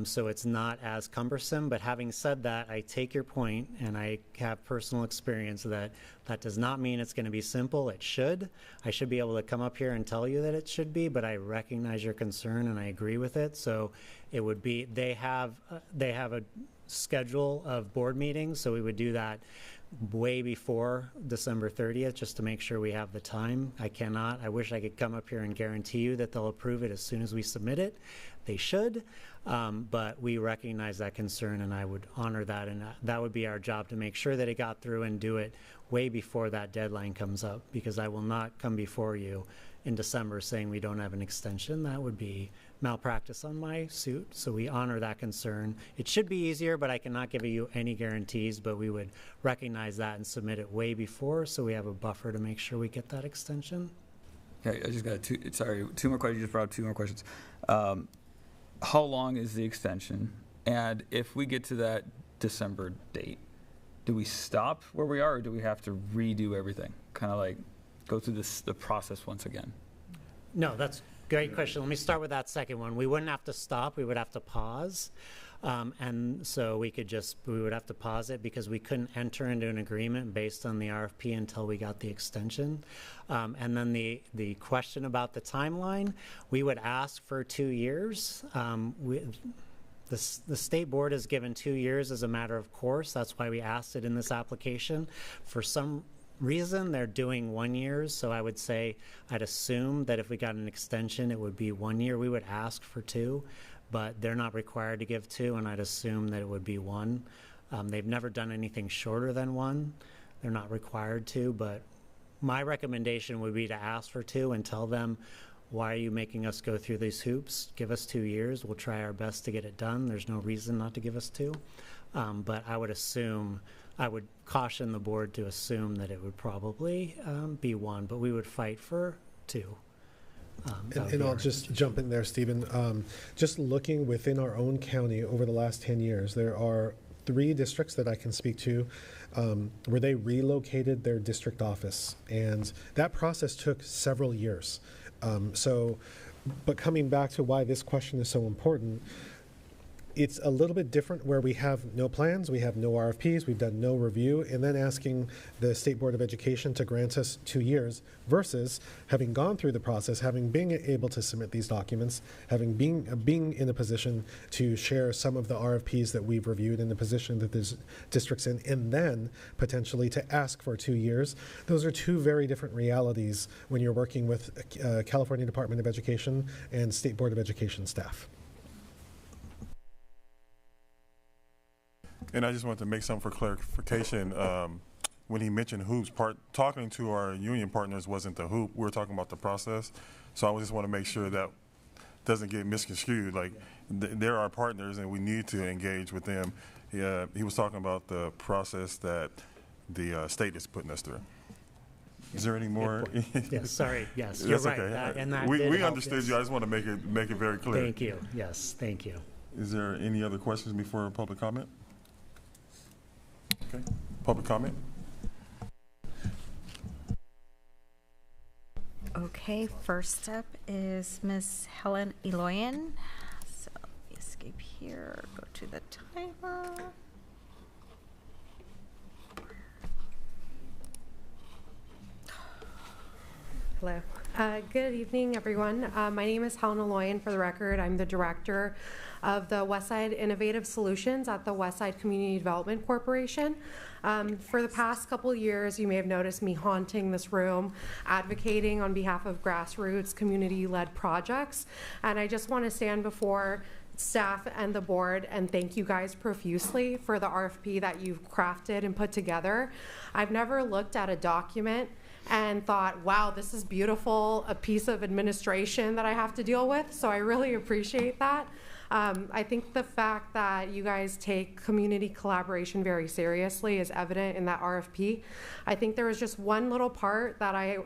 So it's not as cumbersome, but having said that, I take your point, and I have personal experience that does not mean it's going to be simple. It should. I should be able to come up here and tell you that it should be, but I recognize your concern and I agree with it. So it would be, they have a schedule of board meetings, so we would do that way before December 30th just to make sure we have the time. I wish I could come up here and guarantee you that they'll approve it as soon as we submit it. They should, but we recognize that concern, and I would honor that, and that would be our job to make sure that it got through and do it way before that deadline comes up, because I will not come before you in December saying we don't have an extension. That would be malpractice on my suit, so we honor that concern. It should be easier, but I cannot give you any guarantees, but we would recognize that and submit it way before so we have a buffer to make sure we get that extension. Okay, I just got two more questions. You just brought up 2 more questions. How long is the extension? And if we get to that December date, do we stop where we are, or do we have to redo everything? Kind of like... go through the process once again? No, that's a great question. Let me start with that second one. We wouldn't have to stop. We would have to pause. And so we would have to pause it because we couldn't enter into an agreement based on the RFP until we got the extension. And then the question about the timeline, we would ask for 2 years. The state board has given 2 years as a matter of course. That's why we asked it in this application. For some reason, they're doing 1 year. So I would say, I'd assume that if we got an extension, it would be 1 year. We would ask for 2. But they're not required to give 2, and I'd assume that it would be 1. They've never done anything shorter than 1. They're not required to, but my recommendation would be to ask for 2 and tell them, why are you making us go through these hoops? Give us 2 years. We'll try our best to get it done. There's no reason not to give us 2. But I would caution the board to assume that it would probably be 1, but we would fight for 2. And I'll just jump in there, Stephen. Just looking within our own county over the last 10 years, there are 3 districts that I can speak to where they relocated their district office. And that process took several years. But coming back to why this question is so important, it's a little bit different where we have no plans, we have no RFPs, we've done no review, and then asking the State Board of Education to grant us 2 years versus having gone through the process, having been able to submit these documents, having being in a position to share some of the RFPs that we've reviewed in the position that there's districts in, and then potentially to ask for 2 years. Those are 2 very different realities when you're working with California Department of Education and State Board of Education staff. And I just want to make something for clarification. When he mentioned hoops, talking to our union partners wasn't the hoop. We were talking about the process. So I just want to make sure that doesn't get misconstrued. Like, they're our partners, and we need to engage with them. He was talking about the process that the state is putting us through. Is there any more? Yes, sorry. Yes, you're right. Okay. We understood you. I just want to make it very clear. Thank you. Yes, thank you. Is there any other questions before public comment? Okay, public comment. Okay, first up is Ms. Helen Eloyan. So let me escape here, go to the timer. Hello. Good evening, everyone. My name is Helen Eloyan. For the record, I'm the director of the Westside Innovative Solutions at the Westside Community Development Corporation. For the past couple of years, you may have noticed me haunting this room, advocating on behalf of grassroots community-led projects. And I just want to stand before staff and the board and thank you guys profusely for the RFP that you've crafted and put together. I've never looked at a document and thought, wow, this is beautiful, a piece of administration that I have to deal with. So I really appreciate that. I think the fact that you guys take community collaboration very seriously is evident in that RFP. I think there was just one little part that I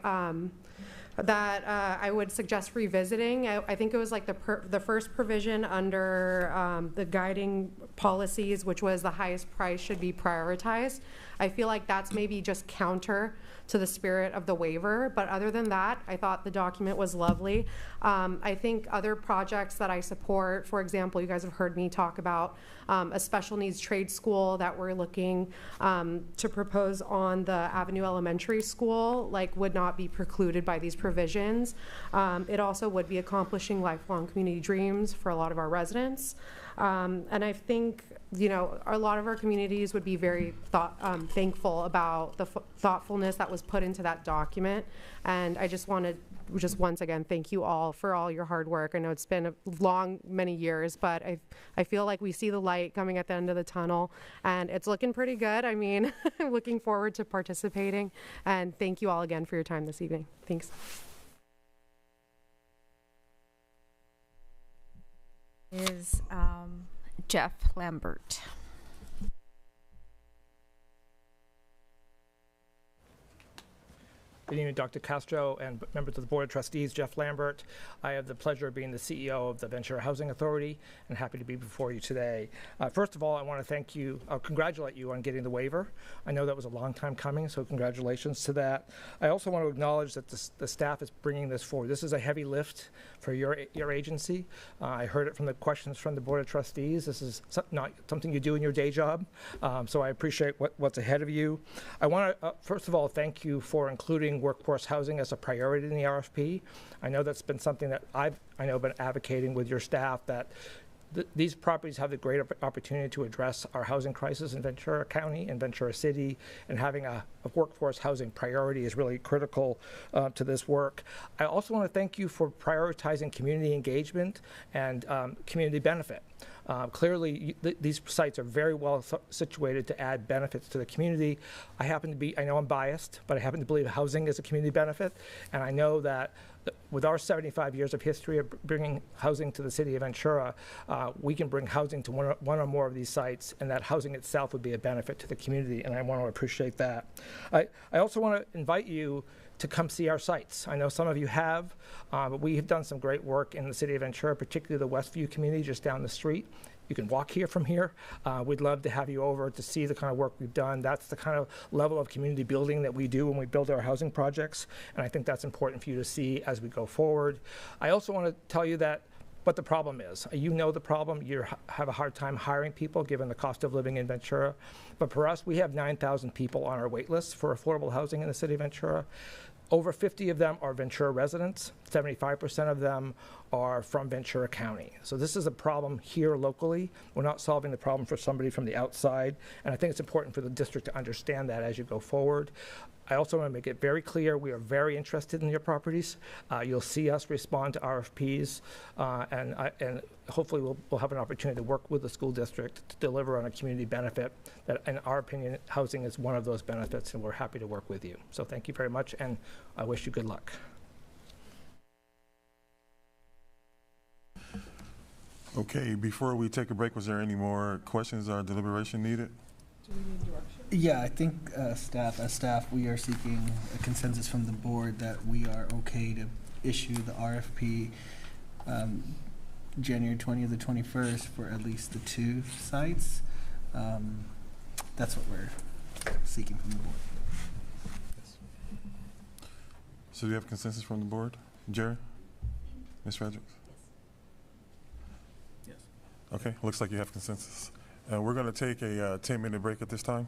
would suggest revisiting. I think it was like the first provision under the guiding policies, which was the highest price should be prioritized. I feel like that's maybe just counter to the spirit of the waiver, but other than that, I thought the document was lovely. I think other projects that I support, for example, you guys have heard me talk about a special needs trade school that we're looking to propose on the Avenue Elementary School, like would not be precluded by these provisions. It also would be accomplishing lifelong community dreams for a lot of our residents. And I think, you know, a lot of our communities would be very thankful about the thoughtfulness that was put into that document. And I just wanted just once again thank you all for all your hard work. I know it's been a long, many years, but I feel like we see the light coming at the end of the tunnel, and it's looking pretty good. I mean, I'm looking forward to participating, and thank you all again for your time this evening. Thanks. Is Jeff Lambert. Good evening, Dr. Castro and members of the Board of Trustees. Jeff Lambert. I have the pleasure of being the CEO of the Ventura Housing Authority and happy to be before you today. First of all, I want to thank you, congratulate you on getting the waiver. I know that was a long time coming, so congratulations to that. I also want to acknowledge that the staff is bringing this forward. This is a heavy lift for your agency. I heard it from the questions from the Board of Trustees. This is not something you do in your day job, so I appreciate what's ahead of you. I want to, first of all, thank you for including workforce housing as a priority in the RFP. I know that's been something that I've been advocating with your staff, that these properties have the great opportunity to address our housing crisis in Ventura County and Ventura City, and having a workforce housing priority is really critical to this work. I also want to thank you for prioritizing community engagement and community benefit. Clearly, these sites are very well situated to add benefits to the community. I know I'm biased, but I happen to believe housing is a community benefit, and I know that with our 75 years of history of bringing housing to the city of Ventura, we can bring housing to one or more of these sites, and that housing itself would be a benefit to the community, and I want to appreciate that. I also want to invite you to come see our sites. I know some of you have, but we have done some great work in the city of Ventura, particularly the Westview community just down the street. You can walk here from here. We'd love to have you over to see the kind of work we've done. That's the kind of level of community building that we do when we build our housing projects, and I think that's important for you to see as we go forward. I also want to tell you what the problem is. You know the problem. You have a hard time hiring people given the cost of living in Ventura. But for us, we have 9,000 people on our wait list for affordable housing in the city of Ventura. Over 50 of them are Ventura residents. 75% of them are from Ventura County. So this is a problem here locally. We're not solving the problem for somebody from the outside. And I think it's important for the district to understand that as you go forward. I also want to make it very clear we are very interested in your properties. You'll see us respond to RFPs, and hopefully we'll have an opportunity to work with the school district to deliver on a community benefit that, in our opinion, housing is one of those benefits, and we're happy to work with you. So thank you very much, and I wish you good luck. Okay, before we take a break, was there any more questions or deliberation needed? Do we need direction? Yeah, I think as staff, we are seeking a consensus from the board that we are okay to issue the RFP January 20th to 21st for at least the 2 sites. That's what we're seeking from the board. Yes. So do you have consensus from the board? Jerry? Ms. Fredericks? Yes. Okay, looks like you have consensus. We're going to take a 10-minute break at this time.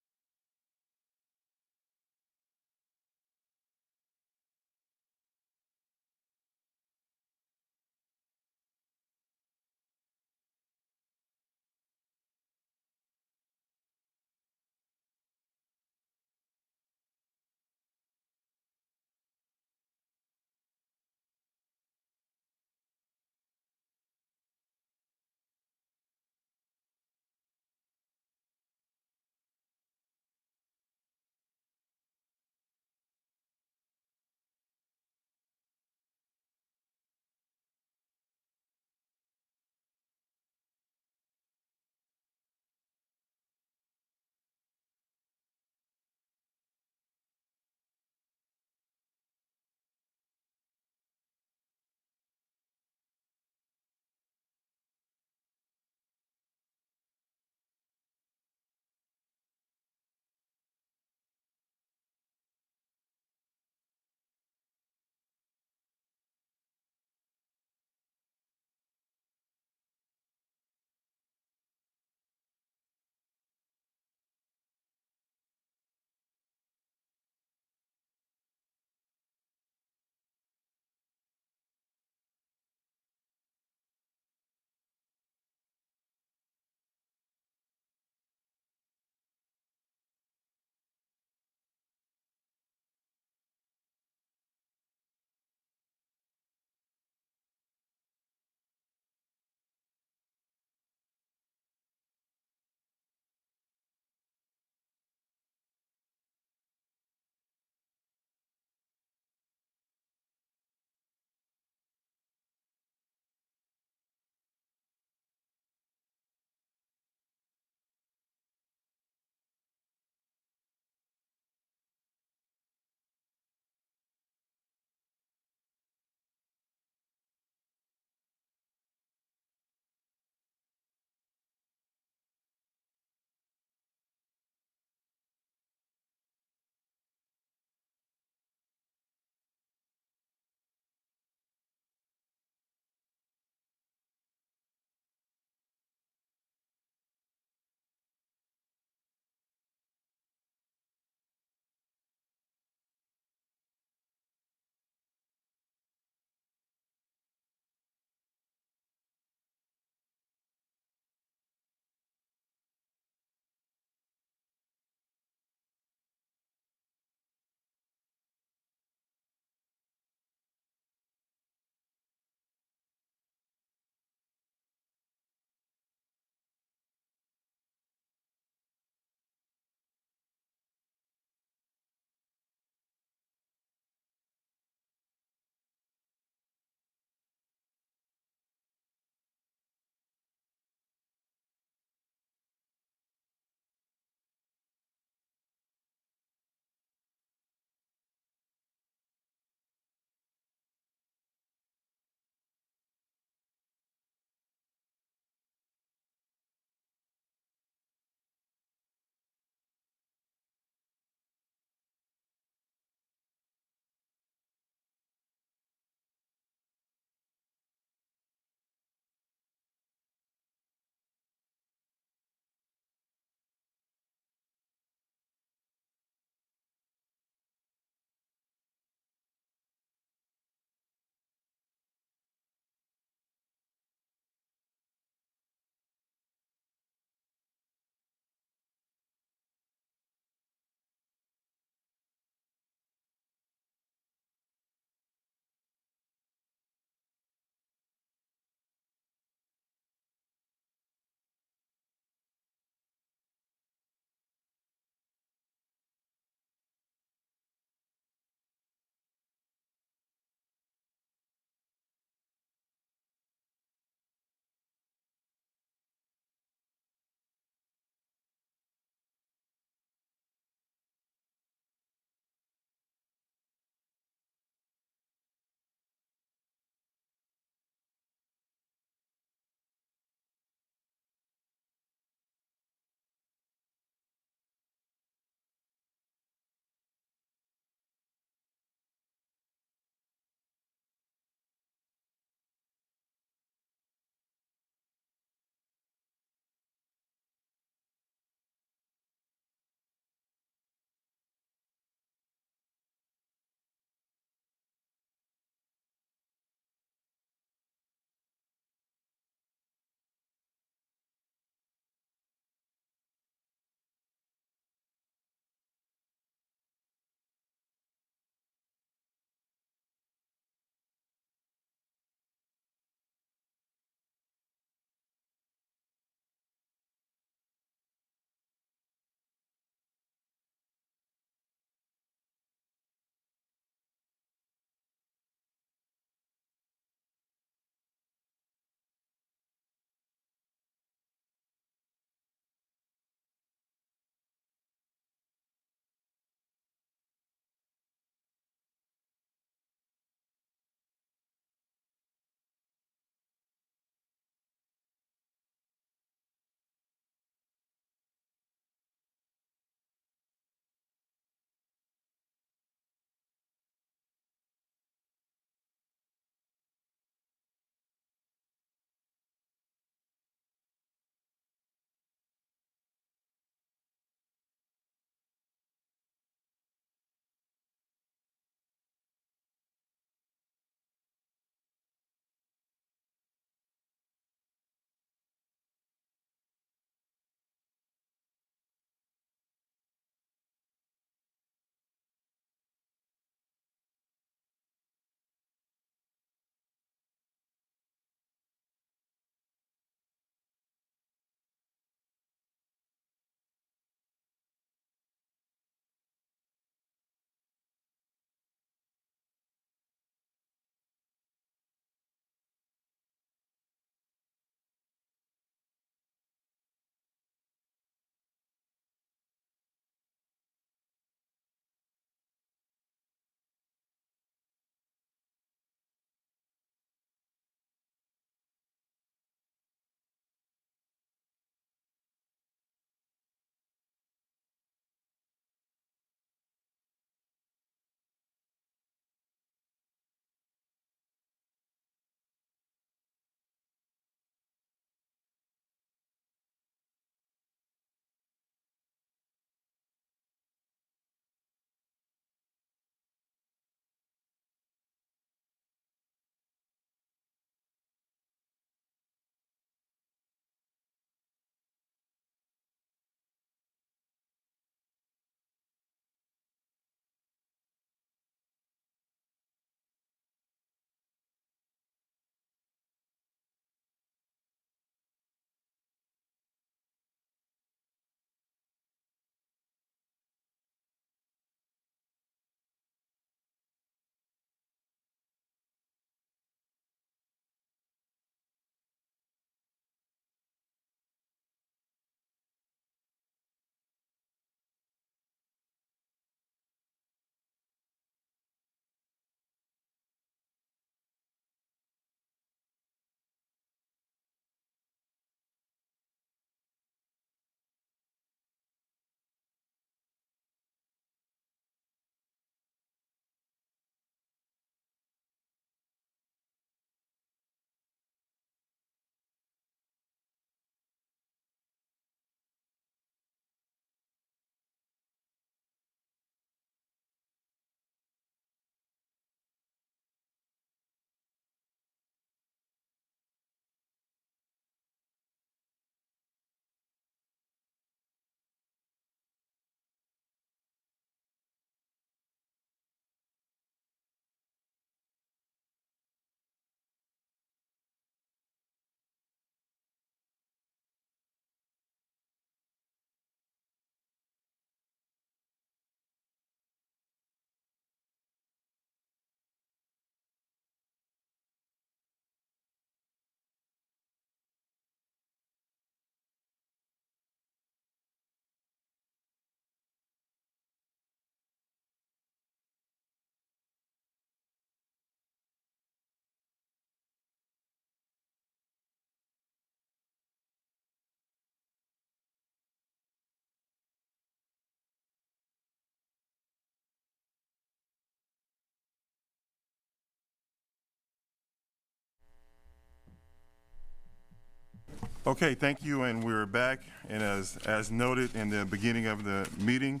Okay, thank you, and we're back. And as noted in the beginning of the meeting,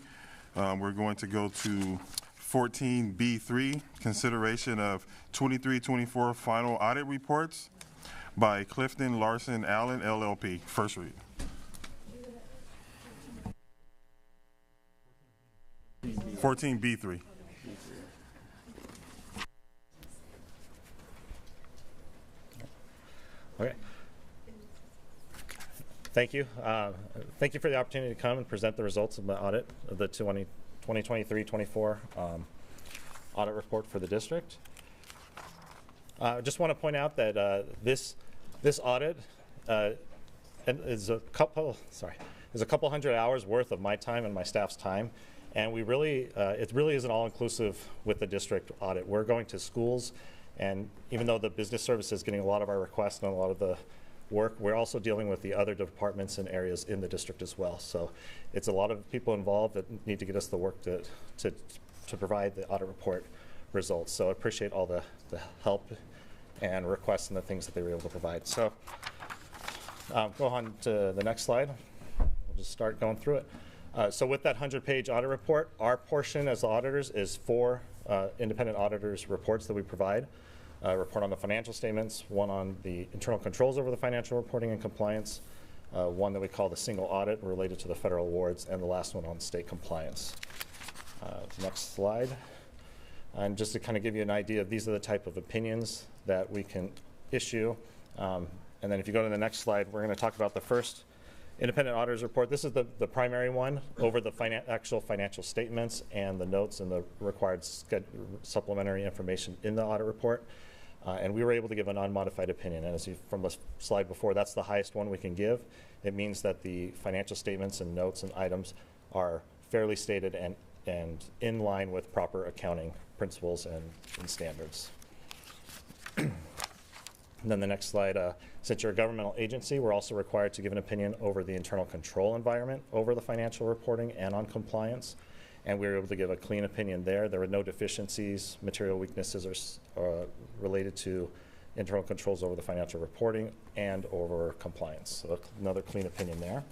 we're going to go to 14B3, consideration of 23-24 final audit reports by Clifton Larson Allen, LLP. First read. B3. Okay. Thank you. Thank you for the opportunity to come and present the results of the audit of the 2023-24 audit report for the district. I just want to point out that this audit is a couple hundred hours worth of my time and my staff's time, and we really it really is an all-inclusive with the district audit. We're going to schools, and even though the business service is getting a lot of our requests and a lot of the work, we're also dealing with the other departments and areas in the district as well. So it's a lot of people involved that need to get us the work to provide the audit report results. So I appreciate all the help and requests and the things that they were able to provide. So go on to the next slide. We'll just start going through it. So with that 100-page audit report, our portion as the auditors is 4 independent auditors' reports that we provide. A report on the financial statements, one on the internal controls over the financial reporting and compliance, one that we call the single audit related to the federal awards, and the last one on state compliance. Next slide. And just to kind of give you an idea of these are the type of opinions that we can issue. And then if you go to the next slide, we're going to talk about the first independent auditor's report. This is the primary one over the actual financial statements and the notes and the required supplementary information in the audit report. And we were able to give an unmodified opinion. And as you from the slide before, that's the highest one we can give. It means that the financial statements and notes and items are fairly stated and in line with proper accounting principles and standards. And then the next slide, since you're a governmental agency, we're also required to give an opinion over the internal control environment over the financial reporting and on compliance. And we were able to give a clean opinion there. There were no deficiencies, material weaknesses related to internal controls over the financial reporting and over compliance. So another clean opinion there.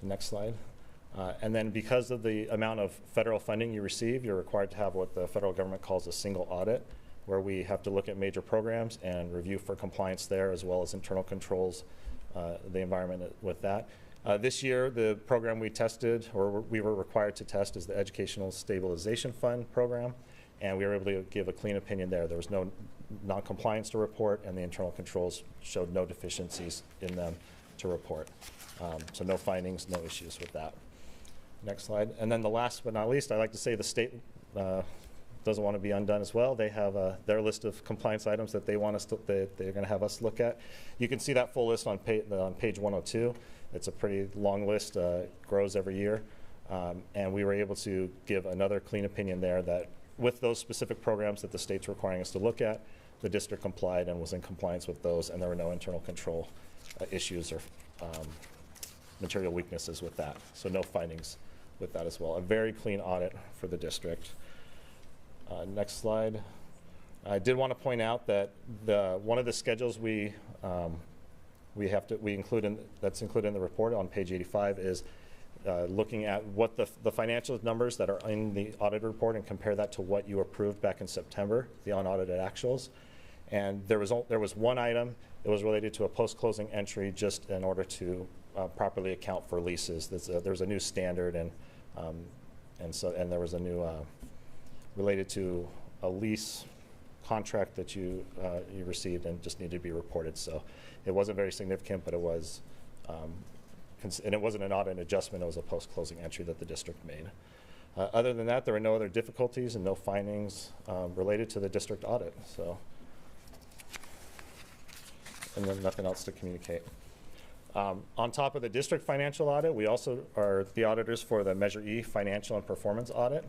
Next slide. And then because of the amount of federal funding you receive, you're required to have what the federal government calls a single audit, where we have to look at major programs and review for compliance there, as well as internal controls, the environment with that. This year, the program we tested, or we were required to test, is the Educational Stabilization Fund program, and we were able to give a clean opinion there. There was no non-compliance to report, and the internal controls showed no deficiencies in them to report. So no findings, no issues with that. Next slide. And then the last but not least, I'd like to say the state doesn't want to be undone as well. They have their list of compliance items that they want us to, they're going to have us look at. You can see that full list on page 102. It's a pretty long list, grows every year. And we were able to give another clean opinion there that with those specific programs that the state's requiring us to look at, the district complied and was in compliance with those, and there were no internal control issues or material weaknesses with that. So no findings with that as well. A very clean audit for the district. Next slide. I did want to point out that one of the schedules we include that's included in the report on page 85 is looking at what the financial numbers that are in the audit report and compare that to what you approved back in September, the unaudited actuals. And there was one item that was related to a post-closing entry just in order to properly account for leases. There's a new standard, and there was a new related to a lease contract that you received and just needed to be reported. So it wasn't very significant, but it was, and it wasn't an audit adjustment, it was a post-closing entry that the district made. Other than that, there were no other difficulties and no findings related to the district audit. So, and then nothing else to communicate. On top of the district financial audit, we also are the auditors for the Measure E financial and performance audit.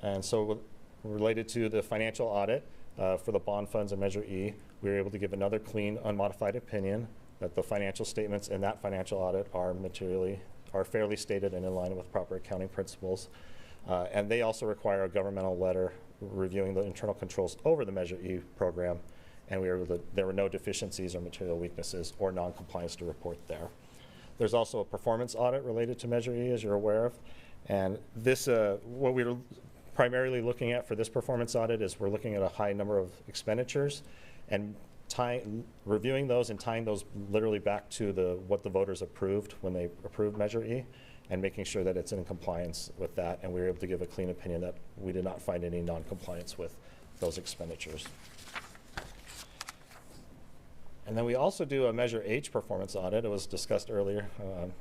And so related to the financial audit for the bond funds and Measure E, we were able to give another clean, unmodified opinion that the financial statements in that financial audit are fairly stated and in line with proper accounting principles. And they also require a governmental letter reviewing the internal controls over the Measure E program and there were no deficiencies or material weaknesses or non-compliance to report there. There's also a performance audit related to Measure E, as you're aware of. And this, what we're primarily looking at for this performance audit is we're looking at a high number of expenditures and reviewing those and tying those literally back to what the voters approved when they approved Measure E, and making sure that it's in compliance with that. And we were able to give a clean opinion that we did not find any non-compliance with those expenditures. And then we also do a Measure H performance audit. It was discussed earlier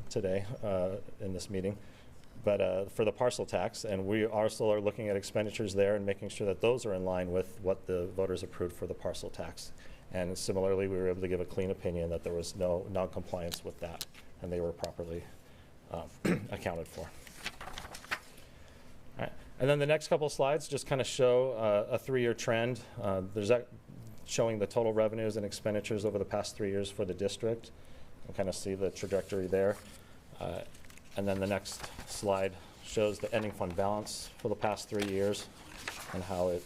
today in this meeting, but for the parcel tax. And we also are looking at expenditures there and making sure that those are in line with what the voters approved for the parcel tax. And similarly, we were able to give a clean opinion that there was no non-compliance with that, and they were properly accounted for. All right. And then the next couple of slides just kind of show a 3-year trend. There's that showing the total revenues and expenditures over the past 3 years for the district. You kind of see the trajectory there. And then the next slide shows the ending fund balance for the past 3 years and how it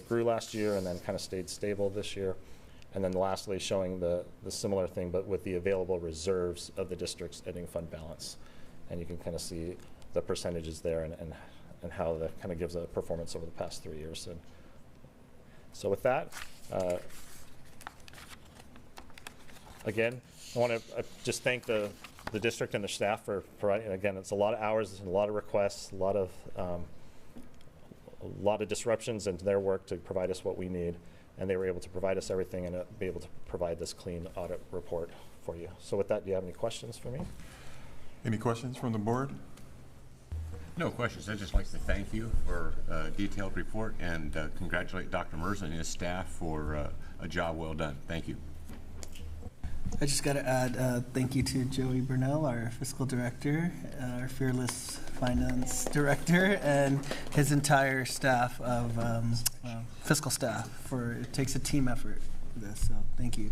grew last year and then kind of stayed stable this year. And then lastly, showing the similar thing, but with the available reserves of the district's ending fund balance. And you can kind of see the percentages there and how that kind of gives a performance over the past 3 years. And so with that, again, I want to just thank the district and the staff for providing. Again, it's a lot of hours, a lot of requests, a lot of disruptions into their work to provide us what we need, and they were able to provide us everything and be able to provide this clean audit report for you. So with that, do you have any questions for me? Any questions from the board? No questions. I'd just like to thank you for a detailed report and congratulate Dr. Merz and his staff for a job well done. Thank you. I just got to add thank you to Joey Burnell, our fiscal director, our fearless finance director, and his entire staff of fiscal staff. It takes a team effort for this, so thank you.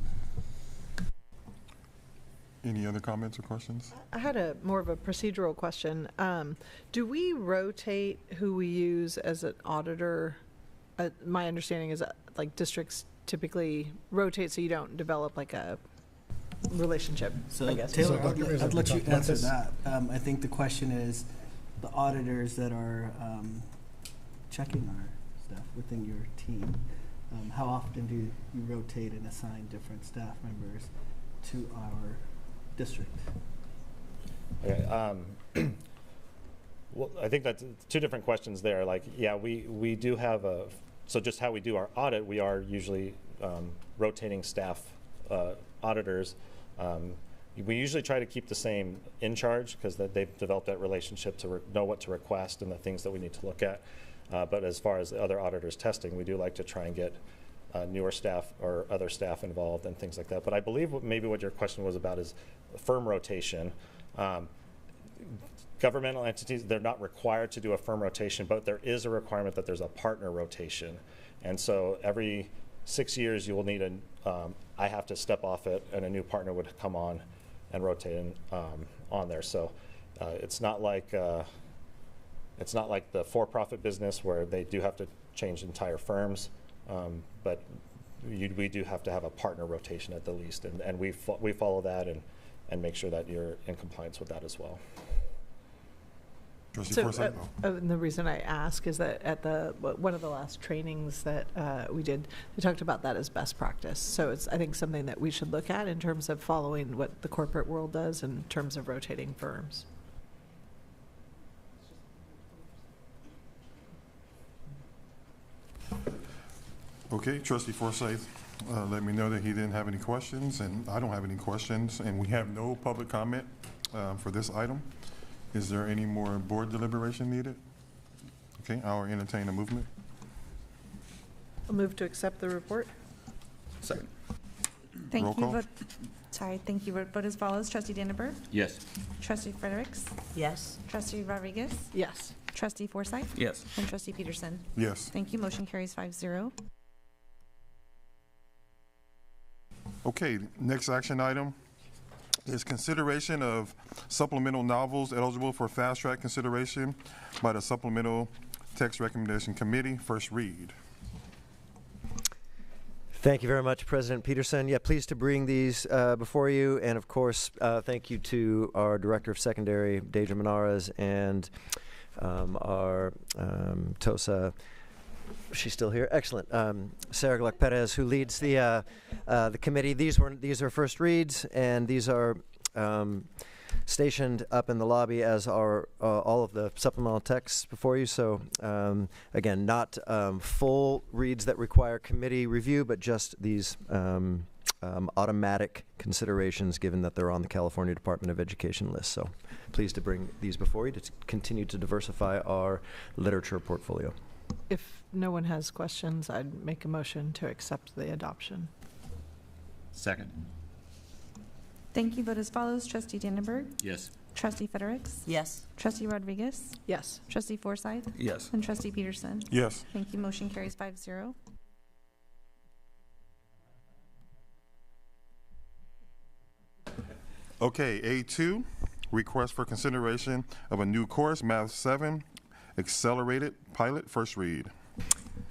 Any other comments or questions? I had more of a procedural question. Do we rotate who we use as an auditor? My understanding is that like districts typically rotate so you don't develop like a relationship, So I guess. Taylor, I'd let you answer that. I think the question is the auditors that are checking our stuff within your team, how often do you rotate and assign different staff members to our district? Okay, well, I think that's two different questions there. Like, yeah, we do have so just how we do our audit, we are usually rotating staff auditors. We usually try to keep the same in charge because they've developed that relationship to know what to request and the things that we need to look at. But as far as the other auditors testing, we do like to try and get newer staff or other staff involved and things like that. But I believe maybe what your question was about is firm rotation. Governmental entities, they're not required to do a firm rotation, but there is a requirement that there's a partner rotation. And so every 6 years you will need I have to step off it and a new partner would come on and rotate on there. So it's not like the for-profit business where they do have to change entire firms, but we do have to have a partner rotation at the least, and we follow that and make sure that you're in compliance with that as well. So, the reason I ask is that at one of the last trainings that we did, we talked about that as best practice. So it's, I think, something that we should look at in terms of following what the corporate world does in terms of rotating firms. Okay, Trustee Forsythe let me know that he didn't have any questions, and I don't have any questions, and we have no public comment for this item. Is there any more board deliberation needed? Okay, I'll entertain a movement. I'll move to accept the report. Second. Thank you. Thank you. Vote as follows. Trustee Danenberg? Yes. Trustee Fredericks? Yes. Trustee Rodriguez? Yes. Trustee Forsythe? Yes. And Trustee Peterson? Yes. Thank you. Motion carries 5-0. Okay, next action item is consideration of supplemental novels eligible for fast track consideration by the Supplemental Text Recommendation Committee, first read. Thank you very much, President Peterson. Yeah, pleased to bring these before you. And of course, thank you to our Director of Secondary, Deidre Menares, and our TOSA, she's still here, excellent, Sarah Gluck Perez, who leads the committee. These are first reads, and these are stationed up in the lobby, as are all of the supplemental texts before you. So again, not full reads that require committee review, but just these automatic considerations, given that they're on the California Department of Education list. So pleased to bring these before you to continue to diversify our literature portfolio. If no one has questions, I'd make a motion to accept the adoption. Second. Thank you. Vote as follows. Trustee Dannenberg. Yes. Trustee Federicks. Yes. Trustee Rodriguez. Yes. Trustee Forsythe. Yes. And Trustee Peterson. Yes. Thank you. Motion carries 5-0. Okay, A2, request for consideration of a new course, Math 7, Accelerated Pilot, first read.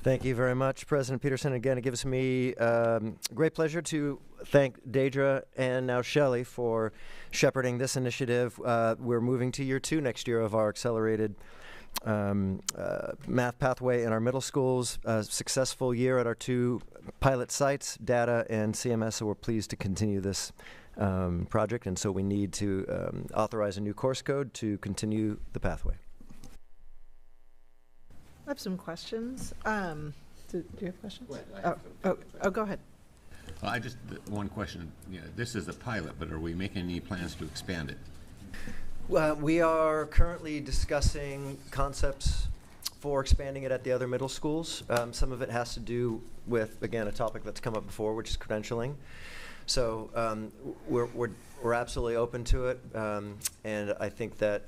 Thank you very much, President Peterson. Again, it gives me great pleasure to thank Deidre and now Shelley for shepherding this initiative. We're moving to year 2 next year of our accelerated math pathway in our middle schools. A successful year at our 2 pilot sites, Data and CMS, so we're pleased to continue this project, and so we need to authorize a new course code to continue the pathway. I have some questions. Do you have questions? Well, go ahead. I just, one question. Yeah, this is a pilot, but are we making any plans to expand it? We are currently discussing concepts for expanding it at the other middle schools. Some of it has to do with, again, a topic that's come up before, which is credentialing. So we're absolutely open to it, and I think that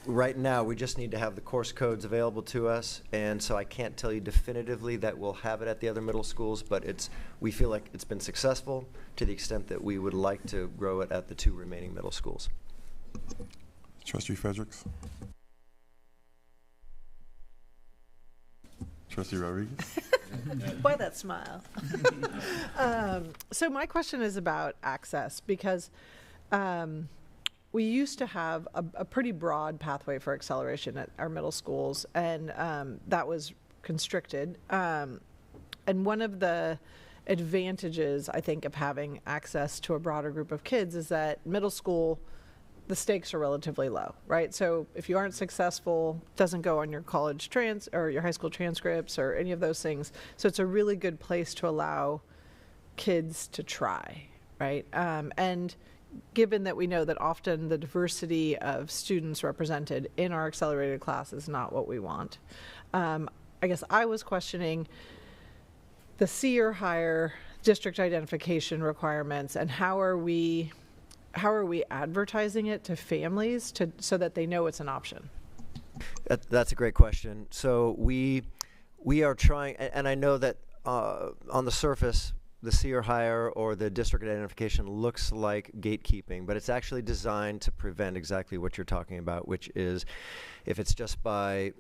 right now we just need to have the course codes available to us, and so I can't tell you definitively that we'll have it at the other middle schools, but we feel like it's been successful to the extent that we would like to grow it at the 2 remaining middle schools. Trustee Fredericks. Trustee Rodriguez. Why that smile? So my question is about access, because we used to have a pretty broad pathway for acceleration at our middle schools, and that was constricted. And one of the advantages, I think, of having access to a broader group of kids is that middle school, the stakes are relatively low, right? So if you aren't successful, it doesn't go on your college or your high school transcripts or any of those things. So it's a really good place to allow kids to try, right? And given that we know that often the diversity of students represented in our accelerated class is not what we want, I guess I was questioning the C or higher district identification requirements, and how are we advertising it to families so that they know it's an option? That's a great question. So we are trying, and I know that on the surface, the C or higher or the district identification looks like gatekeeping, but it's actually designed to prevent exactly what you're talking about, which is if it's just by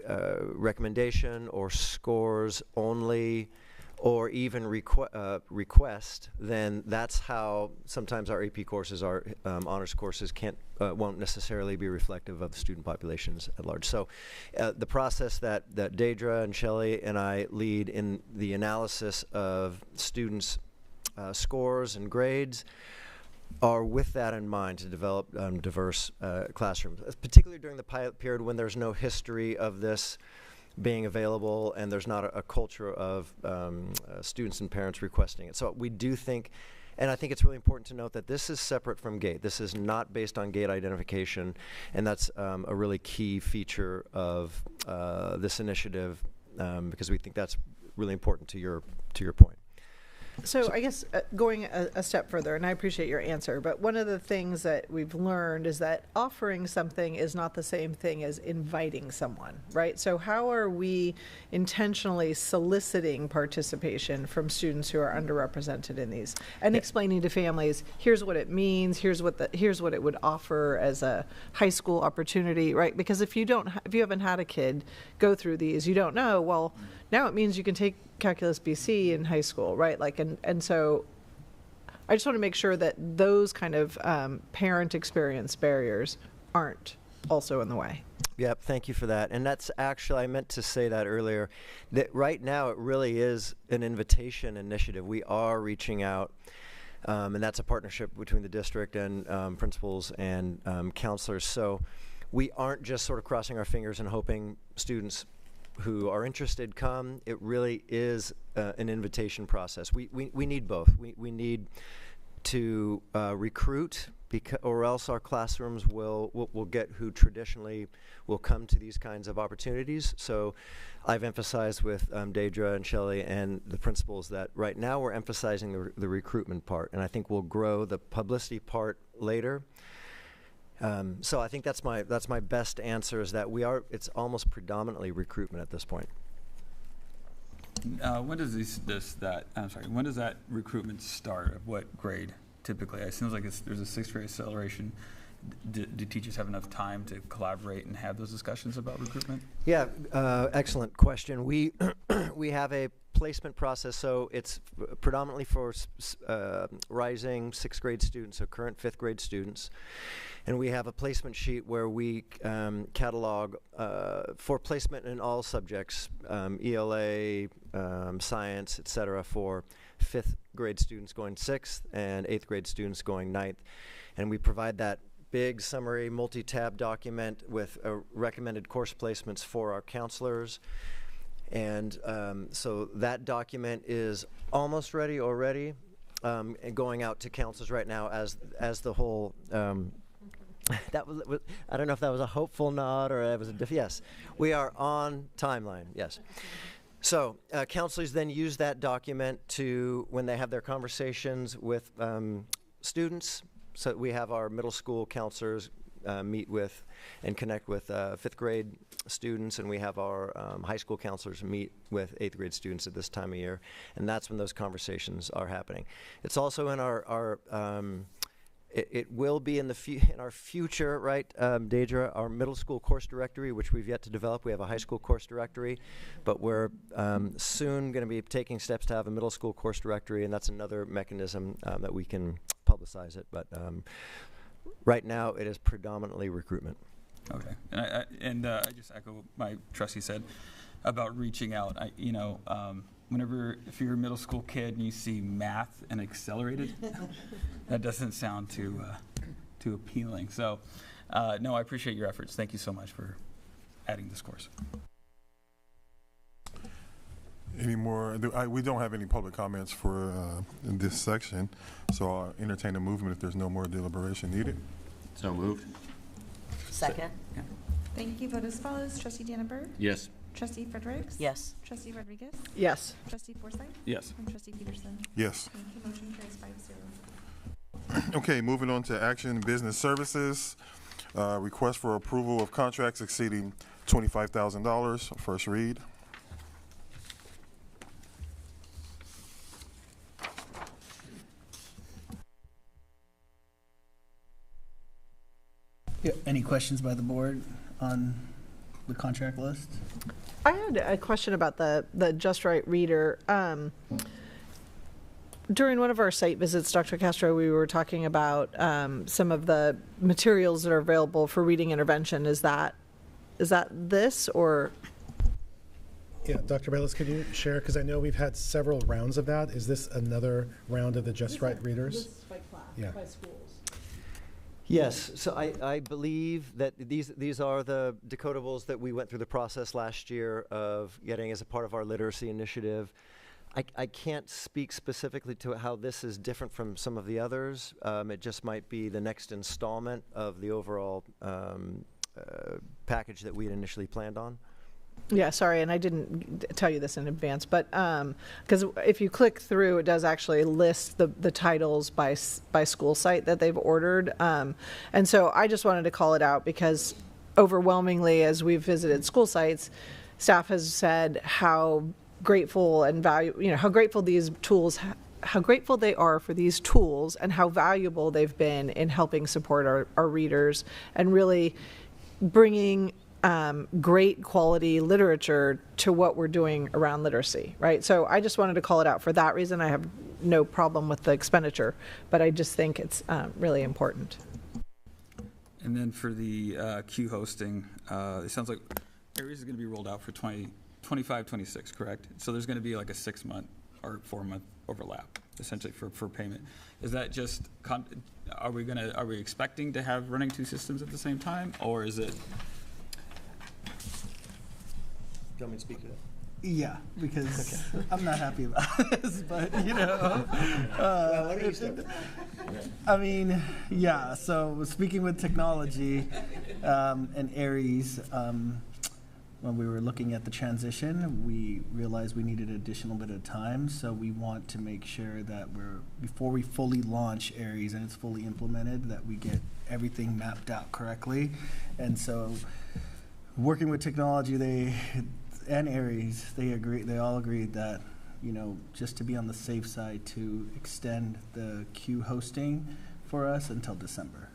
recommendation or scores only, or even request, then that's how sometimes our AP courses, our honors courses won't necessarily be reflective of the student populations at large. So the process that Deidre and Shelley and I lead in the analysis of students' scores and grades are with that in mind, to develop diverse classrooms, particularly during the pilot period when there's no history of this being available and there's not a culture of students and parents requesting it. So we do think, and I think it's really important to note that this is separate from GATE. This is not based on GATE identification, and that's a really key feature of this initiative, because we think that's really important to your point. So I guess going a step further, and I appreciate your answer, but one of the things that we've learned is that offering something is not the same thing as inviting someone, right? So how are we intentionally soliciting participation from students who are underrepresented in these, and explaining to families, here's what it means, here's what it would offer as a high school opportunity, right? Because if you haven't had a kid go through these, you don't know, well, now it means you can take Calculus BC in high school, right? Like, and so I just want to make sure that those kind of parent experience barriers aren't also in the way. Yep, thank you for that. And that's actually, I meant to say that earlier, that right now it really is an invitation initiative. We are reaching out, and that's a partnership between the district and principals and counselors. So we aren't just sort of crossing our fingers and hoping students who are interested come. It really is an invitation process. We need both. We need to recruit, or else our classrooms will get who traditionally will come to these kinds of opportunities. So I've emphasized with Deidre and Shelley and the principals that right now we're emphasizing the recruitment part, and I think we'll grow the publicity part later. So I think that's my best answer, is that it's almost predominantly recruitment at this point. When does when does that recruitment start? At what grade typically? It seems like there's a 6th grade acceleration. Do teachers have enough time to collaborate and have those discussions about recruitment? Yeah, excellent question. We have a placement process, so it's predominantly for rising 6th grade students, so current 5th grade students. And we have a placement sheet where we catalog for placement in all subjects, ELA, science, et cetera, for 5th grade students going 6th and 8th grade students going 9th. And we provide that big summary multi-tab document with recommended course placements for our counselors. And so that document is almost ready already, and going out to counselors right now as the whole that was, I don't know if that was a hopeful nod or that was yes. We are on timeline, yes. So counselors then use that document when they have their conversations with students. So we have our middle school counselors meet with and connect with 5th grade students, and we have our high school counselors meet with 8th grade students at this time of year, and that's when those conversations are happening. It's also in our it will be in our future, right, Deidre, our middle school course directory, which we've yet to develop. We have a high school course directory, but we're soon going to be taking steps to have a middle school course directory, and that's another mechanism that we can publicize it. But right now, it is predominantly recruitment. Okay, and I just echo what my trustee said about reaching out. If you're a middle school kid and you see math and accelerated, that doesn't sound too appealing. So, no, I appreciate your efforts. Thank you so much for adding this course. Any more? We don't have any public comments for in this section, so I'll entertain a movement if there's no more deliberation needed. So moved. Second. Yeah. Thank you. Vote as follows. Trustee Dannenberg? Yes. Trustee Fredericks? Yes. Trustee Rodriguez? Yes. Trustee Forsythe? Yes. And Trustee Peterson? Yes. Thank you. Motion carries 5-0. Okay, moving on to action business services. Request for approval of contracts exceeding $25,000. First read. Yeah, any questions by the board on the contract list? I had a question about the Just Right reader. During one of our site visits, Dr. Castro, we were talking about some of the materials that are available for reading intervention. Is that this, or? Yeah, Dr. Bayless, could you share? Because I know we've had several rounds of that. Is this another round of the Just Right readers? This is by class, yeah. by schools. Yes, so I believe that these are the decodables that we went through the process last year of getting as a part of our literacy initiative. I can't speak specifically to how this is different from some of the others. It just might be the next installment of the overall package that we had initially planned on. Yeah, sorry, and I didn't tell you this in advance, but because if you click through, it does actually list the titles by school site that they've ordered, and so I just wanted to call it out because overwhelmingly, as we've visited school sites, staff has said how grateful and how grateful these tools, how grateful they are for these tools, and how valuable they've been in helping support our readers and really bringing great quality literature to what we're doing around literacy, right? So I just wanted to call it out for that reason. I have no problem with the expenditure, but I just think it's really important. And then for the queue hosting, it sounds like Aries is going to be rolled out for 25, 26, correct? So there's going to be like a 6-month or 4-month overlap, essentially, for payment. Is that just, are we expecting to have running 2 systems at the same time, or is it? Do you want me to speak to that? Yeah, because I'm not happy about this, but you know, I mean, yeah. So speaking with technology and Aries, when we were looking at the transition, we realized we needed an additional bit of time. So we want to make sure that before we fully launch Aries and it's fully implemented, that we get everything mapped out correctly. And so working with technology, and Aries, they all agreed that, you know, just to be on the safe side, to extend the queue hosting for us until December.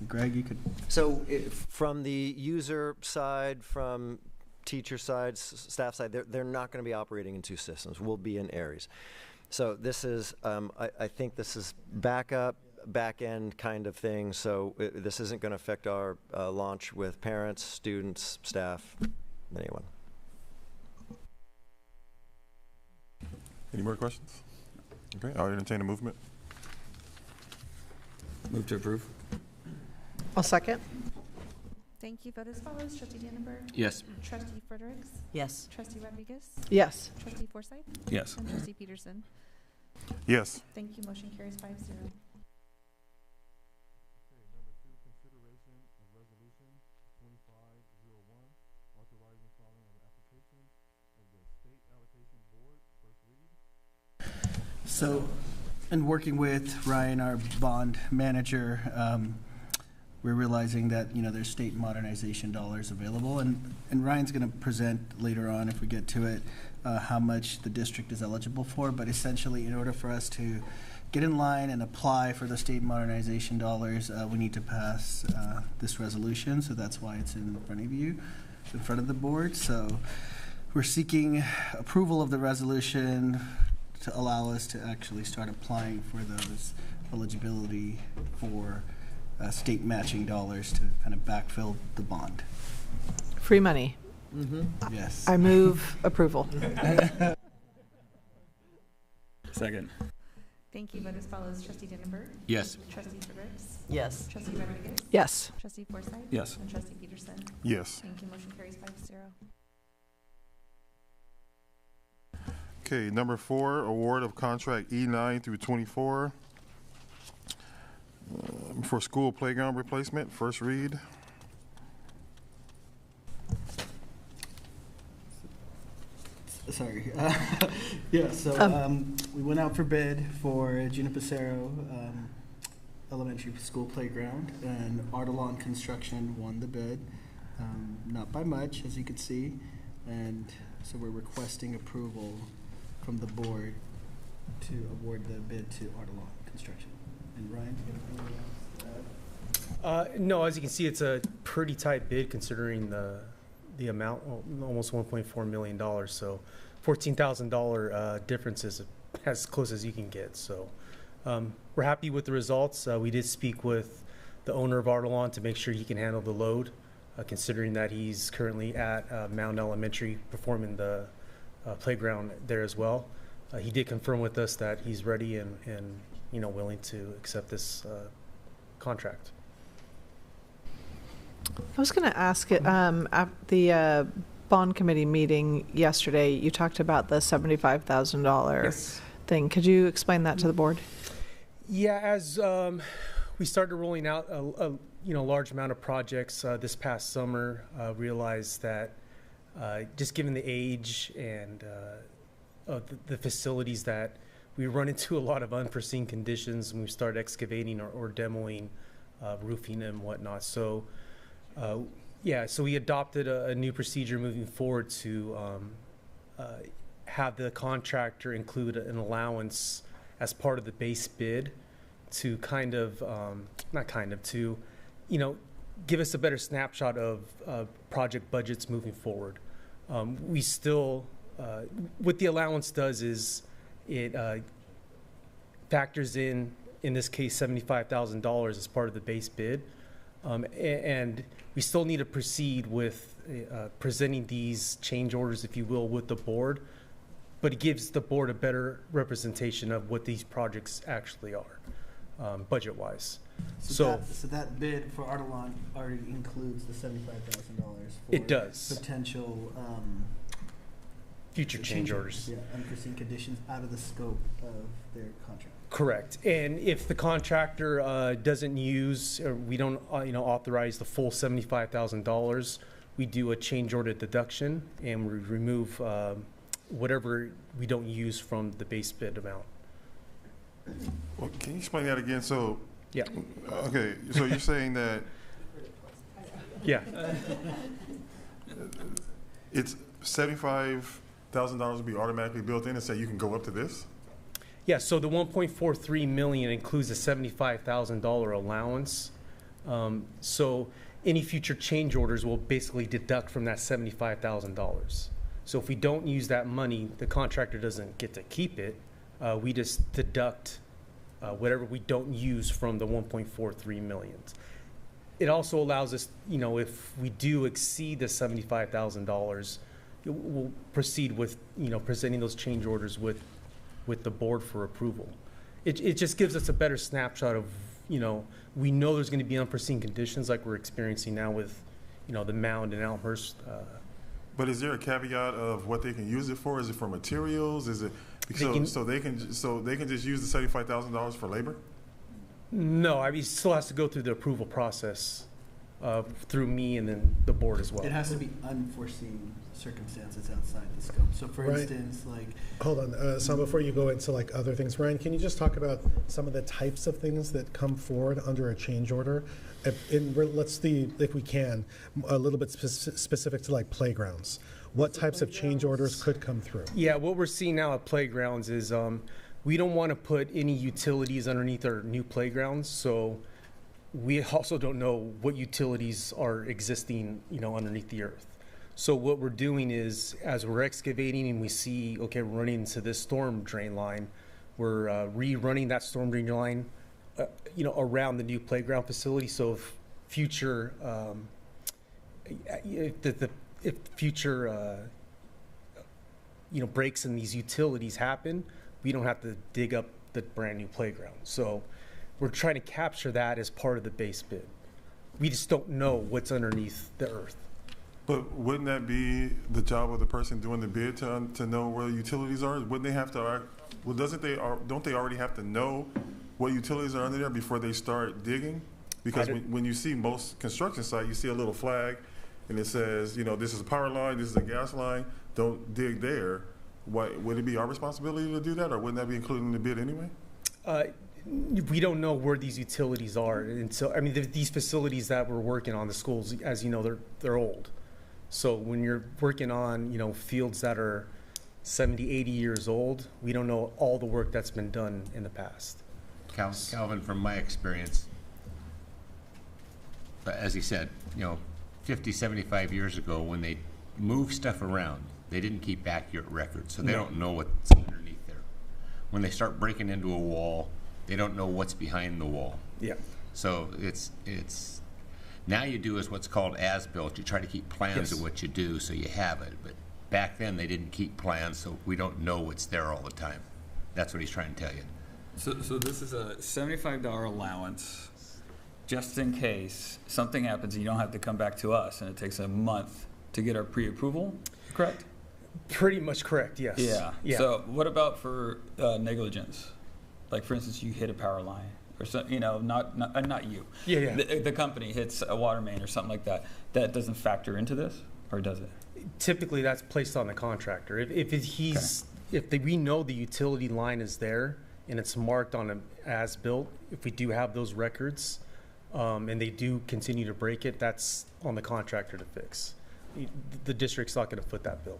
Greg, you could. So from the user side, from teacher side, staff side, they're not going to be operating in 2 systems. We'll be in Aries. So this is, I think this is backup, back end kind of thing. So this isn't going to affect our launch with parents, students, staff, anyone. Any more questions? Okay, I'll entertain a movement. Move to approve. I'll second. Thank you. Vote as follows. Trustee Dannenberg? Yes. Trustee Fredericks? Yes. Trustee Rodriguez? Yes. Trustee Forsythe? Yes. And Trustee Peterson? Yes. Thank you. Motion carries 5-0. So, in working with Ryan, our bond manager, we're realizing that, you know, there's state modernization dollars available, and Ryan's going to present later on, if we get to it, how much the district is eligible for. But essentially, in order for us to get in line and apply for the state modernization dollars, we need to pass this resolution. So that's why it's in front of you, in front of the board. So we're seeking approval of the resolution to allow us to actually start applying for those eligibility for state matching dollars to kind of backfill the bond. Free money. Mm-hmm. Yes. I move approval. Second. Thank you. Vote as follows. Trustee Dannenberg? Yes. Trustee Fredericks? Yes. Trustee Rodriguez? Yes. Trustee Forsythe? Yes. And Trustee Peterson? Yes. Thank you. Motion carries 5-0. Okay, number 4, award of contract E9 through 24 for school playground replacement, first read. Sorry. Yeah, so we went out for bid for Junipero Elementary School Playground, and Artelon Construction won the bid, not by much, as you can see, and so we're requesting approval from the board to award the bid to Artelon Construction. And Ryan, do you have anything else to add? No, as you can see, it's a pretty tight bid considering the amount, almost $1.4 million. So $14,000 difference is as close as you can get. So we're happy with the results. We did speak with the owner of Artelon to make sure he can handle the load, considering that he's currently at Mound Elementary performing the playground there as well. He did confirm with us that he's ready and you know, willing to accept this contract. I was going to ask, at the bond committee meeting yesterday, you talked about the $75,000 thing. Could you explain that to the board? Yeah, as we started rolling out a large amount of projects this past summer, realized that just given the age and of the facilities, that we run into a lot of unforeseen conditions when we start excavating or demoing roofing and whatnot. So so we adopted a new procedure moving forward to have the contractor include an allowance as part of the base bid to give us a better snapshot of project budgets moving forward. We still, what the allowance does is it factors in this case, $75,000 as part of the base bid. And we still need to proceed with presenting these change orders, if you will, with the board. But it gives the board a better representation of what these projects actually are, budget-wise. So that bid for Artelon already includes the $75,000 for it does. Potential future change orders. Yeah, unforeseen conditions out of the scope of their contract. Correct. And if the contractor doesn't use, or we don't authorize the full $75,000, we do a change order deduction and we remove whatever we don't use from the base bid amount. Well, can you explain that again? So, yeah. Okay, so you're saying that yeah, it's $75,000 will be automatically built in and say you can go up to this? Yeah, so the $1.43 million includes a $75,000 allowance. So any future change orders will basically deduct from that $75,000. So if we don't use that money, the contractor doesn't get to keep it. We just deduct whatever we don't use from the $1.43 million. It also allows us, if we do exceed the $75,000, we'll proceed with, presenting those change orders with the board for approval. It just gives us a better snapshot of, we know there's going to be unforeseen conditions like we're experiencing now with, the Mound and Elmhurst. But is there a caveat of what they can use it for? Is it for materials? Is it so they can just use the $75,000 for labor? No, I mean, it still has to go through the approval process through me and then the board as well. It has to be unforeseen circumstances outside the scope. So for instance, like... Hold on, so before you go into like other things, Ryan, can you just talk about some of the types of things that come forward under a change order? Let's see if we can, a little bit specific to like playgrounds. What types of change orders could come through? Yeah, what we're seeing now at playgrounds is we don't want to put any utilities underneath our new playgrounds. So we also don't know what utilities are existing, underneath the earth. So what we're doing is, as we're excavating and we see, okay, we're running into this storm drain line, we're rerunning that storm drain line, around the new playground facility. So if future, if future, breaks in these utilities happen, we don't have to dig up the brand new playground. So we're trying to capture that as part of the base bid. We just don't know what's underneath the earth. But wouldn't that be the job of the person doing the bid to know where the utilities are? Wouldn't they have to? Well, don't they already have to know what utilities are under there before they start digging? Because when you see most construction sites, you see a little flag, and it says, this is a power line, this is a gas line. Don't dig there. Would it be our responsibility to do that, or wouldn't that be included in the bid anyway? We don't know where these utilities are, and so these facilities that we're working on, the schools, as you know, they're old. So when you're working on, fields that are 70, 80 years old, we don't know all the work that's been done in the past. Calvin, from my experience, as he said, 50, 75 years ago, when they moved stuff around, they didn't keep accurate records, so they don't know what's underneath there. When they start breaking into a wall, they don't know what's behind the wall. Yeah. So it's now you do is what's called as-built. You try to keep plans of what you do so you have it. But back then they didn't keep plans, so we don't know what's there all the time. That's what he's trying to tell you. So this is a $75 allowance just in case something happens and you don't have to come back to us and it takes a month to get our pre-approval, correct? Pretty much correct, yes. Yeah. So what about for negligence? Like, for instance, you hit a power line or something, not you. Yeah. The company hits a water main or something like that. That doesn't factor into this, or does it? Typically, that's placed on the contractor. If we know the utility line is there and it's marked on an as-built, if we do have those records and they do continue to break it, that's on the contractor to fix. The district's not going to foot that bill.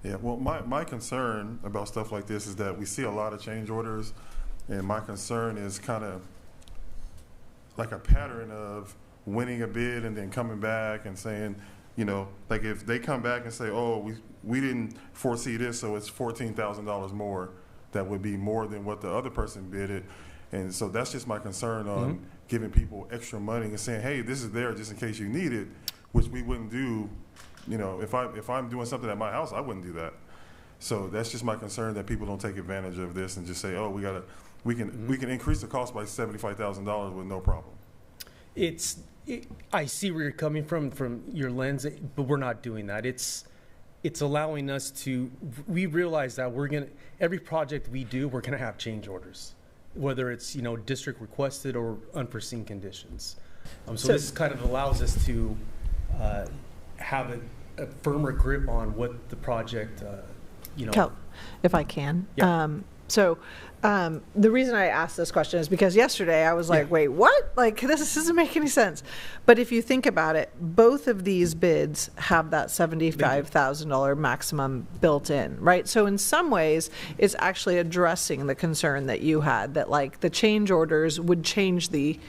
Yeah, well, my concern about stuff like this is that we see a lot of change orders, and my concern is kind of like a pattern of winning a bid and then coming back and saying, you know, like if they come back and say, oh, we didn't foresee this, so it's $14,000 more, that would be more than what the other person bidded. And so that's just my concern on giving people extra money and saying, hey, this is there just in case you need it, which we wouldn't do. You know, if I'm doing something at my house, I wouldn't do that. So that's just my concern, that people don't take advantage of this and just say, oh, we can increase the cost by $75,000 with no problem. I see where you're coming from your lens, but we're not doing that. It's allowing us to, we realize that every project we do, we're gonna have change orders, whether it's, you know, district requested or unforeseen conditions. So this kind of allows us to have a firmer grip on what the project, you know. Kel, if I can. Yeah. The reason I asked this question is because yesterday I was like, wait, what? Like, this doesn't make any sense. But if you think about it, both of these bids have that $75,000 maximum built in, right? So in some ways, it's actually addressing the concern that you had, that like the change orders would change the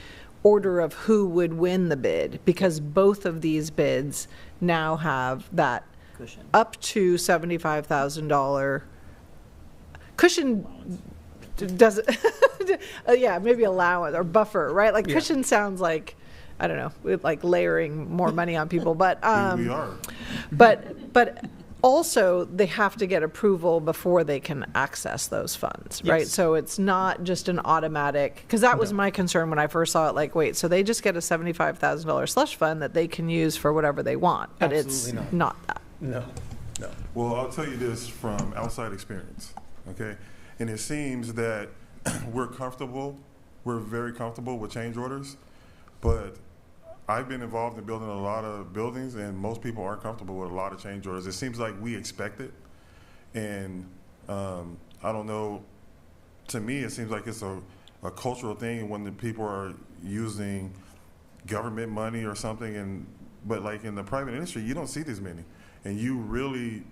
order of who would win the bid, because both of these bids now have that cushion. Up to $75,000 cushion. Does it? Yeah, maybe allowance or buffer, right? Like cushion sounds like, I don't know, with like layering more money on people, but we are. But also they have to get approval before they can access those funds, right? So it's not just an automatic, because that was my concern when I first saw it. Like, wait, so they just get a $75,000 slush fund that they can use for whatever they want, but Absolutely it's not that. No. Well, I'll tell you this from outside experience, okay? And it seems that we're very comfortable with change orders, but I've been involved in building a lot of buildings, and most people aren't comfortable with a lot of change orders. It seems like we expect it, and I don't know, to me it seems like it's a cultural thing when the people are using government money or something, but like in the private industry, you don't see this many, and you really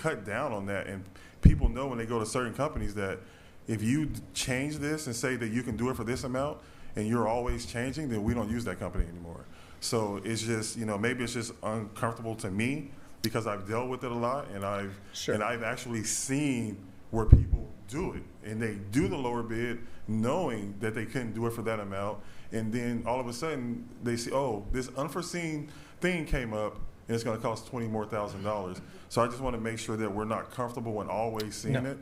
cut down on that. And people know when they go to certain companies that if you change this and say that you can do it for this amount and you're always changing, then we don't use that company anymore. So it's just, you know, maybe it's just uncomfortable to me because I've dealt with it a lot, and I've actually seen where people do it, and they do the lower bid knowing that they couldn't do it for that amount, and then all of a sudden they see, oh, this unforeseen thing came up and it's going to cost $20,000 more. So I just want to make sure that we're not comfortable when always seeing it.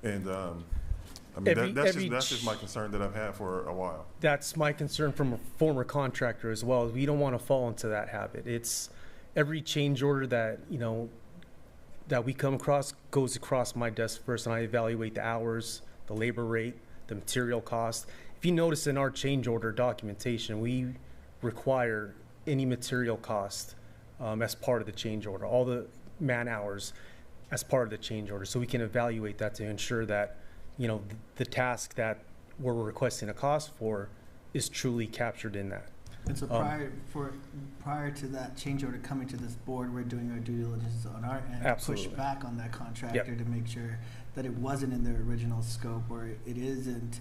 And I mean, that's just my concern that I've had for a while. That's my concern from a former contractor as well. We don't want to fall into that habit. It's every change order that, you know, that we come across goes across my desk first, and I evaluate the hours, the labor rate, the material cost. If you notice in our change order documentation, we require any material cost as part of the change order, all the man hours as part of the change order, so we can evaluate that to ensure that, you know, the task that we're requesting a cost for is truly captured in that. And so prior to that change order coming to this board, we're doing our due diligence on our end, Absolutely. push back on that contractor to make sure that it wasn't in their original scope, or it isn't.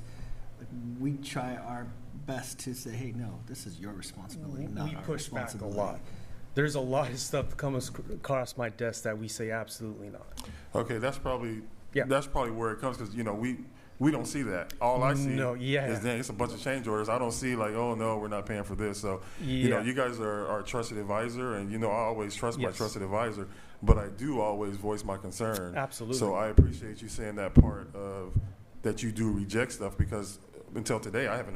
Like, we try our best to say, hey, no, this is your responsibility, not We our push back a responsibility. lot. There's a lot of stuff that comes across my desk that we say absolutely not. Okay, that's probably where it comes, because, you know, we don't see that. All I see is then it's a bunch of change orders. I don't see like, oh no, we're not paying for this. So you know, you guys are a trusted advisor, and you know I always trust my trusted advisor, but I do always voice my concern. Absolutely. So I appreciate you saying that part of that you do reject stuff, because until today I've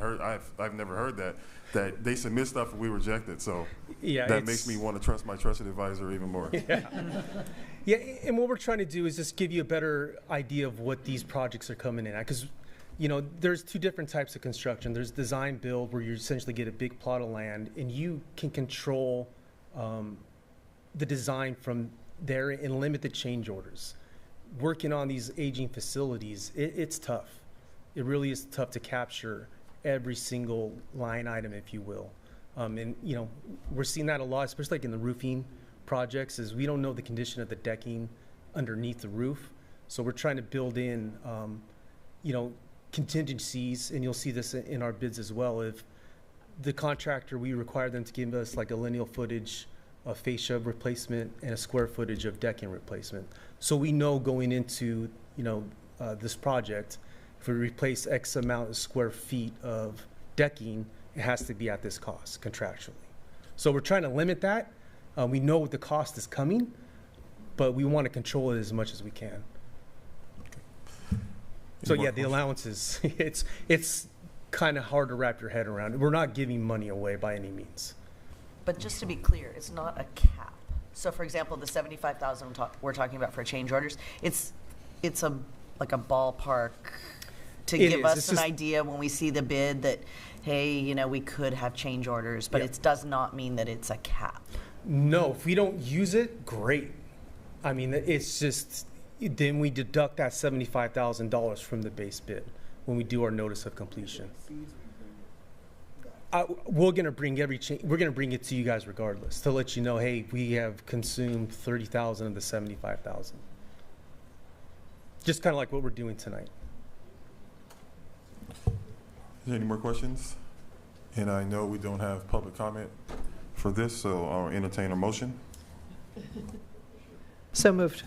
never heard that they submit stuff and we reject it. So that makes me want to trust my trusted advisor even more. Yeah, and what we're trying to do is just give you a better idea of what these projects are coming in at, because, you know, there's two different types of construction. There's design build, where you essentially get a big plot of land and you can control the design from there and limit the change orders. Working on these aging facilities, it's tough. It really is tough to capture every single line item, if you will. And, you know, we're seeing that a lot, especially like in the roofing projects, is we don't know the condition of the decking underneath the roof. So we're trying to build in, you know, contingencies, and you'll see this in our bids as well. If the contractor, we require them to give us like a lineal footage of fascia replacement and a square footage of decking replacement. So we know going into, this project, if we replace X amount of square feet of decking, it has to be at this cost contractually. So we're trying to limit that. We know what the cost is coming, but we want to control it as much as we can. So yeah, the allowances, it's kind of hard to wrap your head around. We're not giving money away by any means. But just to be clear, it's not a cap. So for example, the 75,000 we're talking about for change orders, it's like a ballpark to give us an idea when we see the bid that, hey, we could have change orders, but it does not mean that it's a cap. No, if we don't use it, great. I mean, it's just, then we deduct that $75,000 from the base bid when we do our notice of completion. We're gonna bring we're gonna bring it to you guys regardless to let you know, hey, we have consumed 30,000 of the 75,000. Just kind of like what we're doing tonight. Is there any more questions? And I know we don't have public comment for this, so I'll entertain a motion. So moved.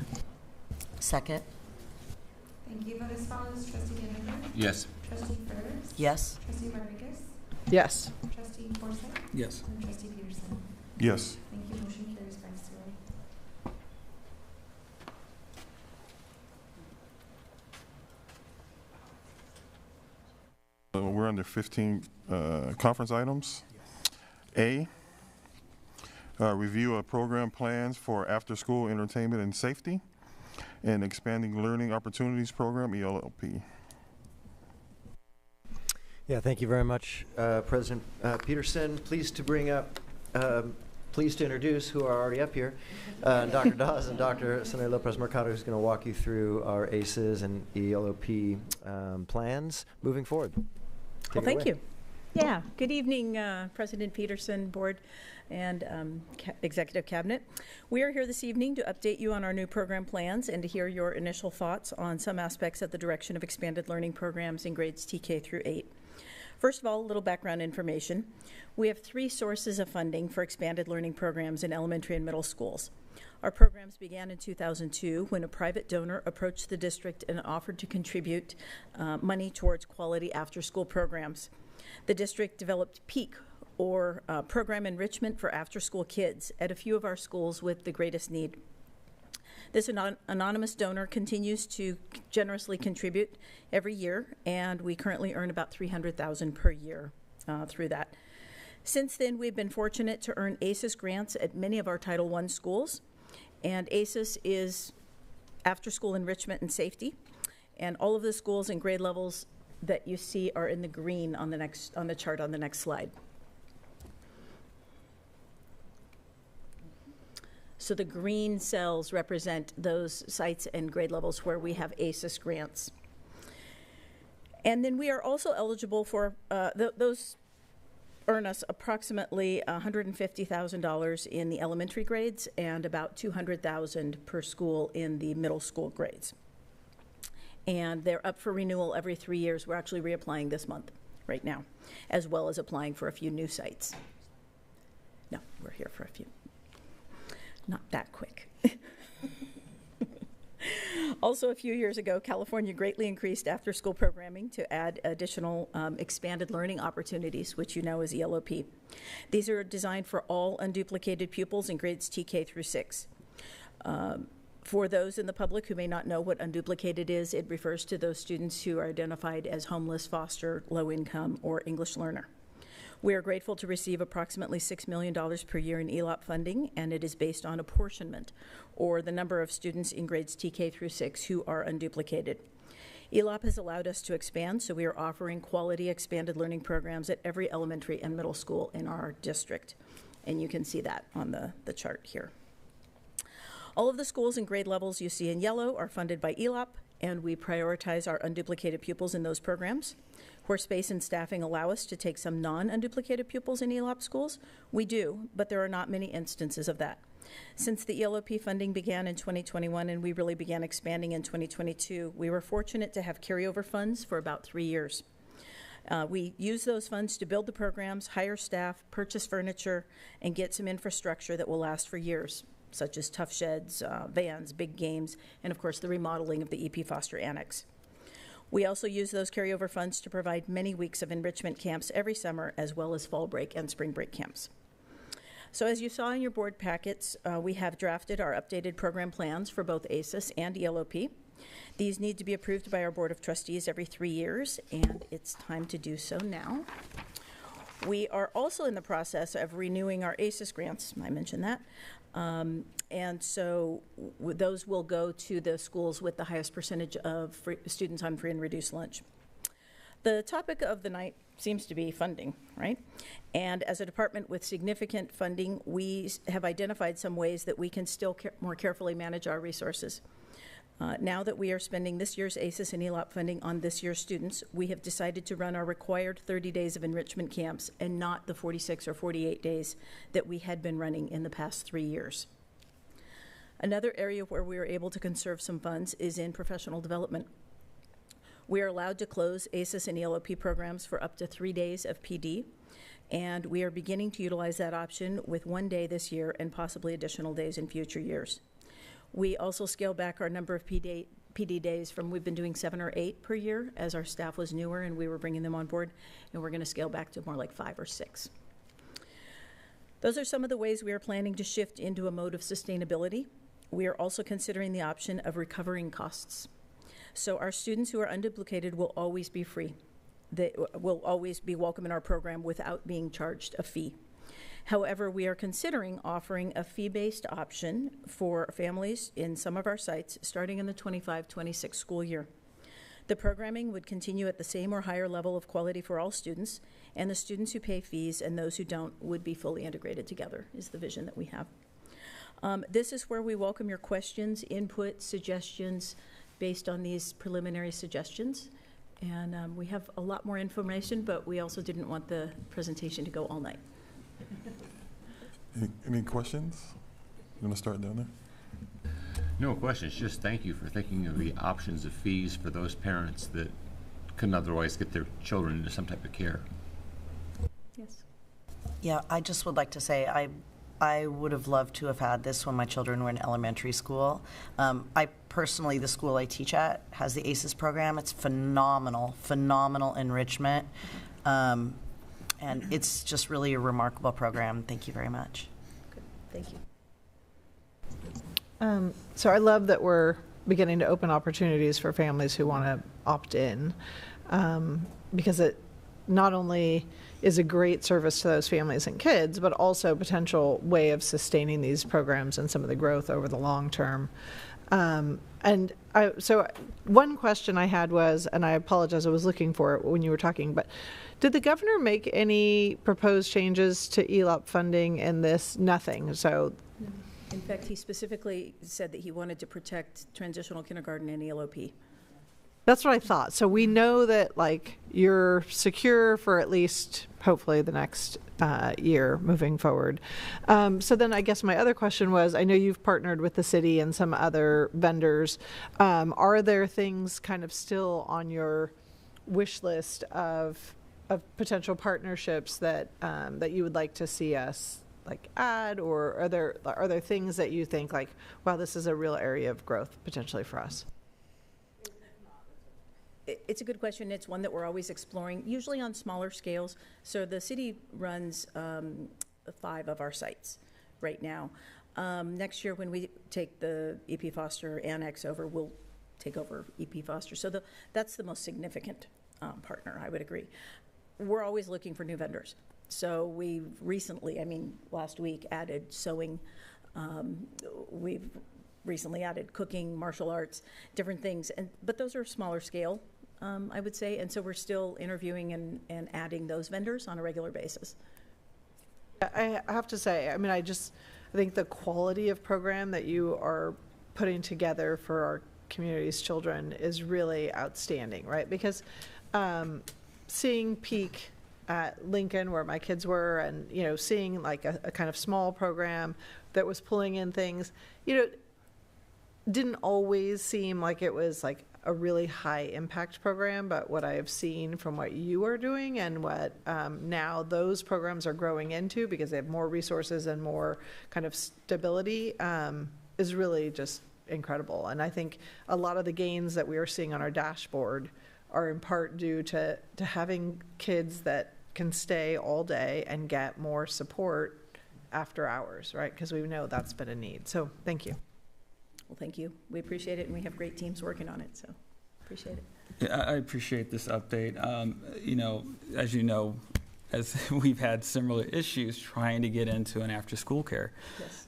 Second. Thank you. Vote as follows. Trustee Denninger? Yes. Trustee Ferris? Yes. Trustee Rodriguez? Yes. Trustee Forsythe? Yes. And Trustee Peterson? Yes. Thank you. Motion carries 5-0. We're under 15 conference items. A, review of program plans for after-school entertainment and safety and expanding learning opportunities program, ELLP. Yeah, thank you very much, President Peterson. Pleased to introduce who are already up here, Dr. Dawes and Dr. Sonia Lopez Mercado, who's going to walk you through our ACEs and ELOP plans moving forward. Well, thank you. Yeah, good evening, President Peterson, Board, and Executive Cabinet. We are here this evening to update you on our new program plans and to hear your initial thoughts on some aspects of the direction of expanded learning programs in grades TK through 8. First of all, a little background information. We have 3 sources of funding for expanded learning programs in elementary and middle schools. Our programs began in 2002 when a private donor approached the district and offered to contribute money towards quality after-school programs. The district developed PEAK, or program enrichment for after-school kids, at a few of our schools with the greatest need. This anonymous donor continues to generously contribute every year, and we currently earn about $300,000 per year through that. Since then, we've been fortunate to earn ACES grants at many of our Title I schools, and ACES is after-school enrichment and safety, and all of the schools and grade levels that you see are in the green on the chart on the next slide. So the green cells represent those sites and grade levels where we have ACES grants. And then we are also eligible for, those earn us approximately $150,000 in the elementary grades and about $200,000 per school in the middle school grades. And they're up for renewal every 3 years. We're actually reapplying this month right now, as well as applying for a few new sites. No, we're here for a few. Not that quick. Also, a few years ago, California greatly increased after-school programming to add additional expanded learning opportunities, which you know is ELOP. These are designed for all unduplicated pupils in grades TK through 6. For those in the public who may not know what unduplicated is, it refers to those students who are identified as homeless, foster, low income, or English learner. We are grateful to receive approximately $6 million per year in ELOP funding, and it is based on apportionment, or the number of students in grades TK through 6 who are unduplicated. ELOP has allowed us to expand, so we are offering quality expanded learning programs at every elementary and middle school in our district, and you can see that on the chart here. All of the schools and grade levels you see in yellow are funded by ELOP, and we prioritize our unduplicated pupils in those programs. Where space and staffing allow us to take some non-unduplicated pupils in ELOP schools, we do, but there are not many instances of that. Since the ELOP funding began in 2021 and we really began expanding in 2022, we were fortunate to have carryover funds for about 3 years. We use those funds to build the programs, hire staff, purchase furniture, and get some infrastructure that will last for years, such as tough sheds, vans, big games, and of course the remodeling of the EP Foster Annex. We also use those carryover funds to provide many weeks of enrichment camps every summer, as well as fall break and spring break camps. So as you saw in your board packets, we have drafted our updated program plans for both ACES and ELOP. These need to be approved by our Board of Trustees every 3 years, and it's time to do so now. We are also in the process of renewing our ACES grants. I mentioned that. And so those will go to the schools with the highest percentage of students on free and reduced lunch. The topic of the night seems to be funding, right? And as a department with significant funding, we have identified some ways that we can still more carefully manage our resources. Now that we are spending this year's ACES and ELOP funding on this year's students, we have decided to run our required 30 days of enrichment camps and not the 46 or 48 days that we had been running in the past 3 years. Another area where we are able to conserve some funds is in professional development. We are allowed to close ACES and ELOP programs for up to 3 days of PD, and we are beginning to utilize that option with 1 day this year and possibly additional days in future years. We also scaled back our number of PD days from, we've been doing 7 or 8 per year as our staff was newer and we were bringing them on board, and we're going to scale back to more like 5 or 6. Those are some of the ways we are planning to shift into a mode of sustainability. We are also considering the option of recovering costs. So our students who are unduplicated will always be free. They will always be welcome in our program without being charged a fee. However, we are considering offering a fee-based option for families in some of our sites starting in the 25-26 school year. The programming would continue at the same or higher level of quality for all students, and the students who pay fees and those who don't would be fully integrated together, is the vision that we have. This is where we welcome your questions, input, suggestions based on these preliminary suggestions. And we have a lot more information, but we also didn't want the presentation to go all night. Any questions? You want to start down there? No questions, just thank you for thinking of the options of fees for those parents that couldn't otherwise get their children into some type of care. Yes. Yeah, I just would like to say I would have loved to have had this when my children were in elementary school. I personally, the school I teach at has the ACES program. It's phenomenal, phenomenal enrichment. And it's just really a remarkable program. Thank you very much. Good. Thank you. So I love that we're beginning to open opportunities for families who want to opt in, because it not only is a great service to those families and kids, but also a potential way of sustaining these programs and some of the growth over the long term. So one question I had was, and I apologize, I was looking for it when you were talking, but did the governor make any proposed changes to ELOP funding in this? Nothing. So. In fact, he specifically said that he wanted to protect transitional kindergarten and ELOP. That's what I thought. So we know that, like, you're secure for at least, hopefully, the next year moving forward. So then I guess my other question was, I know you've partnered with the city and some other vendors. Are there things kind of still on your wish list of potential partnerships that that you would like to see us add, or are there things that you think like, wow, this is a real area of growth potentially for us? It's a good question. It's one that we're always exploring, usually on smaller scales. So the city runs 5 of our sites right now. Next year, when we take the EP Foster Annex over, we'll take over EP Foster. So that's the most significant partner, I would agree. We're always looking for new vendors. So we recently, last week, added sewing. We've recently added cooking, martial arts, different things. But those are smaller scale, I would say. And so we're still interviewing and adding those vendors on a regular basis. I have to say, I think the quality of program that you are putting together for our community's children is really outstanding, right? Because seeing Peak at Lincoln, where my kids were, and seeing like a kind of small program that was pulling in things, didn't always seem like it was like a really high impact program, but what I have seen from what you are doing and what now those programs are growing into, because they have more resources and more kind of stability, is really just incredible. And I think a lot of the gains that we are seeing on our dashboard are in part due to having kids that can stay all day and get more support after hours, right? Because we know that's been a need. So thank you. Well, thank you. We appreciate it, and we have great teams working on it, so appreciate it. Yeah, I appreciate this update. You know, as we've had similar issues trying to get into an after-school care. Yes.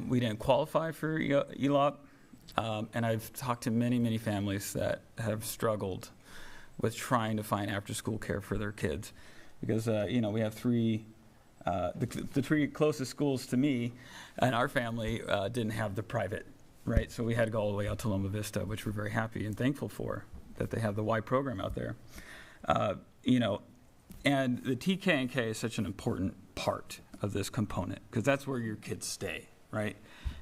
We didn't qualify for ELOP, and I've talked to many, many families that have struggled with trying to find after-school care for their kids. Because, you know, we have three, the three closest schools to me and our family didn't have the private, right? So we had to go all the way out to Loma Vista, which we're very happy and thankful for, that they have the Y program out there. You know, and the TK and K is such an important part of this component, because that's where your kids stay, right?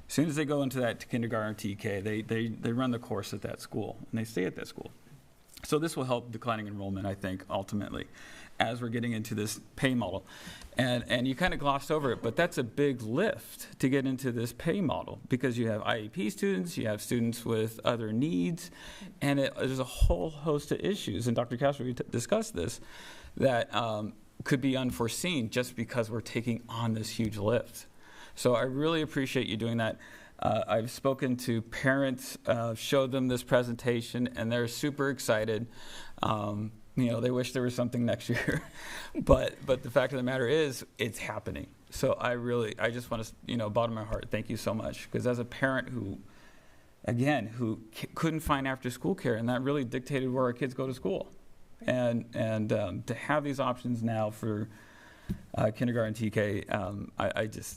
As soon as they go into that kindergarten TK, they run the course at that school, and they stay at that school. So this will help declining enrollment, I think, ultimately, as we're getting into this pay model. And you kind of glossed over it, but that's a big lift to get into this pay model, because you have IEP students, you have students with other needs, and there's a whole host of issues, and Dr. Castro, we discussed this, that could be unforeseen just because we're taking on this huge lift. So I really appreciate you doing that. I've spoken to parents, showed them this presentation, and they're super excited. You know, they wish there was something next year, but the fact of the matter is, it's happening. So I just want to, you know, bottom of my heart, thank you so much, because as a parent who couldn't find after-school care, and that really dictated where our kids go to school, and to have these options now for kindergarten TK,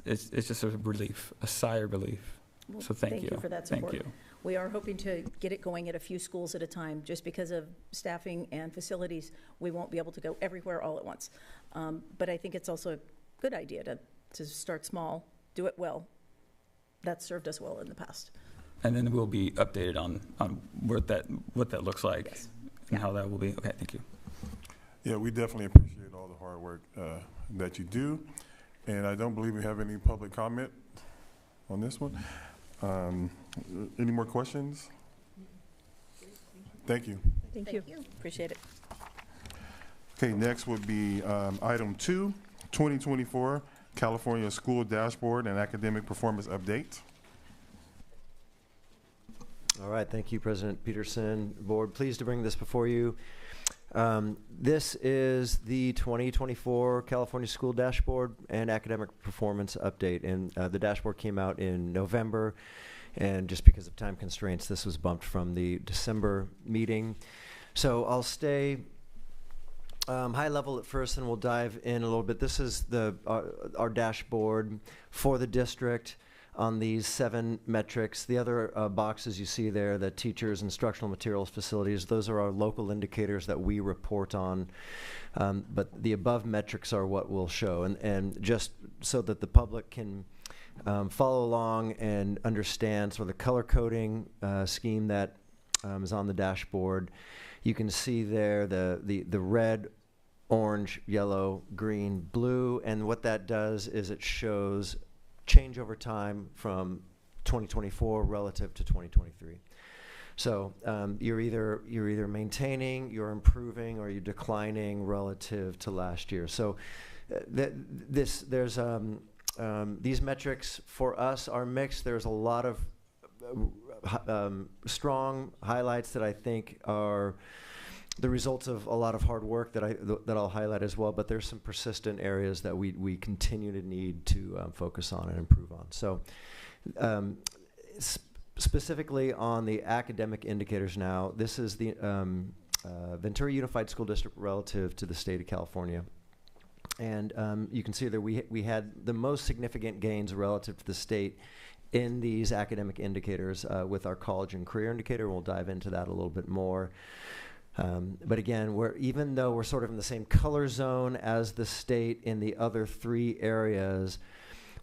it's just a relief, a sigh of relief. Well, so thank you for that support. Thank you. We are hoping to get it going at a few schools at a time. Just because of staffing and facilities, we won't be able to go everywhere all at once. But I think it's also a good idea to start small, do it well. That's served us well in the past. And then we'll be updated on what that looks like. Yes. And how that will be. Okay, thank you. Yeah, we definitely appreciate all the hard work that you do. And I don't believe we have any public comment on this one. Any more questions? Thank you. Thank you. Appreciate it. Okay, next would be item 2, 2024 California School Dashboard and Academic Performance Update. All right, thank you, President Peterson. Board, pleased to bring this before you. This is the 2024 California School Dashboard and Academic Performance Update, and the dashboard came out in November, and just because of time constraints, this was bumped from the December meeting. So I'll stay high level at first, and we'll dive in a little bit. This is our dashboard for the district on these 7 metrics. The other boxes you see there, the teachers, instructional materials, facilities, those are our local indicators that we report on. But the above metrics are what we'll show. And just so that the public can follow along and understand sort of the color coding scheme that is on the dashboard, you can see there the red, orange, yellow, green, blue, and what that does is it shows change over time from 2024 relative to 2023. So you're either maintaining, you're improving, or you're declining relative to last year. So these metrics for us are mixed. There's a lot of strong highlights that I think are the results of a lot of hard work that I'll highlight as well, but there's some persistent areas that we continue to need to focus on and improve on. So specifically on the academic indicators now, this is the Ventura Unified School District relative to the state of California. And you can see that we had the most significant gains relative to the state in these academic indicators with our college and career indicator. We'll dive into that a little bit more. But again, even though we're sort of in the same color zone as the state in the other 3 areas,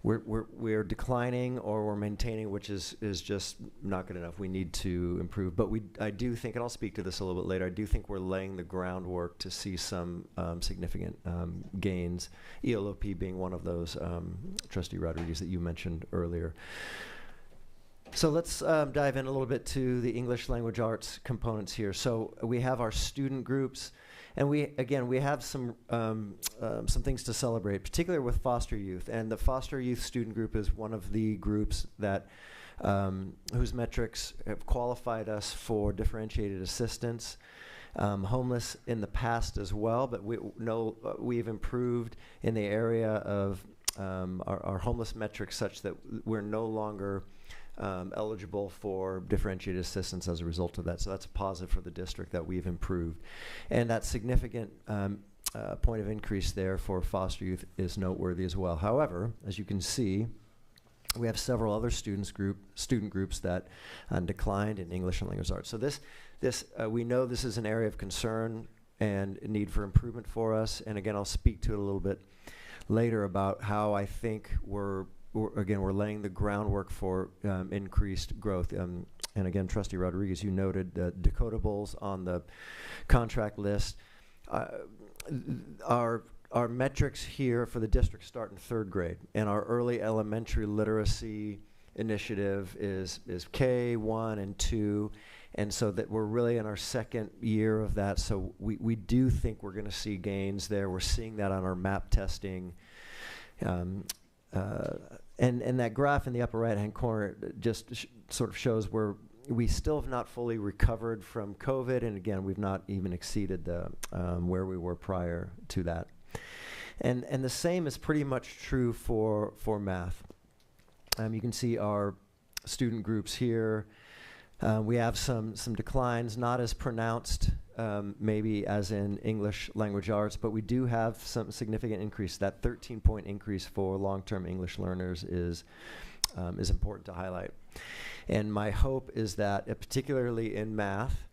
we're declining or we're maintaining, which is just not good enough. We need to improve. But I do think, and I'll speak to this a little bit later, I do think we're laying the groundwork to see some significant gains, ELOP being one of those, Trustee Rodriguez, that you mentioned earlier. So let's dive in a little bit to the English language arts components here. So we have our student groups. And we have some things to celebrate, particularly with foster youth. And the foster youth student group is one of the groups that whose metrics have qualified us for differentiated assistance. Homeless in the past as well, but we've improved in the area of our homeless metrics such that we're no longer eligible for differentiated assistance as a result of that. So that's a positive for the district that we've improved. And that significant point of increase there for foster youth is noteworthy as well. However, as you can see, we have several other student groups that declined in English and language arts. So we know this is an area of concern and need for improvement for us. And again, I'll speak to it a little bit later about how I think we're laying the groundwork for increased growth. And again, Trustee Rodriguez, you noted the decodables on the contract list. Our metrics here for the district start in 3rd grade, and our early elementary literacy initiative is K1 and 2, and so that we're really in our 2nd year of that. So we do think we're going to see gains there. We're seeing that on our MAP testing. And that graph in the upper right-hand corner just sort of shows where we still have not fully recovered from COVID, and again, we've not even exceeded the where we were prior to that. And the same is pretty much true for math. You can see our student groups here. We have some declines, not as pronounced maybe as in English language arts, but we do have some significant increase. That 13-point increase for long-term English learners is important to highlight. And my hope is that, particularly in math,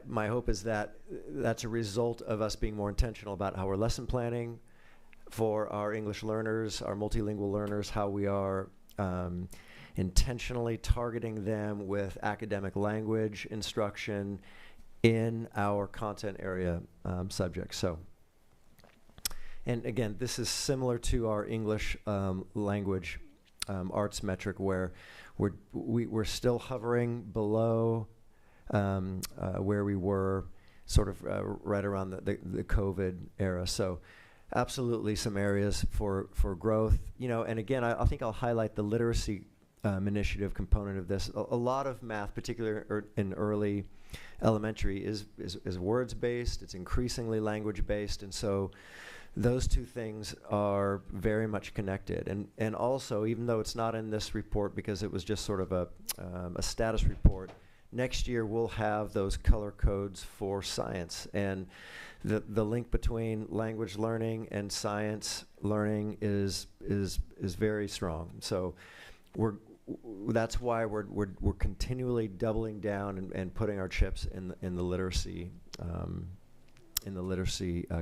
my hope is that that's a result of us being more intentional about how we're lesson planning for our English learners, our multilingual learners, how we are intentionally targeting them with academic language instruction in our content area subjects. So, and again, this is similar to our English language arts metric, where we're still hovering below where we were sort of right around the COVID era. So absolutely some areas for growth. And again, I think I'll highlight the literacy initiative component of this. A lot of math, particularly in early elementary, is words-based. It's increasingly language-based. And so those two things are very much connected. And also, even though it's not in this report because it was just sort of a status report, next year we'll have those color codes for science. And the link between language learning and science learning is very strong. So that's why we're continually doubling down and putting our chips in the literacy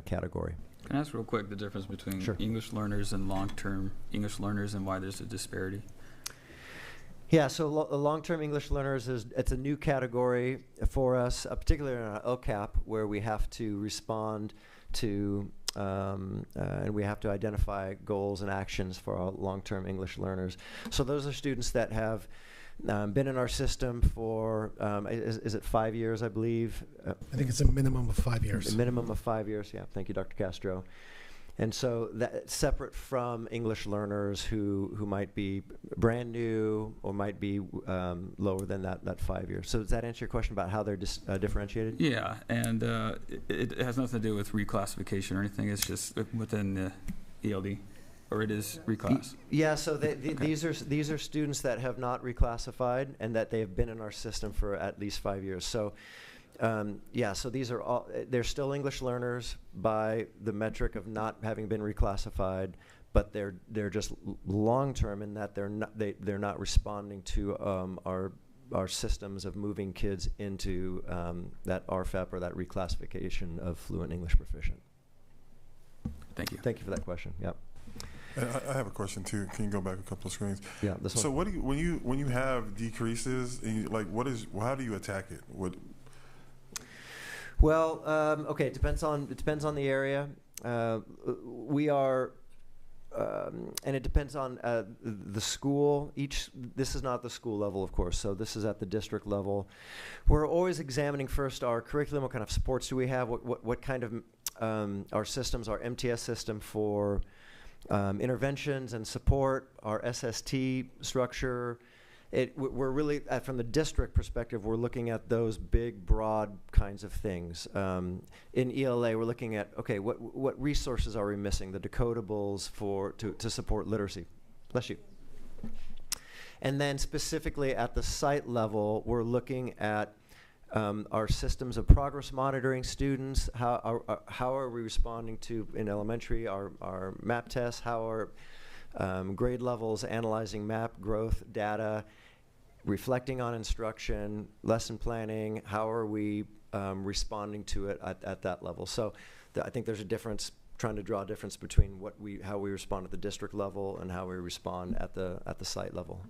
category. Can I ask real quick the difference between Sure. English learners and long-term English learners and why there's a disparity? Yeah, so long-term English learners it's a new category for us, particularly in our LCAP, where we have to respond to and we have to identify goals and actions for our long-term English learners. So those are students that have been in our system for, is it 5 years, I believe? I think it's a minimum of 5 years. A minimum of 5 years, yeah. Thank you, Dr. Castro. And so that's separate from English learners who might be brand new or might be lower than that 5 years. So does that answer your question about how they're differentiated? Yeah, and it has nothing to do with reclassification or anything. It's just within the ELD, or it is reclass. Yeah, so these are students that have not reclassified and that they have been in our system for at least 5 years. So. Yeah, so these are all, they're still English learners by the metric of not having been reclassified, but they're just long-term in that they're not responding to our systems of moving kids into that RFEP or that reclassification of fluent English proficient. Thank you. Thank you for that question, yep. I have a question too. Can you go back a couple of screens? Yeah, this one. So what do you, when you have decreases, and you, like, how do you attack it? Well, okay, it depends on the area. We are, and it depends on the school. This is not the school level, of course, so this is at the district level. We're always examining first our curriculum, what kind of supports do we have, what kind of our systems, our MTS system for interventions and support, our SST structure. We're really, from the district perspective, we're looking at those big, broad kinds of things. In ELA, we're looking at, okay, what resources are we missing? The decodables to support literacy. Bless you. And then specifically at the site level, we're looking at our systems of progress monitoring students. How are we responding to, in elementary, our MAP tests? How are grade levels analyzing MAP growth data, reflecting on instruction, lesson planning? How are we responding to it at that level? So I think there's a difference, trying to draw a difference between how we respond at the district level and how we respond at the site level.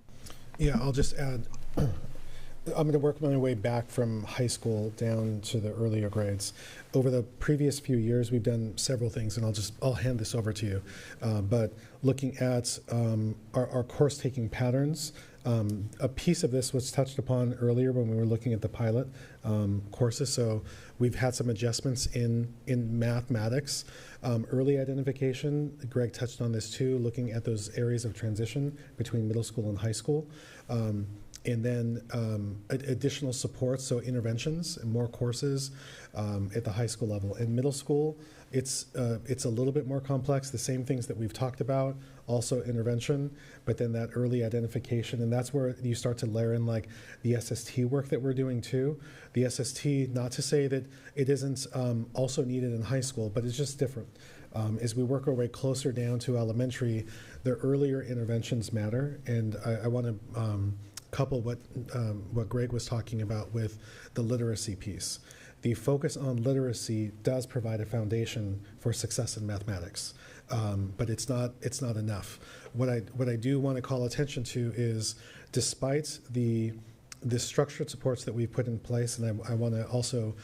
Yeah, I'll just add, I'm going to work my way back from high school down to the earlier grades. Over the previous few years, we've done several things, and I'll hand this over to you. But looking at our course taking patterns, a piece of this was touched upon earlier when we were looking at the pilot courses. So we've had some adjustments in mathematics. Early identification, Greg touched on this too, looking at those areas of transition between middle school and high school. And then additional supports, so interventions and more courses at the high school level. In middle school, it's a little bit more complex, the same things that we've talked about, also intervention, but then that early identification, and that's where you start to layer in like the SST work that we're doing too. The SST, not to say that it isn't also needed in high school, but it's just different. As we work our way closer down to elementary, the earlier interventions matter, and I want to couple what Greg was talking about with the literacy piece. The focus on literacy does provide a foundation for success in mathematics, but it's not enough. What I do want to call attention to is, despite the structured supports that we've put in place, and I want to also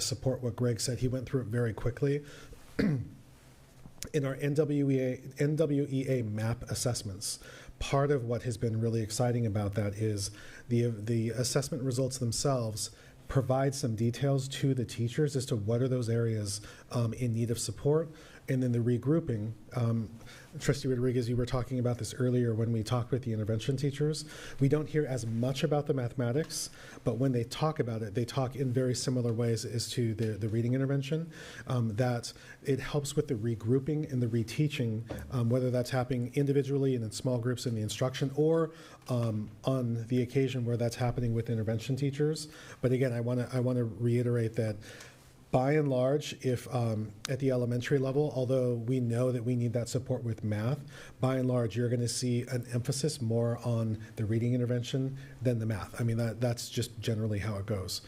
support what Greg said. He went through it very quickly. In our NWEA MAP assessments, part of what has been really exciting about that is the assessment results themselves provide some details to the teachers as to what are those areas in need of support, and then the regrouping. Trustee Rodriguez, you were talking about this earlier when we talked with the intervention teachers. We don't hear as much about the mathematics, but when they talk about it, they talk in very similar ways as to the reading intervention, that it helps with the regrouping and the reteaching, whether that's happening individually and in small groups in the instruction, or on the occasion where that's happening with intervention teachers. But again, I want to reiterate that by and large, if at the elementary level, although we know that we need that support with math, by and large, you're going to see an emphasis more on the reading intervention than the math. I mean, that's just generally how it goes.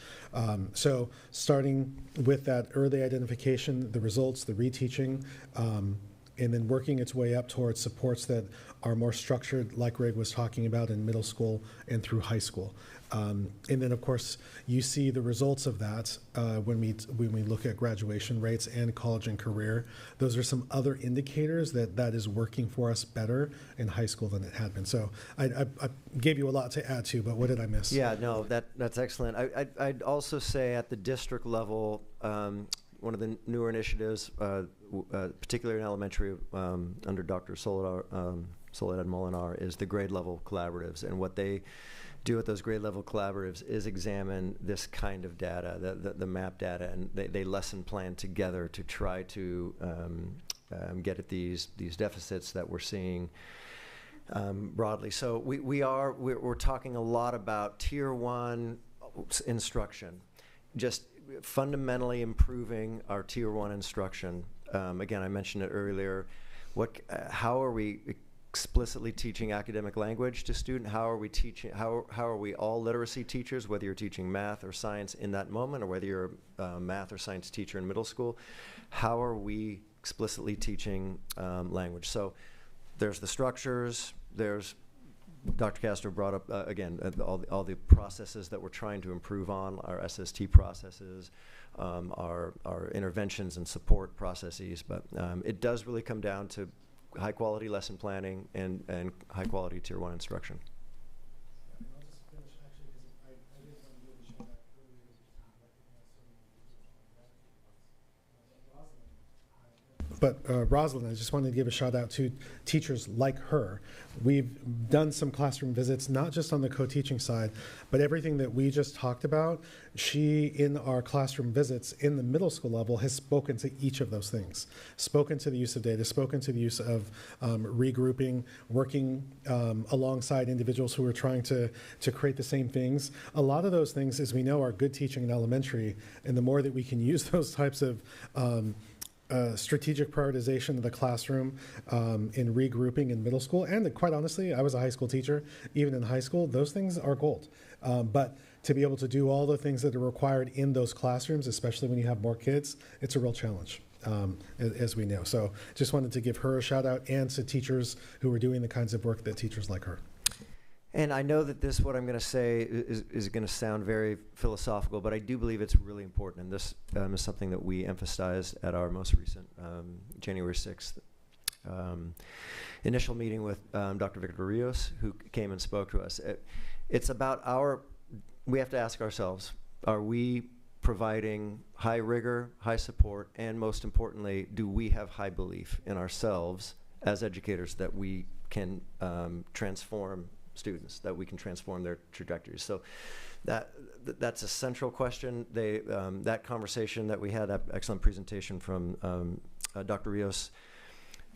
So starting with that early identification, the results, the reteaching, and then working its way up towards supports that are more structured, like Greg was talking about, in middle school and through high school. And then, of course, you see the results of that when we look at graduation rates and college and career. Those are some other indicators that is working for us better in high school than it had been. So I gave you a lot to add to, but what did I miss? Yeah, no, that's excellent. I'd also say at the district level, one of the newer initiatives, particularly in elementary, under Dr. Soledad Molinar, is the grade level collaboratives. And what they do with those grade level collaboratives is examine this kind of data, the MAP data, and they lesson plan together to try to get at these deficits that we're seeing broadly. So we're talking a lot about Tier 1 instruction, just fundamentally improving our Tier 1 instruction. Again, I mentioned it earlier. How are we explicitly teaching academic language to students? How are we teaching? How are we all literacy teachers, whether you're teaching math or science in that moment, or whether you're a math or science teacher in middle school? How are we explicitly teaching language. So there's the structures, there's Dr. Castro brought up, again, all the processes that we're trying to improve on, our SST processes, our interventions and support processes, but it does really come down to high-quality lesson planning and high-quality Tier 1 instruction. But Rosalind, I just wanted to give a shout out to teachers like her. We've done some classroom visits, not just on the co-teaching side, but everything that we just talked about. She, in our classroom visits in the middle school level, has spoken to each of those things. Spoken to the use of data, spoken to the use of regrouping, working alongside individuals who are trying to create the same things. A lot of those things, as we know, are good teaching in elementary, and the more that we can use those types of strategic prioritization of the classroom in regrouping in middle school. And quite honestly, I was a high school teacher. Even in high school, those things are gold. But to be able to do all the things that are required in those classrooms, especially when you have more kids, it's a real challenge, as we know. So just wanted to give her a shout out, and to teachers who are doing the kinds of work that teachers like her. And I know that what I'm going to say is going to sound very philosophical, but I do believe it's really important. And this is something that we emphasized at our most recent January 6th initial meeting with Dr. Victor Rios, who came and spoke to us. It's about we have to ask ourselves, are we providing high rigor, high support, and most importantly, do we have high belief in ourselves as educators that we can transform students, that we can transform their trajectories? So that's a central question. That conversation that we had, that excellent presentation from Dr. Rios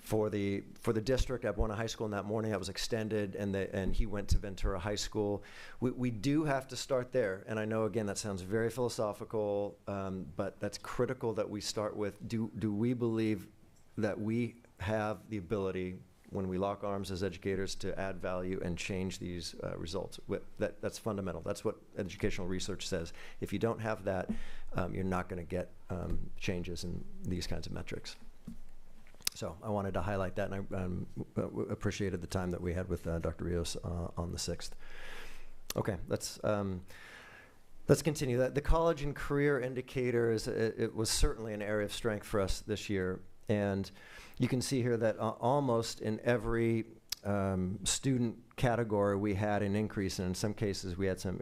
for the district at Buena High School in that morning, that was extended, and he went to Ventura High School. We do have to start there, and I know, again, that sounds very philosophical, but that's critical that we start with, do we believe that we have the ability, when we lock arms as educators, to add value and change these results? That's fundamental. That's what educational research says. If you don't have that, you're not going to get changes in these kinds of metrics. So I wanted to highlight that, and I appreciated the time that we had with Dr. Rios on the 6th. Okay, let's continue. The college and career indicator it was certainly an area of strength for us this year, and you can see here that almost in every student category we had an increase, and in some cases we had some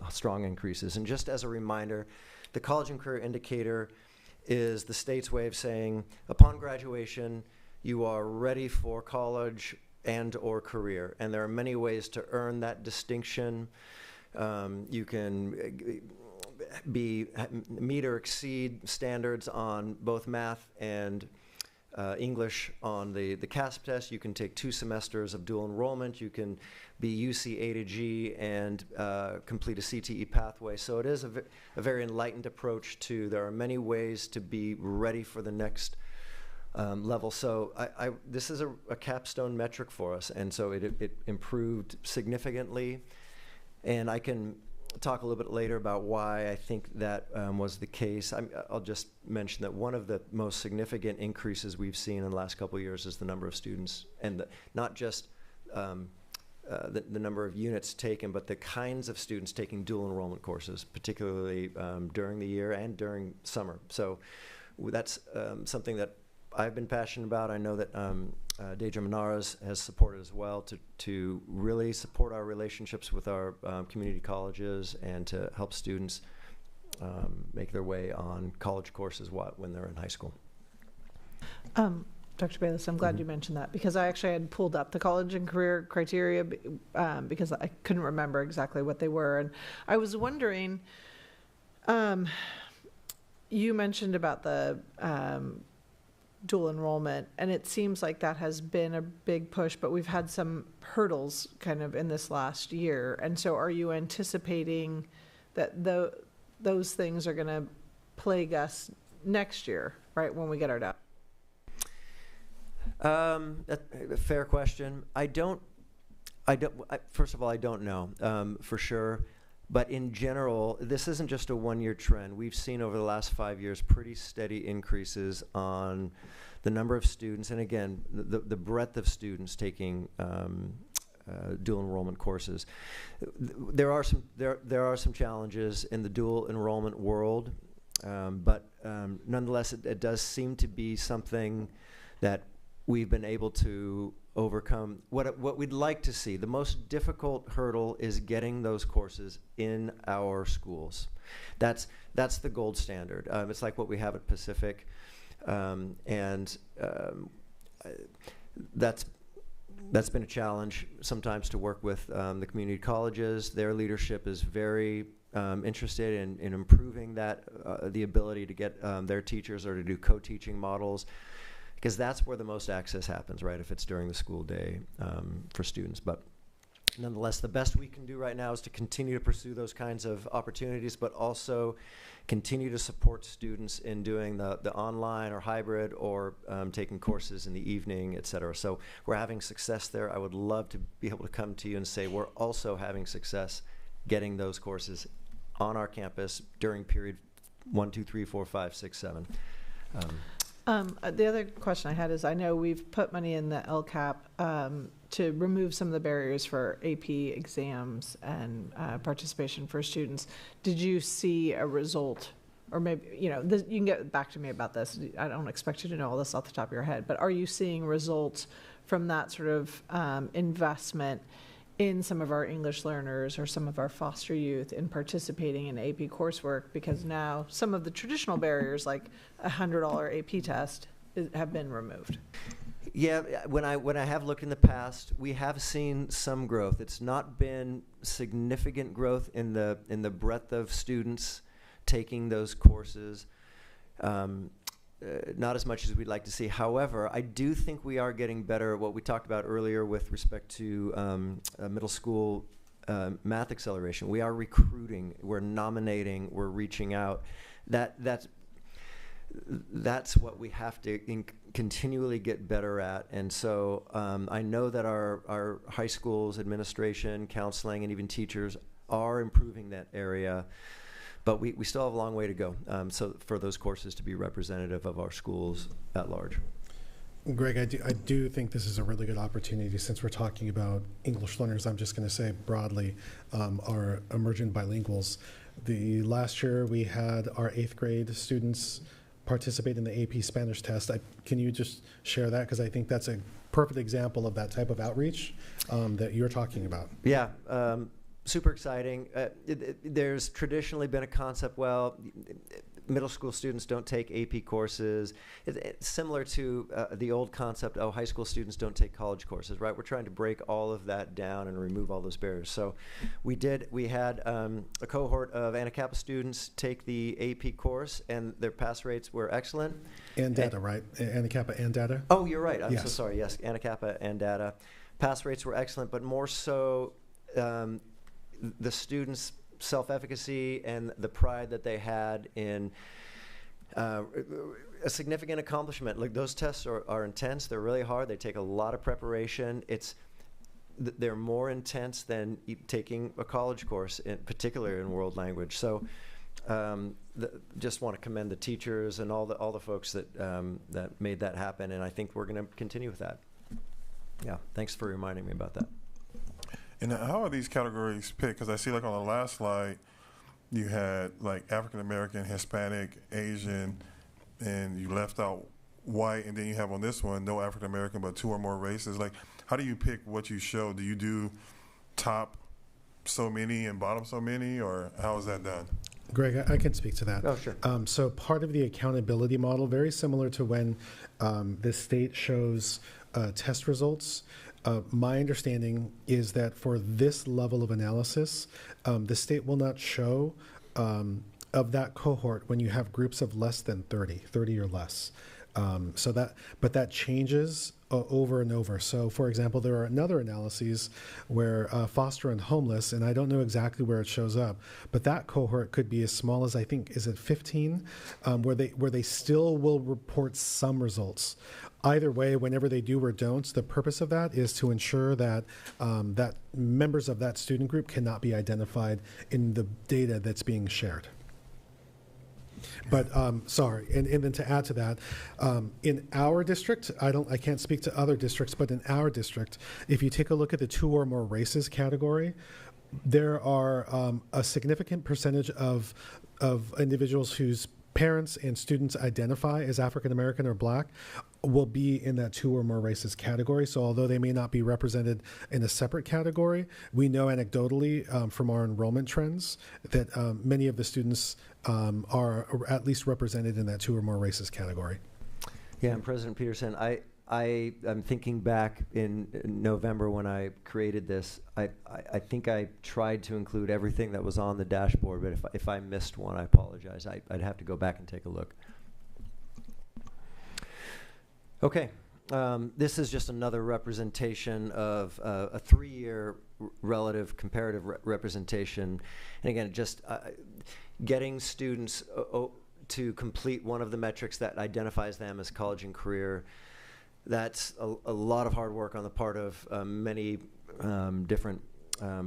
strong increases. And just as a reminder, the college and career indicator is the state's way of saying, upon graduation, you are ready for college and or career. And there are many ways to earn that distinction. You can meet or exceed standards on both math and English on the CASP test. You can take 2 semesters of dual enrollment. You can be UC A to G and complete a CTE pathway. So it is a very enlightened approach to, there are many ways to be ready for the next level. So this is a capstone metric for us, and so it improved significantly. And I can talk a little bit later about why I think that was the case. I'll just mention that one of the most significant increases we've seen in the last couple of years is the number of students, and not just the number of units taken, but the kinds of students taking dual enrollment courses, particularly during the year and during summer. So that's something that I've been passionate about. I know that Deidre Menares has supported as well, to really support our relationships with our community colleges and to help students make their way on college courses when they're in high school. Dr. Bayless, I'm glad you mentioned that, because I actually had pulled up the college and career criteria because I couldn't remember exactly what they were. And I was wondering, you mentioned about the dual enrollment, and it seems like that has been a big push, but we've had some hurdles kind of in this last year. And so are you anticipating that those things are going to plague us next year, right, when we get our data? That's a fair question. First of all, I don't know for sure, But in general, this isn't just a one-year trend. We've seen over the last 5 years pretty steady increases on the number of students, and again, the breadth of students taking dual enrollment courses. There are some challenges in the dual enrollment world, but nonetheless, it does seem to be something that we've been able to overcome. What we'd like to see, the most difficult hurdle is getting those courses in our schools. That's the gold standard. It's like what we have at Pacific, and that's been a challenge sometimes to work with the community colleges. Their leadership is very interested in improving that, the ability to get their teachers or to do co-teaching models, because that's where the most access happens, right, if it's during the school day for students. But nonetheless, the best we can do right now is to continue to pursue those kinds of opportunities, but also continue to support students in doing the online or hybrid or taking courses in the evening, et cetera. So we're having success there. I would love to be able to come to you and say we're also having success getting those courses on our campus during period 1, 2, 3, 4, 5, 6, 7. The other question I had is, I know we've put money in the LCAP to remove some of the barriers for AP exams and participation for students. Did you see a result, or maybe, you can get back to me about this. I don't expect you to know all this off the top of your head, but are you seeing results from that sort of investment in some of our English learners or some of our foster youth in participating in AP coursework, because now some of the traditional barriers, like a $100 AP test, have been removed? Yeah, when I have looked in the past, we have seen some growth. It's not been significant growth in the breadth of students taking those courses. Not as much as we'd like to see. However, I do think we are getting better at what we talked about earlier with respect to middle school math acceleration. We are recruiting, we're nominating, we're reaching out. That's what we have to continually get better at. And so I know that our high schools, administration, counseling, and even teachers are improving that area. But we still have a long way to go, so for those courses to be representative of our schools at large. Greg, I do think this is a really good opportunity, since we're talking about English learners. I'm just going to say broadly, our emergent bilinguals. The last year we had our 8th grade students participate in the AP Spanish test. Can you just share that? Because I think that's a perfect example of that type of outreach that you're talking about. Yeah. Super exciting. There's traditionally been a concept, well, middle school students don't take AP courses. It's similar to the old concept, oh, high school students don't take college courses, right? We're trying to break all of that down and remove all those barriers. So we had a cohort of Anacapa students take the AP course, and their pass rates were excellent. And data, right? Anacapa and data? Oh, you're right. I'm yes. so sorry. Yes, Anacapa and data. Pass rates were excellent, but more so the students' self-efficacy and the pride that they had in a significant accomplishment. Like, those tests are intense. They're really hard. They take a lot of preparation. They're more intense than taking a college course, particularly in world language. So just want to commend the teachers and all the folks that made that happen, and I think we're going to continue with that. Yeah, thanks for reminding me about that. And how are these categories picked? Because I see, like, on the last slide, you had like African American, Hispanic, Asian, and you left out white, and then you have on this one no African American but 2 or more races. Like, how do you pick what you show? Do you do top so many and bottom so many, or how is that done? Greg, I can speak to that. Oh, sure. So part of the accountability model, very similar to when the state shows test results. My understanding is that for this level of analysis, the state will not show of that cohort when you have groups of less than 30 or less. But that changes over and over. So, for example, there are another analyses where foster and homeless, and I don't know exactly where it shows up, but that cohort could be as small as, I think, is it 15, where they still will report some results. either way, whenever they do or don't, the purpose of that is to ensure that that members of that student group cannot be identified in the data that's being shared. But sorry, and then to add to that, in our district, I can't speak to other districts, but in our district, if you take a look at the 2 or more races category, there are a significant percentage of individuals whose parents and students identify as African American or Black will be in that 2 or more races category. So although they may not be represented in a separate category, we know anecdotally from our enrollment trends that many of the students are at least represented in that 2 or more races category. Yeah, and President Peterson, I'm thinking back in November when I created this. I think I tried to include everything that was on the dashboard, but if I missed one, I apologize. I'd have to go back and take a look. Okay, this is just another representation of a 3-year relative comparative representation. And again, just getting students to complete one of the metrics that identifies them as college and career. That's a lot of hard work on the part of many different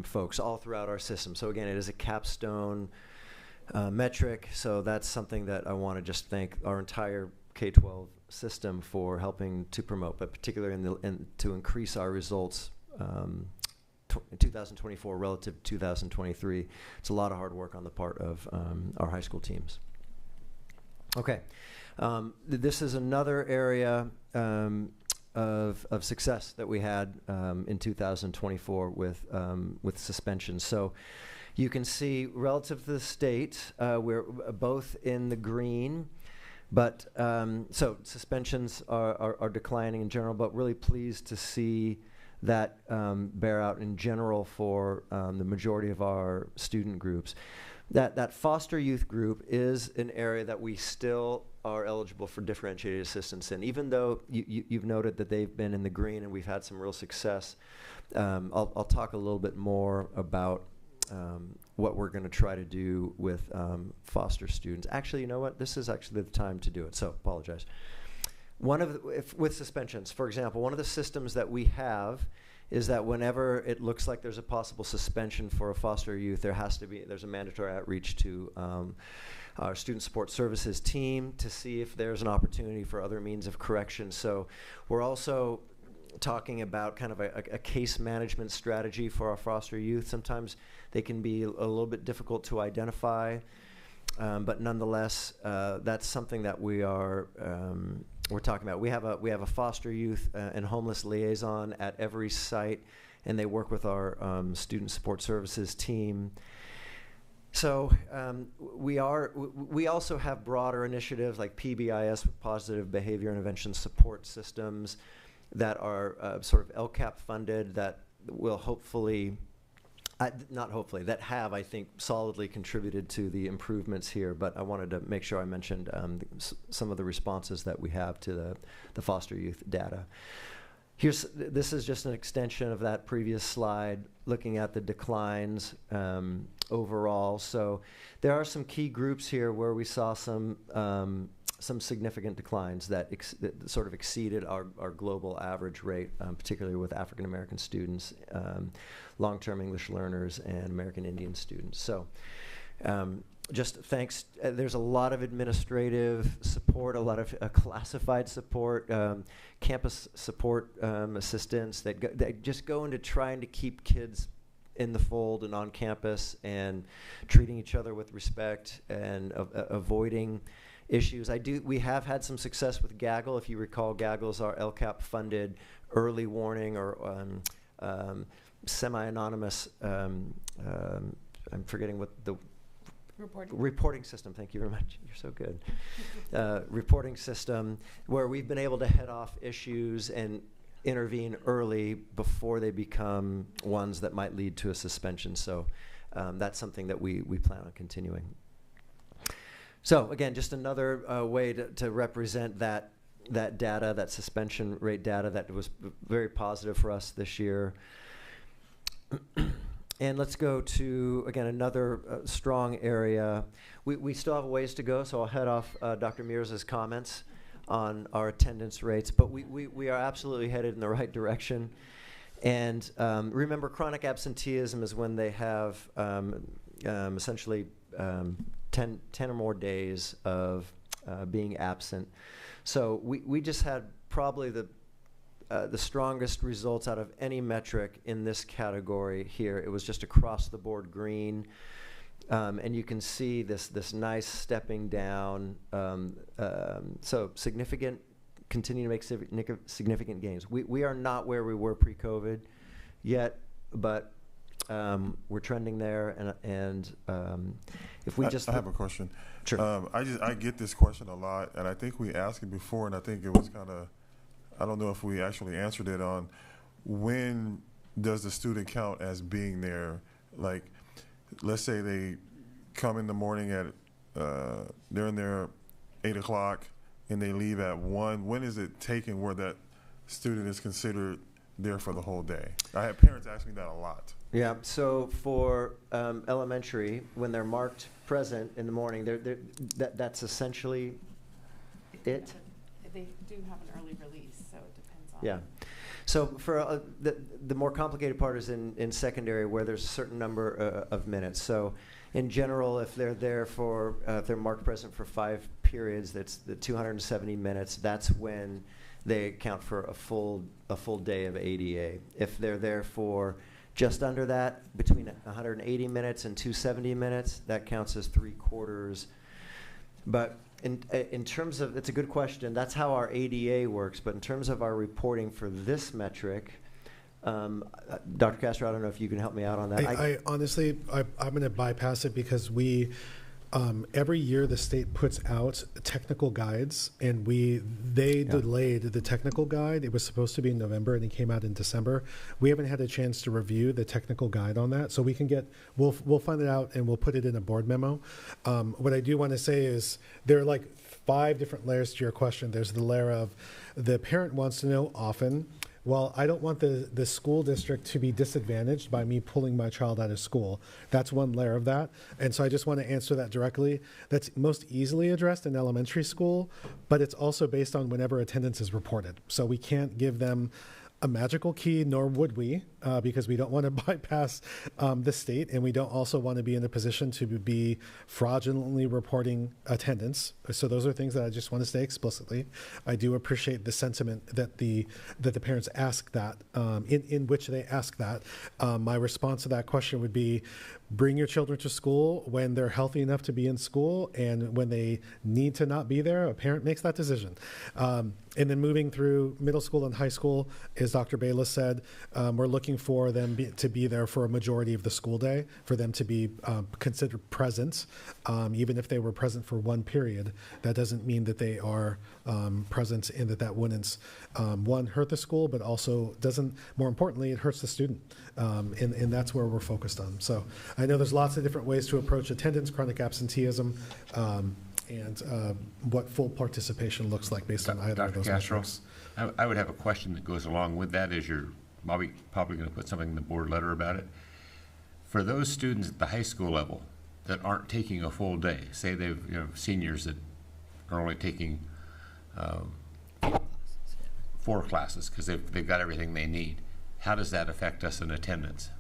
folks all throughout our system. So again, it is a capstone metric. So that's something that I want to just thank our entire K-12 system for helping to promote, but particularly to increase our results in 2024 relative to 2023. It's a lot of hard work on the part of our high school teams. Okay, this is another area of success that we had in 2024 with suspensions. So you can see relative to the state, we're both in the green. But so suspensions are declining in general, but really pleased to see that bear out in general for the majority of our student groups. That foster youth group is an area that we still are eligible for differentiated assistance in. Even though you've noted that they've been in the green and we've had some real success, I'll talk a little bit more about what we're going to try to do with foster students. Actually, you know what? This is actually the time to do it, so apologize. With suspensions, for example, one of the systems that we have is that whenever it looks like there's a possible suspension for a foster youth, there's a mandatory outreach to our student support services team to see if there's an opportunity for other means of correction. So we're also talking about kind of a case management strategy for our foster youth. Sometimes they can be a little bit difficult to identify, but nonetheless, that's something that we're talking about. We have a foster youth and homeless liaison at every site, and they work with our student support services team. So we also have broader initiatives like PBIS, positive behavior intervention support systems, that are sort of LCAP funded, that will hopefully, that have, I think, solidly contributed to the improvements here. But I wanted to make sure I mentioned some of the responses that we have to the foster youth data. This is just an extension of that previous slide, looking at the declines overall. So there are some key groups here where we saw some significant declines that sort of exceeded our global average rate, particularly with African American students, long-term English learners, and American Indian students. So just thanks, there's a lot of administrative support, a lot of classified support, campus support assistants that just go into trying to keep kids in the fold and on campus and treating each other with respect and avoiding issues. We have had some success with Gaggle. If you recall, Gaggle is our LCAP-funded early warning or semi-anonymous, I'm forgetting what the reporting system. Thank you very much. You're so good. Reporting system where we've been able to head off issues and intervene early before they become ones that might lead to a suspension. So that's something that we plan on continuing. So again, just another way to represent that data, that suspension rate data that was very positive for us this year. And let's go to, again, another strong area. We still have a ways to go, so I'll head off Dr. Mears's comments. on our attendance rates, but we are absolutely headed in the right direction. And remember, chronic absenteeism is when they have essentially 10 or more days of being absent. So we just had probably the strongest results out of any metric in this category here. It was just across the board green. And you can see this nice stepping down. So significant, continue to make significant gains. We are not where we were pre-COVID yet, but we're trending there. And if we just... I have a question. Sure. I get this question a lot, and I think we asked it before, and I think it was kind of, I don't know if we actually answered it on when does the student count as being there? Like, let's say they come in the morning at, they're in there 8 o'clock and they leave at 1. When is it taken where that student is considered there for the whole day? I have parents ask me that a lot. Yeah, so for elementary, when they're marked present in the morning, that's essentially it? They do have an early release, so it depends on. Yeah. So for the more complicated part is in secondary, where there's a certain number of minutes. So in general, if they're there for, if they're marked present for 5 periods, that's the 270 minutes. That's when they count for a full day of ADA. If they're there for just under that, between 180 minutes and 270 minutes, that counts as 3/4. But in terms of, it's a good question. That's how our ADA works. But in terms of our reporting for this metric, Dr. Castro, I don't know if you can help me out on that. I honestly, I'm going to bypass it because we, every year the state puts out technical guides, and they delayed the technical guide. It was supposed to be in November, and it came out in December. We haven't had a chance to review the technical guide on that, so we can get, we'll find it out and we'll put it in a board memo. What I do want to say is there are like 5 different layers to your question. There's the layer of the parent wants to know often. Well, I don't want the school district to be disadvantaged by me pulling my child out of school. That's one layer of that. And so I just want to answer that directly. That's most easily addressed in elementary school, but it's also based on whenever attendance is reported. So we can't give them a magical key, nor would we, because we don't want to bypass the state, and we don't also want to be in a position to be fraudulently reporting attendance. So those are things that I just want to say explicitly. I do appreciate the sentiment that the parents ask that, in which they ask that. My response to that question would be, bring your children to school when they're healthy enough to be in school, and when they need to not be there, a parent makes that decision. And then moving through middle school and high school, as Dr. Bayless said, we're looking for them to be there for a majority of the school day, for them to be considered present. Even if they were present for 1 period, that doesn't mean that they are present, and that wouldn't, one, hurt the school, but also doesn't, more importantly, it hurts the student. And that's where we're focused on. So I know there's lots of different ways to approach attendance, chronic absenteeism, and what full participation looks like based on either of those metrics. I would have a question that goes along with that, as you're probably going to put something in the board letter about it. For those students at the high school level that aren't taking a full day, say they've, seniors that are only taking 4 classes because they've got everything they need, how does that affect us in attendance?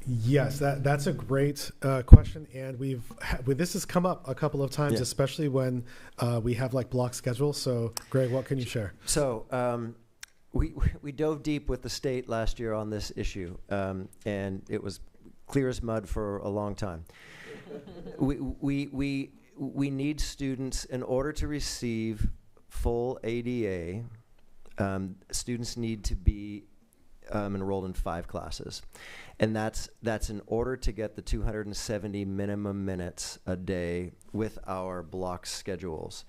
Yes, that's a great question, and this has come up a couple of times, especially when we have like block schedules. So, Greg, what can you share? So, we dove deep with the state last year on this issue, and it was clear as mud for a long time. We need students in order to receive full ADA. Students need to be enrolled in 5 classes. And that's in order to get the 270 minimum minutes a day with our block schedules.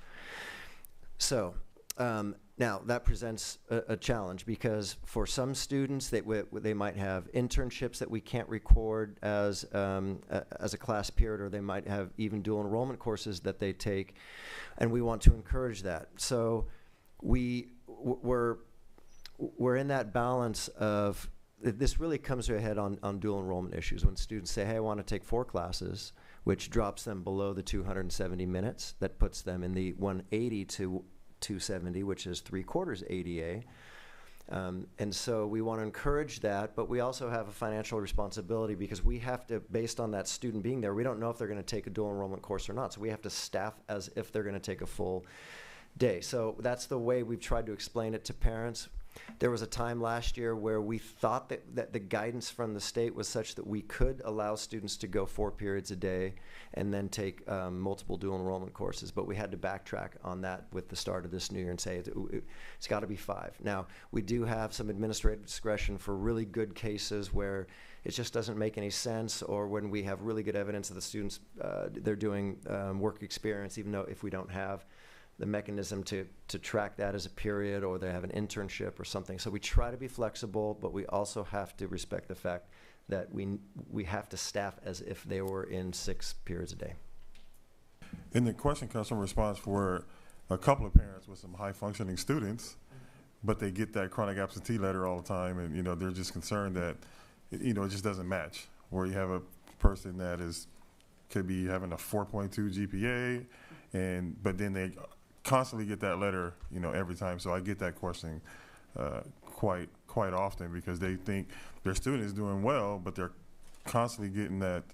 So now that presents a challenge, because for some students they might have internships that we can't record as a class period, or they might have even dual enrollment courses that they take, and we want to encourage that. So we're in that balance of, this really comes to a head on dual enrollment issues when students say, hey, I want to take 4 classes, which drops them below the 270 minutes. That puts them in the 180 to 270, which is 3/4 ADA. And so we want to encourage that, but we also have a financial responsibility because we have to, based on that student being there, we don't know if they're going to take a dual enrollment course or not. So we have to staff as if they're going to take a full day. So that's the way we've tried to explain it to parents. There was a time last year where we thought that the guidance from the state was such that we could allow students to go 4 periods a day and then take multiple dual enrollment courses, but we had to backtrack on that with the start of this new year and say it's got to be 5. Now, we do have some administrative discretion for really good cases where it just doesn't make any sense, or when we have really good evidence that the students, they're doing work experience, even though if we don't have the mechanism to track that as a period, or they have an internship or something. So we try to be flexible, but we also have to respect the fact that we have to staff as if they were in 6 periods a day. And the question comes from response for a couple of parents with some high functioning students, but they get that chronic absentee letter all the time, and they're just concerned that it just doesn't match. Where you have a person that could be having a 4.2 GPA, but then they constantly get that letter, every time. So I get that question quite often because they think their student is doing well, but they're constantly getting that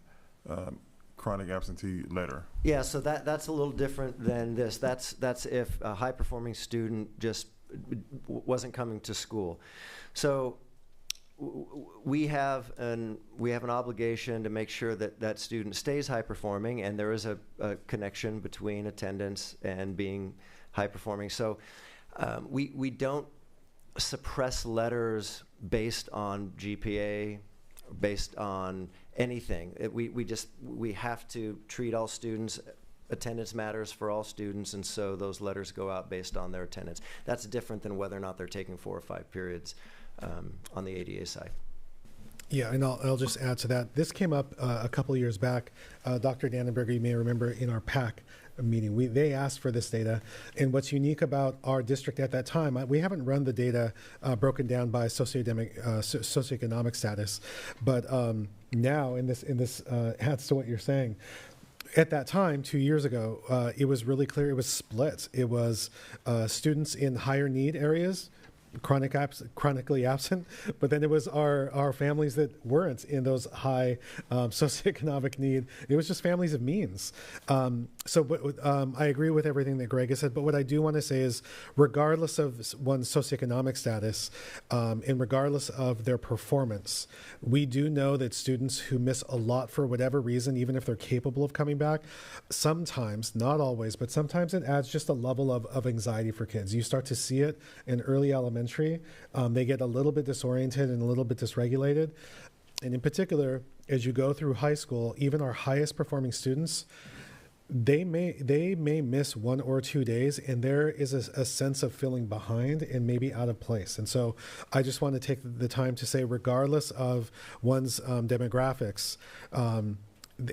chronic absentee letter. Yeah, so that's a little different than this. That's if a high performing student just wasn't coming to school. So we have an obligation to make sure that student stays high performing, and there is a connection between attendance and being high performing. So we don't suppress letters based on GPA, based on anything. We have to treat all students. Attendance matters for all students, and so those letters go out based on their attendance. That's different than whether or not they're taking 4 or 5 periods on the ADA side. Yeah, and I'll just add to that. This came up a couple of years back. Dr. Dannenberger, you may remember in our PAC meeting, they asked for this data. And what's unique about our district at that time, we haven't run the data broken down by socioeconomic status, but now in this adds to what you're saying. At that time, 2 years ago, it was really clear it was split. It was students in higher need areas, chronically absent, but then it was our families that weren't in those high socioeconomic need. It was just families of means. I agree with everything that Greg has said, but what I do want to say is, regardless of one's socioeconomic status and regardless of their performance, we do know that students who miss a lot for whatever reason, even if they're capable of coming back, sometimes, not always, but sometimes it adds just a level of anxiety for kids. You start to see it in early elementary. They get a little bit disoriented and a little bit dysregulated. And in particular, as you go through high school, even our highest performing students, they may miss 1 or 2 days, and there is a sense of feeling behind and maybe out of place. And so I just want to take the time to say, regardless of one's demographics,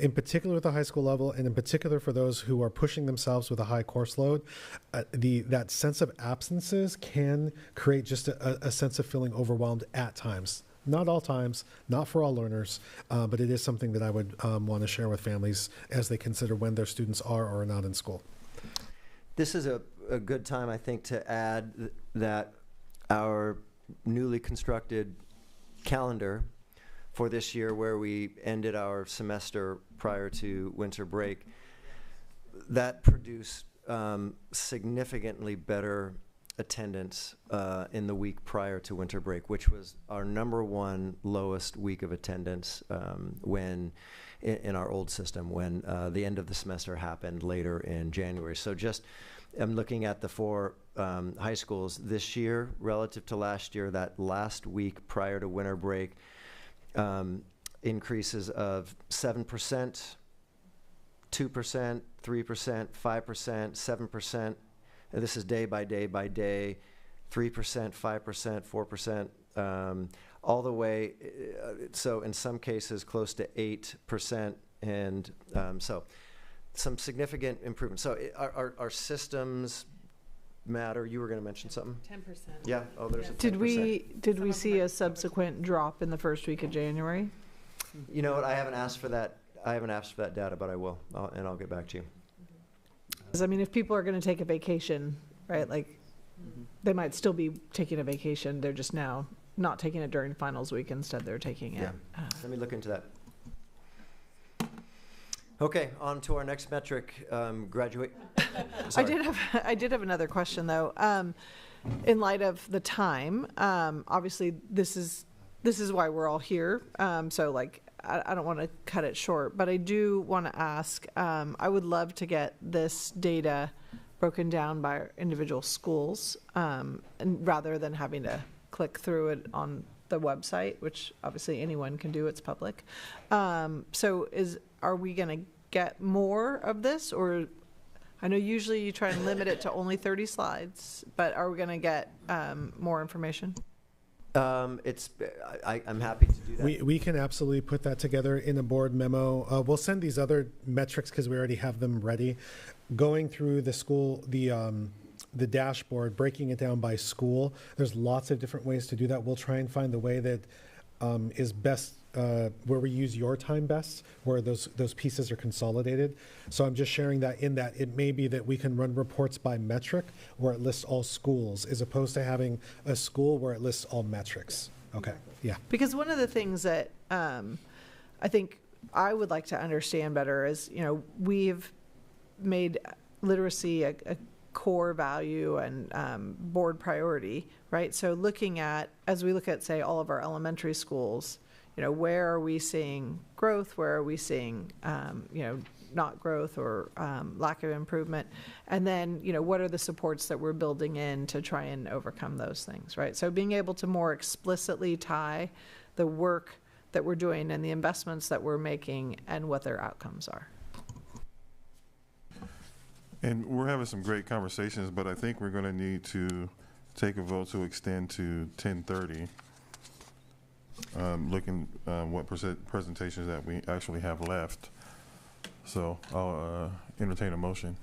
in particular at the high school level, and in particular for those who are pushing themselves with a high course load, that sense of absences can create just a sense of feeling overwhelmed at times. Not all times, not for all learners, but it is something that I would want to share with families as they consider when their students are or are not in school. This is a good time, I think, to add that our newly constructed calendar for this year, where we ended our semester prior to winter break, that produced significantly better attendance in the week prior to winter break, which was our #1 lowest week of attendance when in our old system, when the end of the semester happened later in January. So I'm looking at the 4 high schools this year relative to last year. That last week prior to winter break, increases of 7%, 2%, 3%, 5%, 7%. And this is day by day by day, 3%, 5%, 4%, all the way. So in some cases, close to 8%, and so some significant improvement. So our systems matter. You were going to mention something? 10%. Yeah. Oh, there's a 10%. Did we see a subsequent drop in the first week of January? You know what? I haven't asked for that. I haven't asked for that data, but I will, and I'll get back to you. Because I mean, if people are going to take a vacation right? Like, they might still be taking a vacation, they're just now not taking it during finals week, instead they're taking it. Yeah, let me look into that. Okay, on to our next metric, graduate. I did have another question though. In light of the time, obviously this is why we're all here. So like, I don't want to cut it short, but I do want to ask, I would love to get this data broken down by our individual schools, and rather than having to click through it on the website, which obviously anyone can do, it's public. So are we going to get more of this, or I know usually you try and limit it to only 30 slides, but are we going to get more information? I'm happy to do that. We can absolutely put that together in a board memo. We'll send these other metrics because we already have them ready. Going through the school, the dashboard, breaking it down by school. There's lots of different ways to do that. We'll try and find the way that is best, where we use your time best, where those pieces are consolidated. So I'm just sharing that in that it may be that we can run reports by metric where it lists all schools, as opposed to having a school where it lists all metrics. Okay, yeah. Because one of the things that I think I would like to understand better is, we've made literacy a core value and board priority, right? So as we look at, say, all of our elementary schools, where are we seeing growth? Where are we seeing, not growth or lack of improvement? And then, what are the supports that we're building in to try and overcome those things, right? So being able to more explicitly tie the work that we're doing and the investments that we're making and what their outcomes are. And we're having some great conversations, but I think we're going to need to take a vote to extend to 10:30. Looking what presentations that we actually have left. So I'll entertain a motion.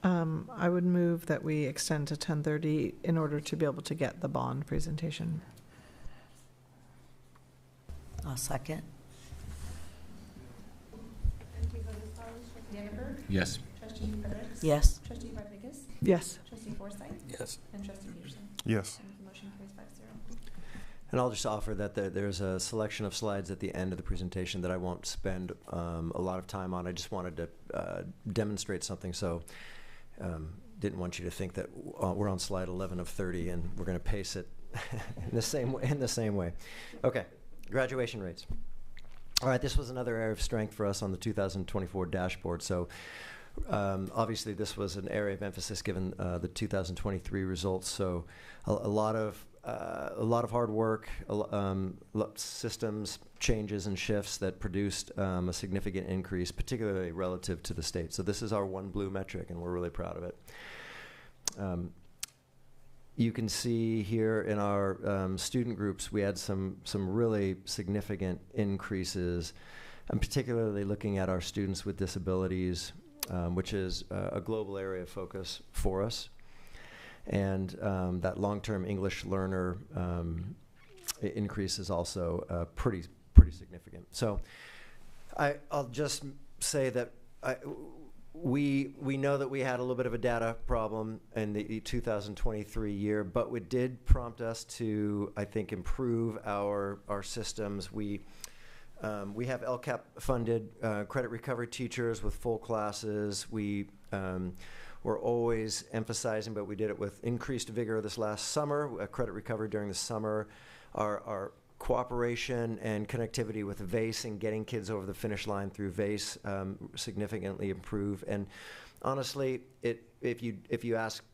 I would move that we extend to 10:30 in order to be able to get the bond presentation. I'll second. Yes. Trustee Perez? Yes. Trustee Rodriguez? Yes. Trustee Forsythe? Yes. And Trustee Peterson? Yes. And the motion carries 5-0. And I'll just offer that there's a selection of slides at the end of the presentation that I won't spend a lot of time on. I just wanted to demonstrate something, so didn't want you to think that we're on slide 11 of 30 and we're going to pace it in the same way. Okay, graduation rates. All right, this was another area of strength for us on the 2024 dashboard. So obviously this was an area of emphasis given the 2023 results. So a lot of hard work, systems changes and shifts that produced a significant increase, particularly relative to the state. So this is our one blue metric, and we're really proud of it. You can see here in our student groups, we had some really significant increases, and particularly looking at our students with disabilities, which is a global area of focus for us. And that long-term English learner increase is also pretty significant. So I'll just say that we know that we had a little bit of a data problem in the 2023 year, but it did prompt us to, I think, improve our systems. We have LCAP funded credit recovery teachers with full classes. We're always emphasizing, but we did it with increased vigor this last summer, credit recovery during the summer. Our cooperation and connectivity with VACE and getting kids over the finish line through VACE significantly improved. And honestly, if you ask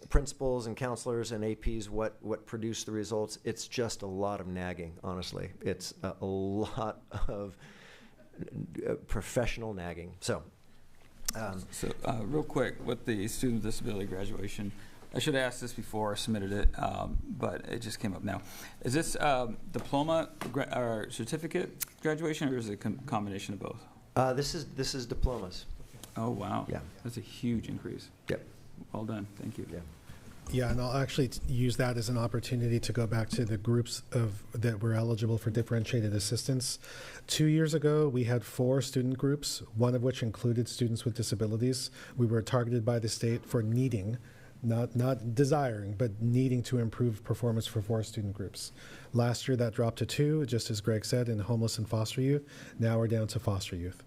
principals and counselors and APs what produced the results, it's just a lot of nagging, honestly. It's a lot of professional nagging. So real quick, with the student with disability graduation, I should have asked this before I submitted it, but it just came up now. Is this diploma or certificate graduation, or is it a combination of both? This is diplomas. Oh, wow. Yeah. That's a huge increase. Yep. Well done. Thank you. Yeah. Yeah, and I'll actually use that as an opportunity to go back to the groups that were eligible for differentiated assistance. 2 years ago, we had 4 student groups, one of which included students with disabilities. We were targeted by the state for needing, not desiring, but needing to improve performance for 4 student groups. Last year, that dropped to 2, just as Greg said, in homeless and foster youth. Now we're down to foster youth.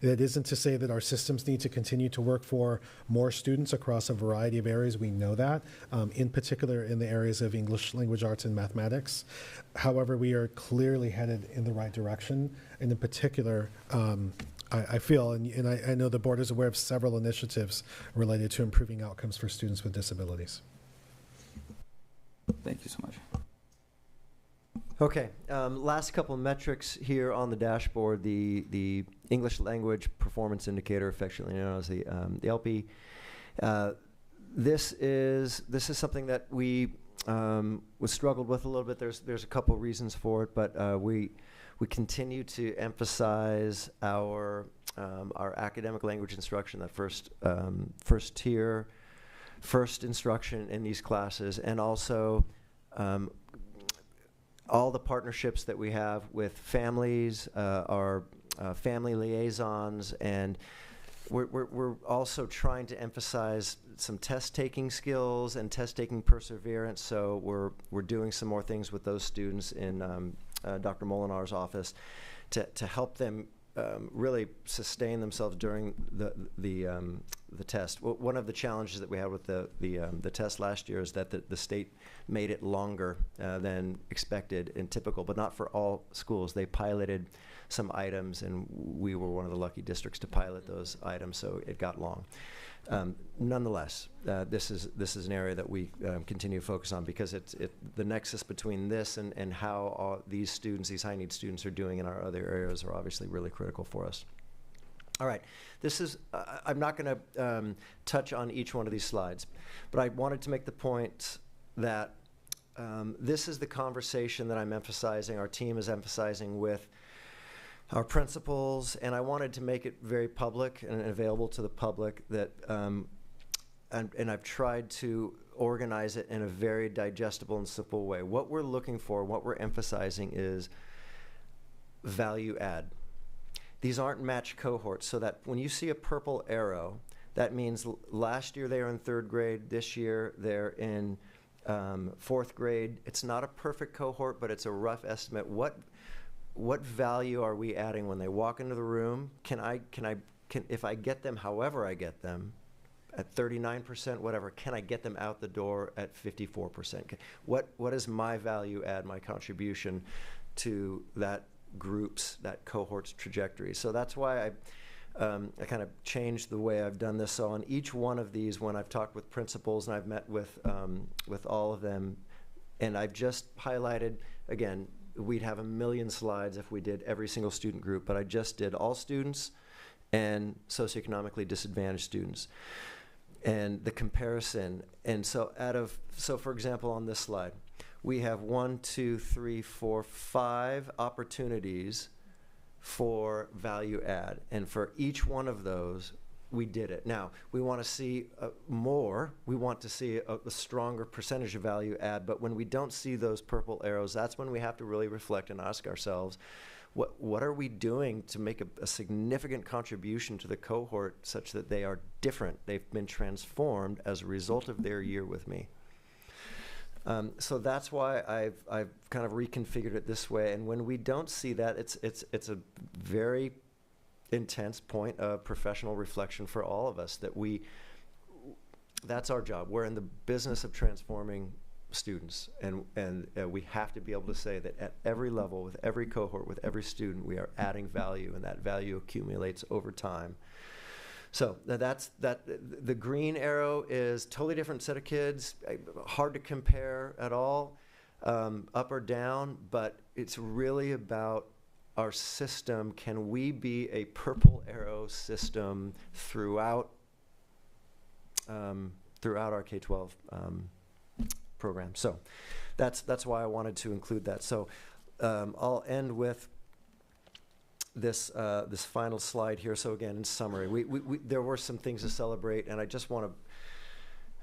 That isn't to say that our systems need to continue to work for more students across a variety of areas. We know that, in particular in the areas of English, language arts, and mathematics. However, we are clearly headed in the right direction. And in particular, I feel, and I know the board is aware of several initiatives related to improving outcomes for students with disabilities. Thank you so much. Okay, last couple of metrics here on the dashboard. The English language performance indicator, affectionately known as the ELPI. This is something that we struggled with a little bit. There's a couple reasons for it, but we continue to emphasize our academic language instruction, that first tier, first instruction in these classes, and also all the partnerships that we have with families, our family liaisons, and we're also trying to emphasize some test-taking skills and test-taking perseverance. So we're doing some more things with those students in Dr. Molinar's office to help them really sustain themselves during the test. One of the challenges that we had with the test last year is that the state made it longer than expected and typical, but not for all schools. They piloted some items, and we were one of the lucky districts to pilot those items, so it got long. Nonetheless, this is an area that we continue to focus on, because the nexus between this and how these students, these high need students, are doing in our other areas are obviously really critical for us. All right, this is, I'm not going to touch on each one of these slides, but I wanted to make the point that this is the conversation that I'm emphasizing, our team is emphasizing with our principals, and I wanted to make it very public and available to the public that, and I've tried to organize it in a very digestible and simple way. What we're looking for, what we're emphasizing is value add. These aren't matched cohorts, so that when you see a purple arrow, that means last year they were in 3rd grade, this year they're in 4th grade. It's not a perfect cohort, but it's a rough estimate. What value are we adding when they walk into the room? Can if I get them however I get them, at 39%, whatever, can I get them out the door at 54%? What is my value add, my contribution to that cohort's trajectory? So that's why I kind of changed the way I've done this. So on each one of these, when I've talked with principals and I've met with all of them, and I've just highlighted, again, we'd have 1 million slides if we did every single student group, but I just did all students and socioeconomically disadvantaged students, and the comparison. And so so for example, on this slide, we have 1, 2, 3, 4, 5 opportunities for value add, and for each one of those, we did it. Now, we want to see more. We want to see a stronger percentage of value add, but when we don't see those purple arrows, that's when we have to really reflect and ask ourselves, what are we doing to make a significant contribution to the cohort such that they are different? They've been transformed as a result of their year with me. So that's why I've kind of reconfigured it this way. And when we don't see that, it's a very intense point of professional reflection for all of us, that's our job. We're in the business of transforming students, and we have to be able to say that at every level, with every cohort, with every student, we are adding value, and that value accumulates over time. So the green arrow is totally different set of kids, hard to compare at all, up or down, but it's really about our system. Can we be a purple arrow system throughout our K-12 program? So that's why I wanted to include that. So I'll end with this final slide here. So again, in summary, there were some things to celebrate, and I just want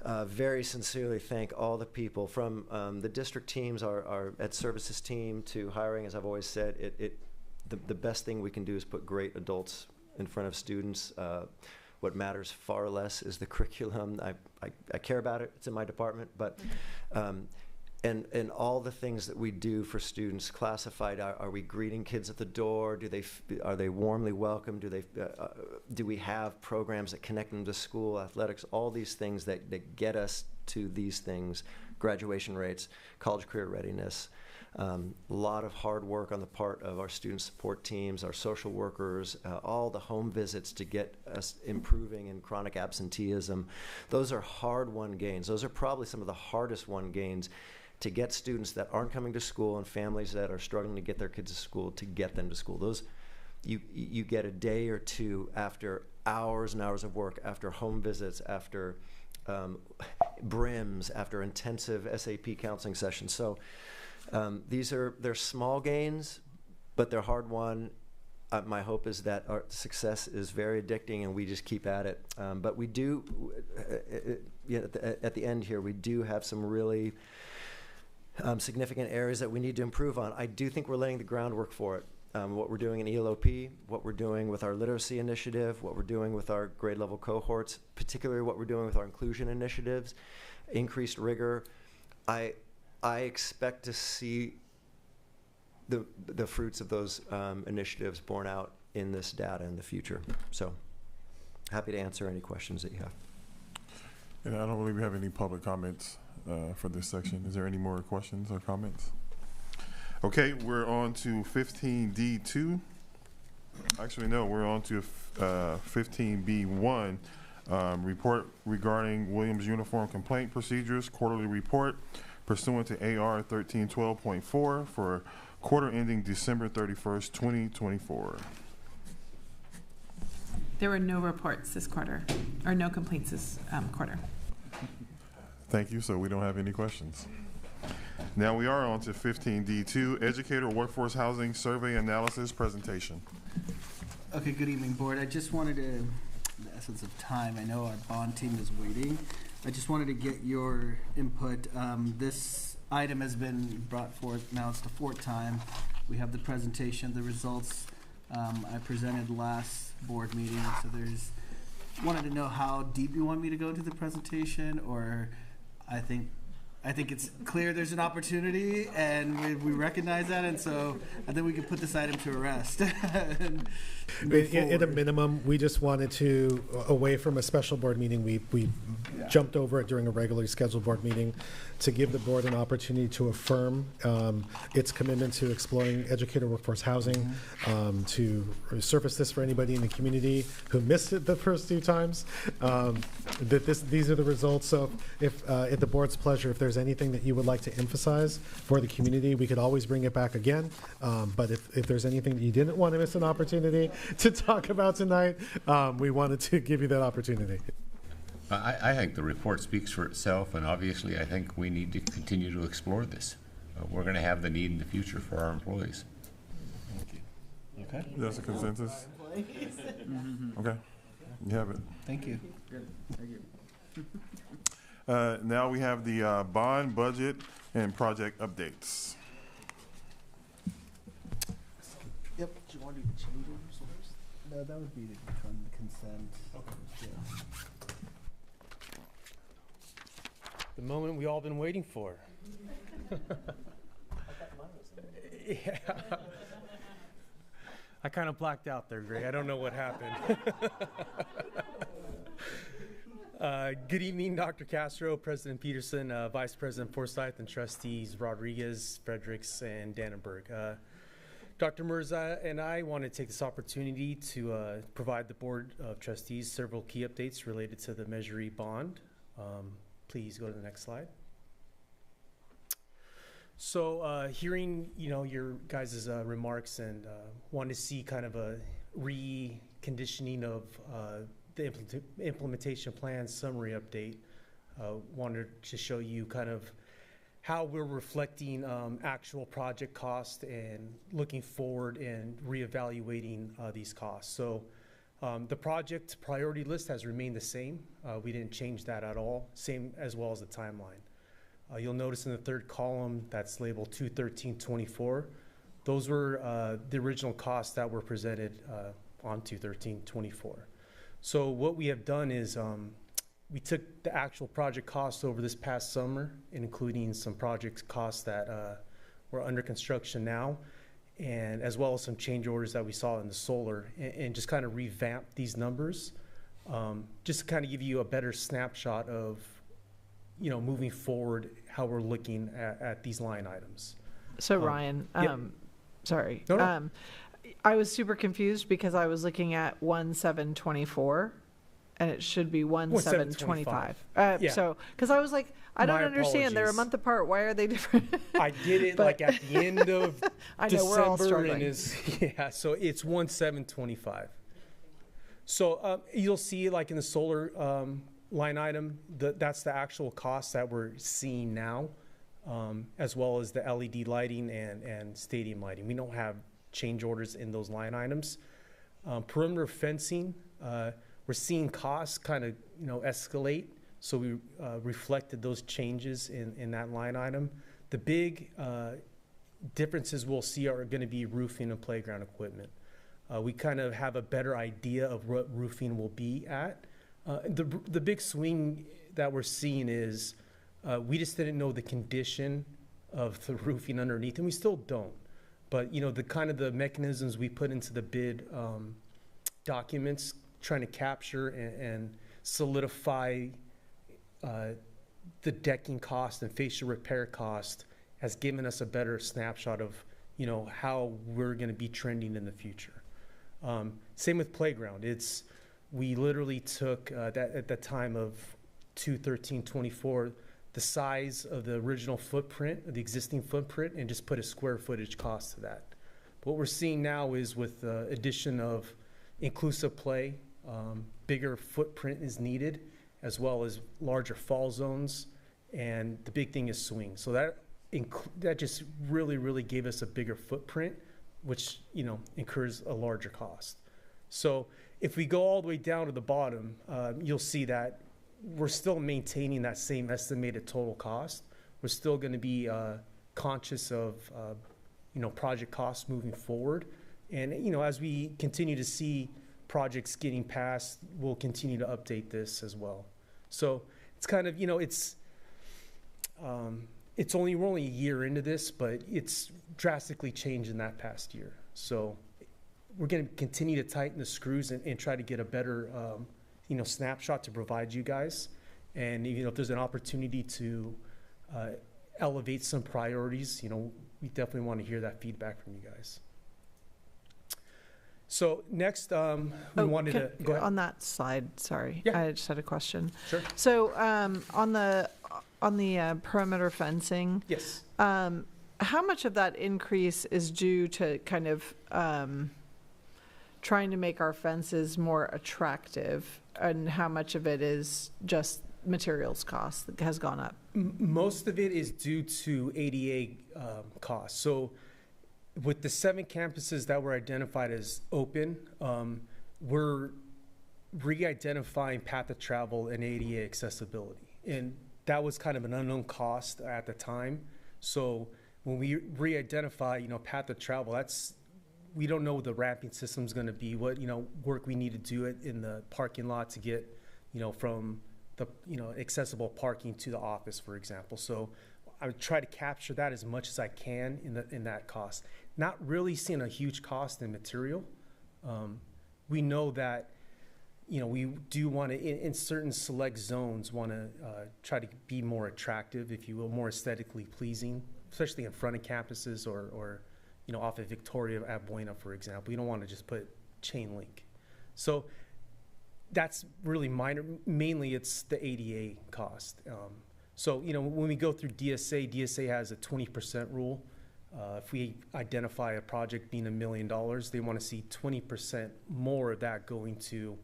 very sincerely thank all the people from the district teams, our Ed Services team, to hiring. As I've always said, the best thing we can do is put great adults in front of students. What matters far less is the curriculum. I care about it. It's in my department, but and all the things that we do for students, classified. Are we greeting kids at the door? Are they warmly welcomed? Do we have programs that connect them to school, athletics? All these things that get us to these things: graduation rates, college career readiness. A lot of hard work on the part of our student support teams, our social workers, all the home visits to get us improving in chronic absenteeism. Those are hard-won gains. Those are probably some of the hardest-won gains, to get students that aren't coming to school and families that are struggling to get their kids to school, to get them to school. Those, you get a day or two after hours and hours of work, after home visits, after brims, after intensive SAP counseling sessions. So they're small gains, but they're hard won. My hope is that our success is very addicting and we just keep at it. But we do, at the end here, we do have some really significant areas that we need to improve on. I do think we're laying the groundwork for it. What we're doing in ELOP, what we're doing with our literacy initiative, what we're doing with our grade level cohorts, particularly what we're doing with our inclusion initiatives, increased rigor. I expect to see the fruits of those initiatives borne out in this data in the future. So happy to answer any questions that you have. And I don't believe we have any public comments for this section. Is there any more questions or comments? Okay, we're on to 15D2. Actually, no, we're on to 15B1. Report regarding Williams Uniform Complaint Procedures Quarterly Report pursuant to AR 1312.4 for quarter ending December 31st, 2024. There were no reports this quarter, or no complaints this quarter. Thank you. So we don't have any questions. Now we are on to 15D2, Educator Workforce Housing Survey Analysis Presentation. Okay, good evening, Board. I just wanted to, in the essence of time, I know our bond team is waiting. I just wanted to get your input. This item has been brought forth, now it's the fourth time. We have the presentation, the results I presented last board meeting. So wanted to know how deep you want me to go into the presentation, or I think it's clear there's an opportunity and we recognize that, and so I think we can put this item to rest. At a minimum, we just wanted to, away from a special board meeting, we jumped over it during a regularly scheduled board meeting to give the board an opportunity to affirm its commitment to exploring educator workforce housing, to surface this for anybody in the community who missed it the first two times, that these are the results. So if at the board's pleasure, if there's anything that you would like to emphasize for the community, we could always bring it back again. But if there's anything that you didn't want to miss an opportunity to talk about tonight, we wanted to give you that opportunity. I think the report speaks for itself, and obviously I think we need to continue to explore this. We're going to have the need in the future for our employees. Okay. That's a consensus? Okay. You have it. Thank you. Good. Thank you. Now we have the bond, budget, and project updates. Yep. Do you want to do the changes first? No, that would be the consent. Okay. Yeah. The moment we all been waiting for. Yeah. I kind of blacked out there, Greg. I don't know what happened. Good evening, Dr. Castro, President Peterson, Vice President Forsyth, and Trustees Rodriguez, Fredericks, and Dannenberg. Dr. Mirza and I want to take this opportunity to provide the Board of Trustees several key updates related to the Measure E bond. Please go to the next slide. So hearing your guys' remarks and want to see kind of a reconditioning of the implementation plan summary update, wanted to show you kind of how we're reflecting actual project cost and looking forward and reevaluating these costs. So The project priority list has remained the same. We didn't change that at all, same as well as the timeline. You'll notice in the third column that's labeled 21324. Those were the original costs that were presented on 21324. So what we have done is we took the actual project costs over this past summer, including some project costs that were under construction now, and as well as some change orders that we saw in the solar, and just kind of revamp these numbers, just to kind of give you a better snapshot of, moving forward, how we're looking at these line items. So Ryan, yep. Sorry. No. I was super confused because I was looking at 1724 and it should be 1725. Yeah. So, because I was like, I don't My understand. They're a apologies. month apart. Why are they different? I did it like at the end of I know, we're all December, struggling. and so it's 1725. So you'll see like in the solar line item, that's the actual cost that we're seeing now, as well as the LED lighting and stadium lighting. We don't have change orders in those line items. Perimeter fencing, we're seeing costs kind of escalate, so we reflected those changes in that line item. The big differences we'll see are going to be roofing and playground equipment. We kind of have a better idea of what roofing will be at. The big swing that we're seeing is we just didn't know the condition of the roofing underneath, and we still don't. But the kind of the mechanisms we put into the bid documents, trying to capture and solidify the decking cost and fascia repair cost, has given us a better snapshot of how we're going to be trending in the future. Same with playground. We literally took that at the time of 21324, the size of the original footprint, of the existing footprint, and just put a square footage cost to that. What we're seeing now is with the addition of inclusive play, bigger footprint is needed, as well as larger fall zones, and the big thing is swing. So that just really gave us a bigger footprint, which incurs a larger cost. So if we go all the way down to the bottom, you'll see that we're still maintaining that same estimated total cost. We're still going to be conscious of project costs moving forward, and as we continue to see projects getting passed, we'll continue to update this as well. So it's kind of we're only a year into this, but it's drastically changed in that past year. So we're going to continue to tighten the screws and try to get a better snapshot to provide you guys. And if there's an opportunity to elevate some priorities, we definitely want to hear that feedback from you guys. So next, we wanted to go ahead. On that slide, sorry, Yeah. I just had a question. Sure. So on the perimeter fencing, Yes. how much of that increase is due to kind of trying to make our fences more attractive, and how much of it is just materials cost that has gone up? Most of it is due to ADA costs. So with the 7 campuses that were identified as open, we're re-identifying path of travel and ADA accessibility. And that was kind of an unknown cost at the time. So when we re-identify, path of travel, we don't know what the ramping system is going to be, what, work we need to do in the parking lot to get, from the, accessible parking to the office, for example. So I would try to capture that as much as I can in that cost. Not really seeing a huge cost in material. We know that, we do want to, in certain select zones, want to try to be more attractive, if you will, more aesthetically pleasing, especially in front of campuses or off of Victoria at Buena, for example. You don't want to just put chain link. So that's really minor. Mainly it's the ADA cost. So, when we go through DSA has a 20% rule. If we identify a project being $1 million, they want to see 20% more of that going to,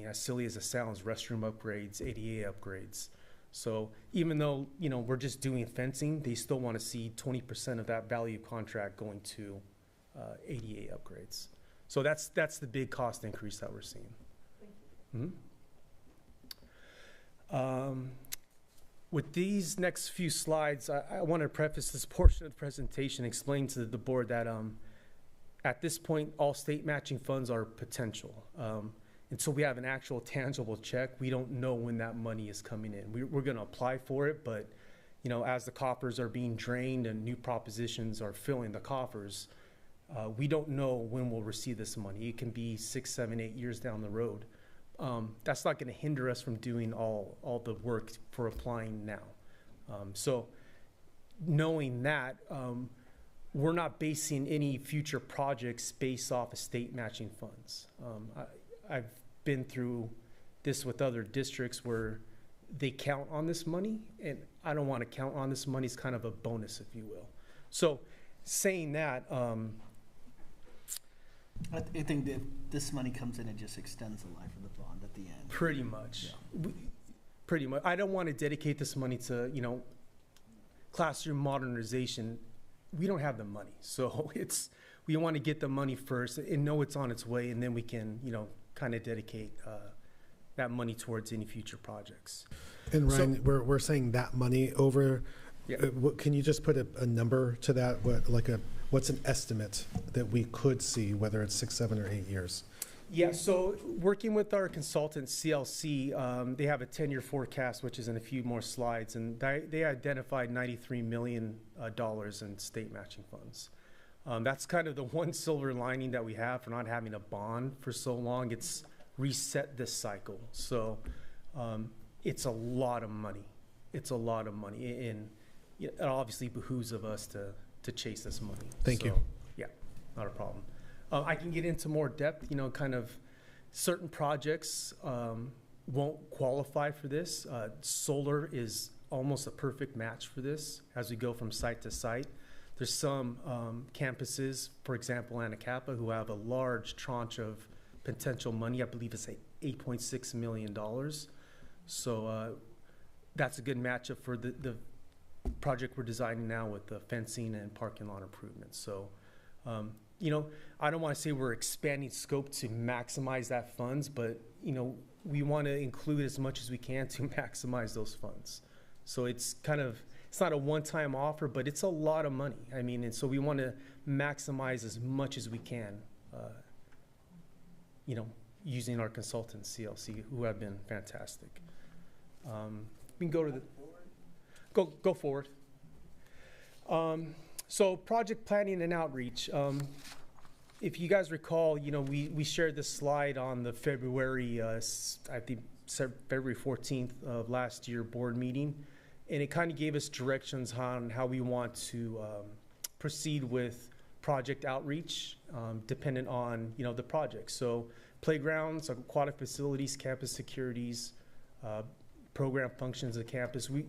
as silly as it sounds, restroom upgrades, ADA upgrades. So even though, we're just doing fencing, they still want to see 20% of that value contract going to ADA upgrades. So that's the big cost increase that we're seeing. With these next few slides, I want to preface this portion of the presentation, explain to the board that at this point, all state matching funds are potential. Until we have an actual tangible check, we don't know when that money is coming in. We're going to apply for it, but as the coffers are being drained and new propositions are filling the coffers, we don't know when we'll receive this money. It can be 6, 7, 8 years down the road. That's not going to hinder us from doing all the work for applying now. So knowing that, we're not basing any future projects based off of state matching funds. I've been through this with other districts where they count on this money, and I don't want to count on this money. It's kind of a bonus, if you will. So saying that, I think that this money comes in and just extends the life of the bond at the end. Pretty much. Yeah. Pretty much. I don't want to dedicate this money to, classroom modernization. We don't have the money. So we want to get the money first and know it's on its way, and then we can, kind of dedicate that money towards any future projects. And Ryan, we're saying that money over, can you just put a number to that? What's an estimate that we could see, whether it's 6, 7, or 8 years? Yeah, so working with our consultant, CLC, they have a 10-year forecast, which is in a few more slides, and they identified $93 million in state matching funds. That's kind of the one silver lining that we have for not having a bond for so long. It's reset this cycle. So it's a lot of money. It's a lot of money, and it obviously behooves of us to chase this money. Thank you. Yeah, not a problem. I can get into more depth, kind of certain projects won't qualify for this. Solar is almost a perfect match for this as we go from site to site. There's some campuses, for example, Anacapa, who have a large tranche of potential money. I believe it's $8.6 million. So that's a good matchup for the project we're designing now with the fencing and parking lot improvements. So, I don't want to say we're expanding scope to maximize that funds, but, we want to include as much as we can to maximize those funds. So it's not a one-time offer, but it's a lot of money. And so we want to maximize as much as we can, using our consultant, CLC, who have been fantastic. We can go to go forward. So project planning and outreach. If you guys recall, we shared this slide on the February 14th of last year board meeting, and it kind of gave us directions on how we want to proceed with project outreach, dependent on the project. So playgrounds, aquatic facilities, campus securities, program functions of campus. We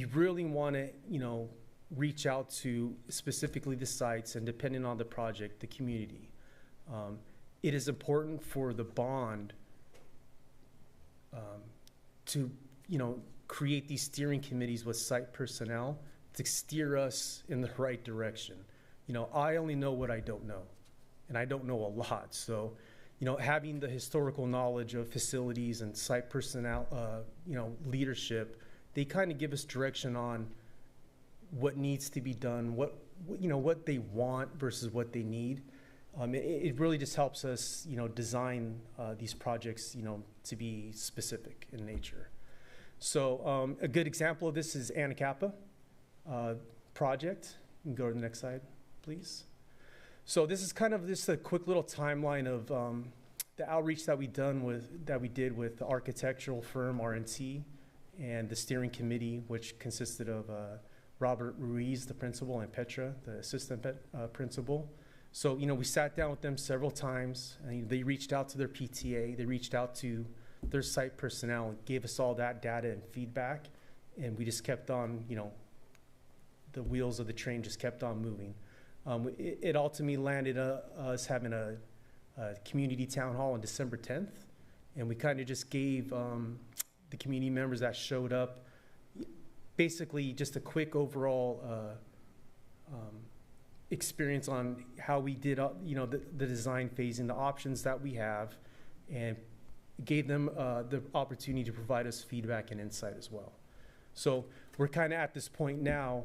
really want to reach out to specifically the sites, and depending on the project, the community. It is important for the bond to create these steering committees with site personnel to steer us in the right direction. I only know what I don't know, and I don't know a lot. So having the historical knowledge of facilities and site personnel, leadership, they kind of give us direction on what needs to be done, what they want versus what they need. It really just helps us, design these projects, to be specific in nature. So a good example of this is Anacapa project. You can go to the next slide, please. So this is kind of just a quick little timeline of the outreach that we did with the architectural firm R&T and the steering committee, which consisted of Robert Ruiz, the principal, and Petra, the assistant principal. So, we sat down with them several times, and they reached out to their PTA, they reached out to their site personnel, and gave us all that data and feedback, and we just kept on, the wheels of the train just kept on moving. It ultimately landed us having a community town hall on December 10th, and we kind of just gave the community members that showed up basically just a quick overall experience on how we did, the design phase and the options that we have, and gave them the opportunity to provide us feedback and insight as well. So we're kind of at this point now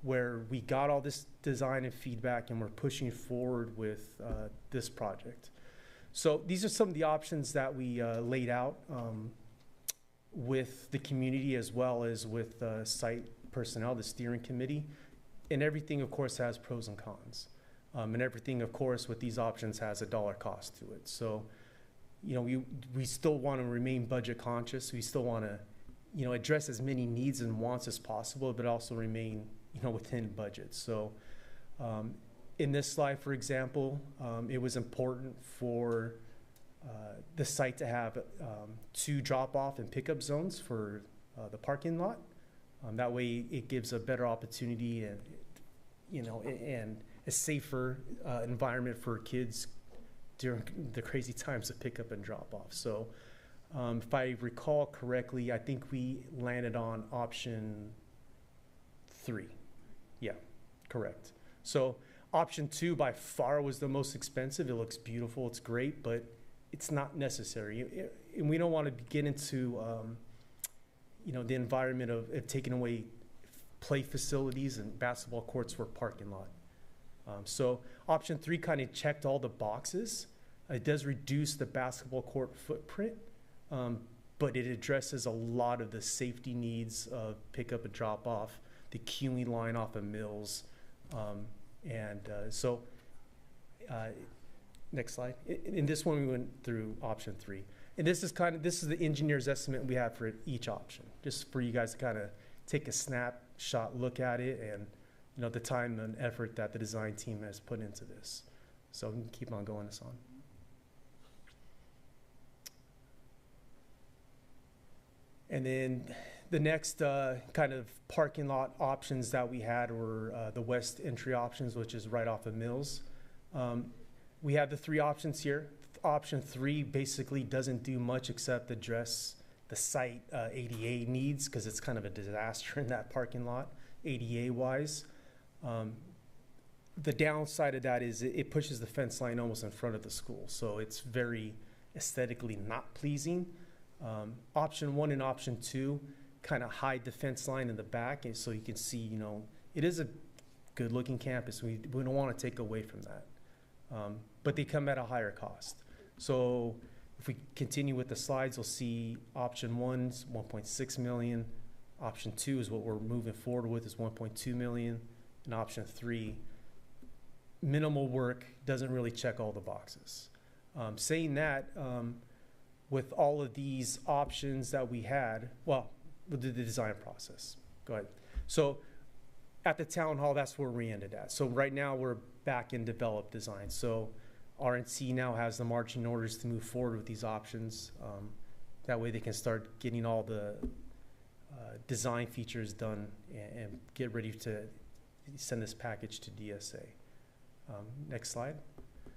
where we got all this design and feedback, and we're pushing forward with this project. So these are some of the options that we laid out with the community, as well as with site personnel, the steering committee. And everything, of course, has pros and cons. And everything, of course, with these options has a dollar cost to it. So, we still want to remain budget conscious. We still want to, address as many needs and wants as possible, but also remain, within budget. So, in this slide, for example, it was important for the site to have 2 drop-off and pickup zones for the parking lot. That way, it gives a better opportunity and, and a safer environment for kids during the crazy times of pickup and drop-off. So, if I recall correctly, I think we landed on option 3. Yeah, correct. So, option 2 by far was the most expensive. It looks beautiful, it's great, but it's not necessary. And we don't want to get into the environment of taking away play facilities and basketball courts for parking lot. So option 3 kind of checked all the boxes. It does reduce the basketball court footprint, but it addresses a lot of the safety needs of pickup and drop off, the queuing line off of Mills. Next slide. In this one, we went through option 3. And this is the engineer's estimate we have for each option, just for you guys to kind of take a snapshot look at it, and the time and effort that the design team has put into this. So we can keep on going this on. And then the next kind of parking lot options that we had were the west entry options, which is right off of Mills. We have the 3 options here. Option 3 basically doesn't do much except address the site ADA needs, because it's kind of a disaster in that parking lot, ADA-wise. The downside of that is it pushes the fence line almost in front of the school, so it's very aesthetically not pleasing. Option 1 and option 2 kind of hide the fence line in the back, and so you can see, it is a good-looking campus. We don't want to take away from that. But they come at a higher cost. So if we continue with the slides, we'll see option 1's 1.6 million. Option 2 is what we're moving forward with, is 1.2 million. And option 3, minimal work, doesn't really check all the boxes. Saying that, with all of these options that we had, well, we'll do the design process. Go ahead. So at the town hall, that's where we ended at. So right now we're back in developed design. So RNC now has the marching orders to move forward with these options. That way they can start getting all the design features done and get ready to send this package to DSA. Next slide.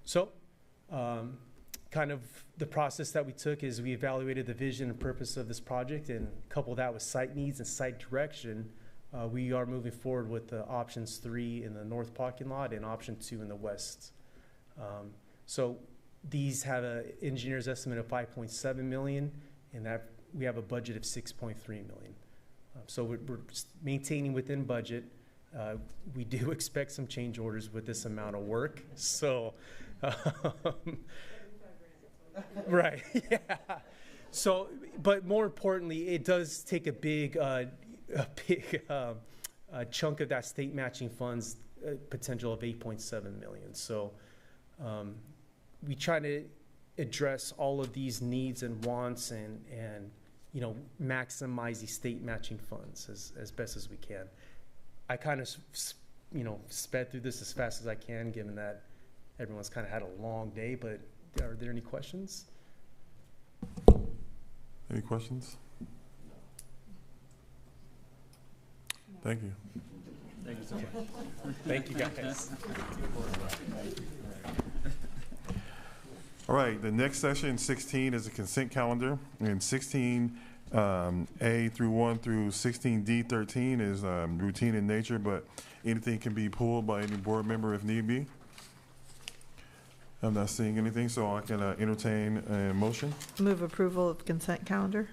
So kind of the process that we took is we evaluated the vision and purpose of this project, and couple that with site needs and site direction. We are moving forward with the options 3 in the north parking lot and option 2 in the west. So these have an engineer's estimate of 5.7 million, and that we have a budget of 6.3 million. So we're maintaining within budget. We do expect some change orders with this amount of work. So, right, yeah. So, but more importantly, it does take a big chunk of that state matching funds potential of 8.7 million. So we try to address all of these needs and wants and maximize these state matching funds as best as we can. I kind of sped through this as fast as I can, given that everyone's kind of had a long day, but are there any questions? Any questions? Thank you. Thank you so much. Thank you, guys. All right, the next section, 16, is a consent calendar, and 16 A through 1 through 16D13 is routine in nature, but anything can be pulled by any board member if need be. I'm not seeing anything, so I can entertain a motion. Move approval of consent calendar.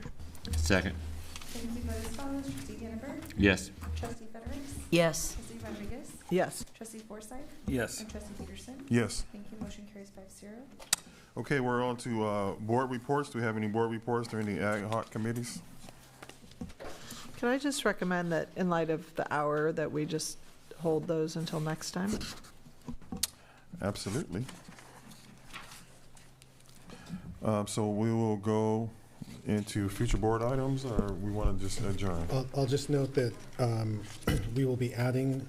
Second. Thank you. Vote as follows. Trustee Hannaford. Yes. Trustee Fredericks. Yes. Trustee Rodriguez. Yes. Trustee Forsythe. Yes. And Trustee Peterson. Yes. Thank you. Motion carries 5-0. Okay, we're on to board reports. Do we have any board reports or any ad hoc committees? Can I just recommend that in light of the hour that we just hold those until next time? Absolutely. So we will go into future board items, or we want to just adjourn? I'll just note that we will be adding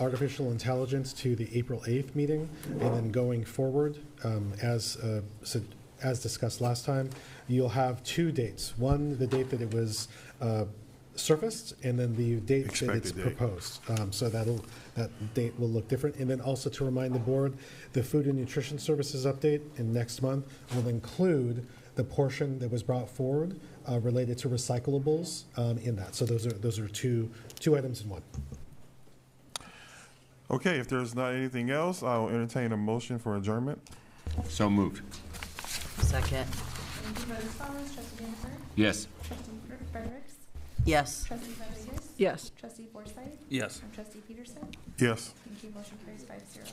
artificial intelligence to the April 8th meeting, and then going forward, as discussed last time, you'll have two dates. One, the date that it was surfaced, and then the date that it's proposed. So that date will look different. And then also to remind the board, the Food and Nutrition Services update in next month will include the portion that was brought forward related to recyclables in that. So those are two items in one. Okay, if there's not anything else, I'll entertain a motion for adjournment. So moved. Second. Thank you. Vote as follows. Trustee Hannaford. Yes. Trustee Fredericks. Yes. Trustee Rodriguez. Yes. Trustee Forsythe. Yes. And Trustee Peterson. Yes. Thank you. Motion carries 5-0.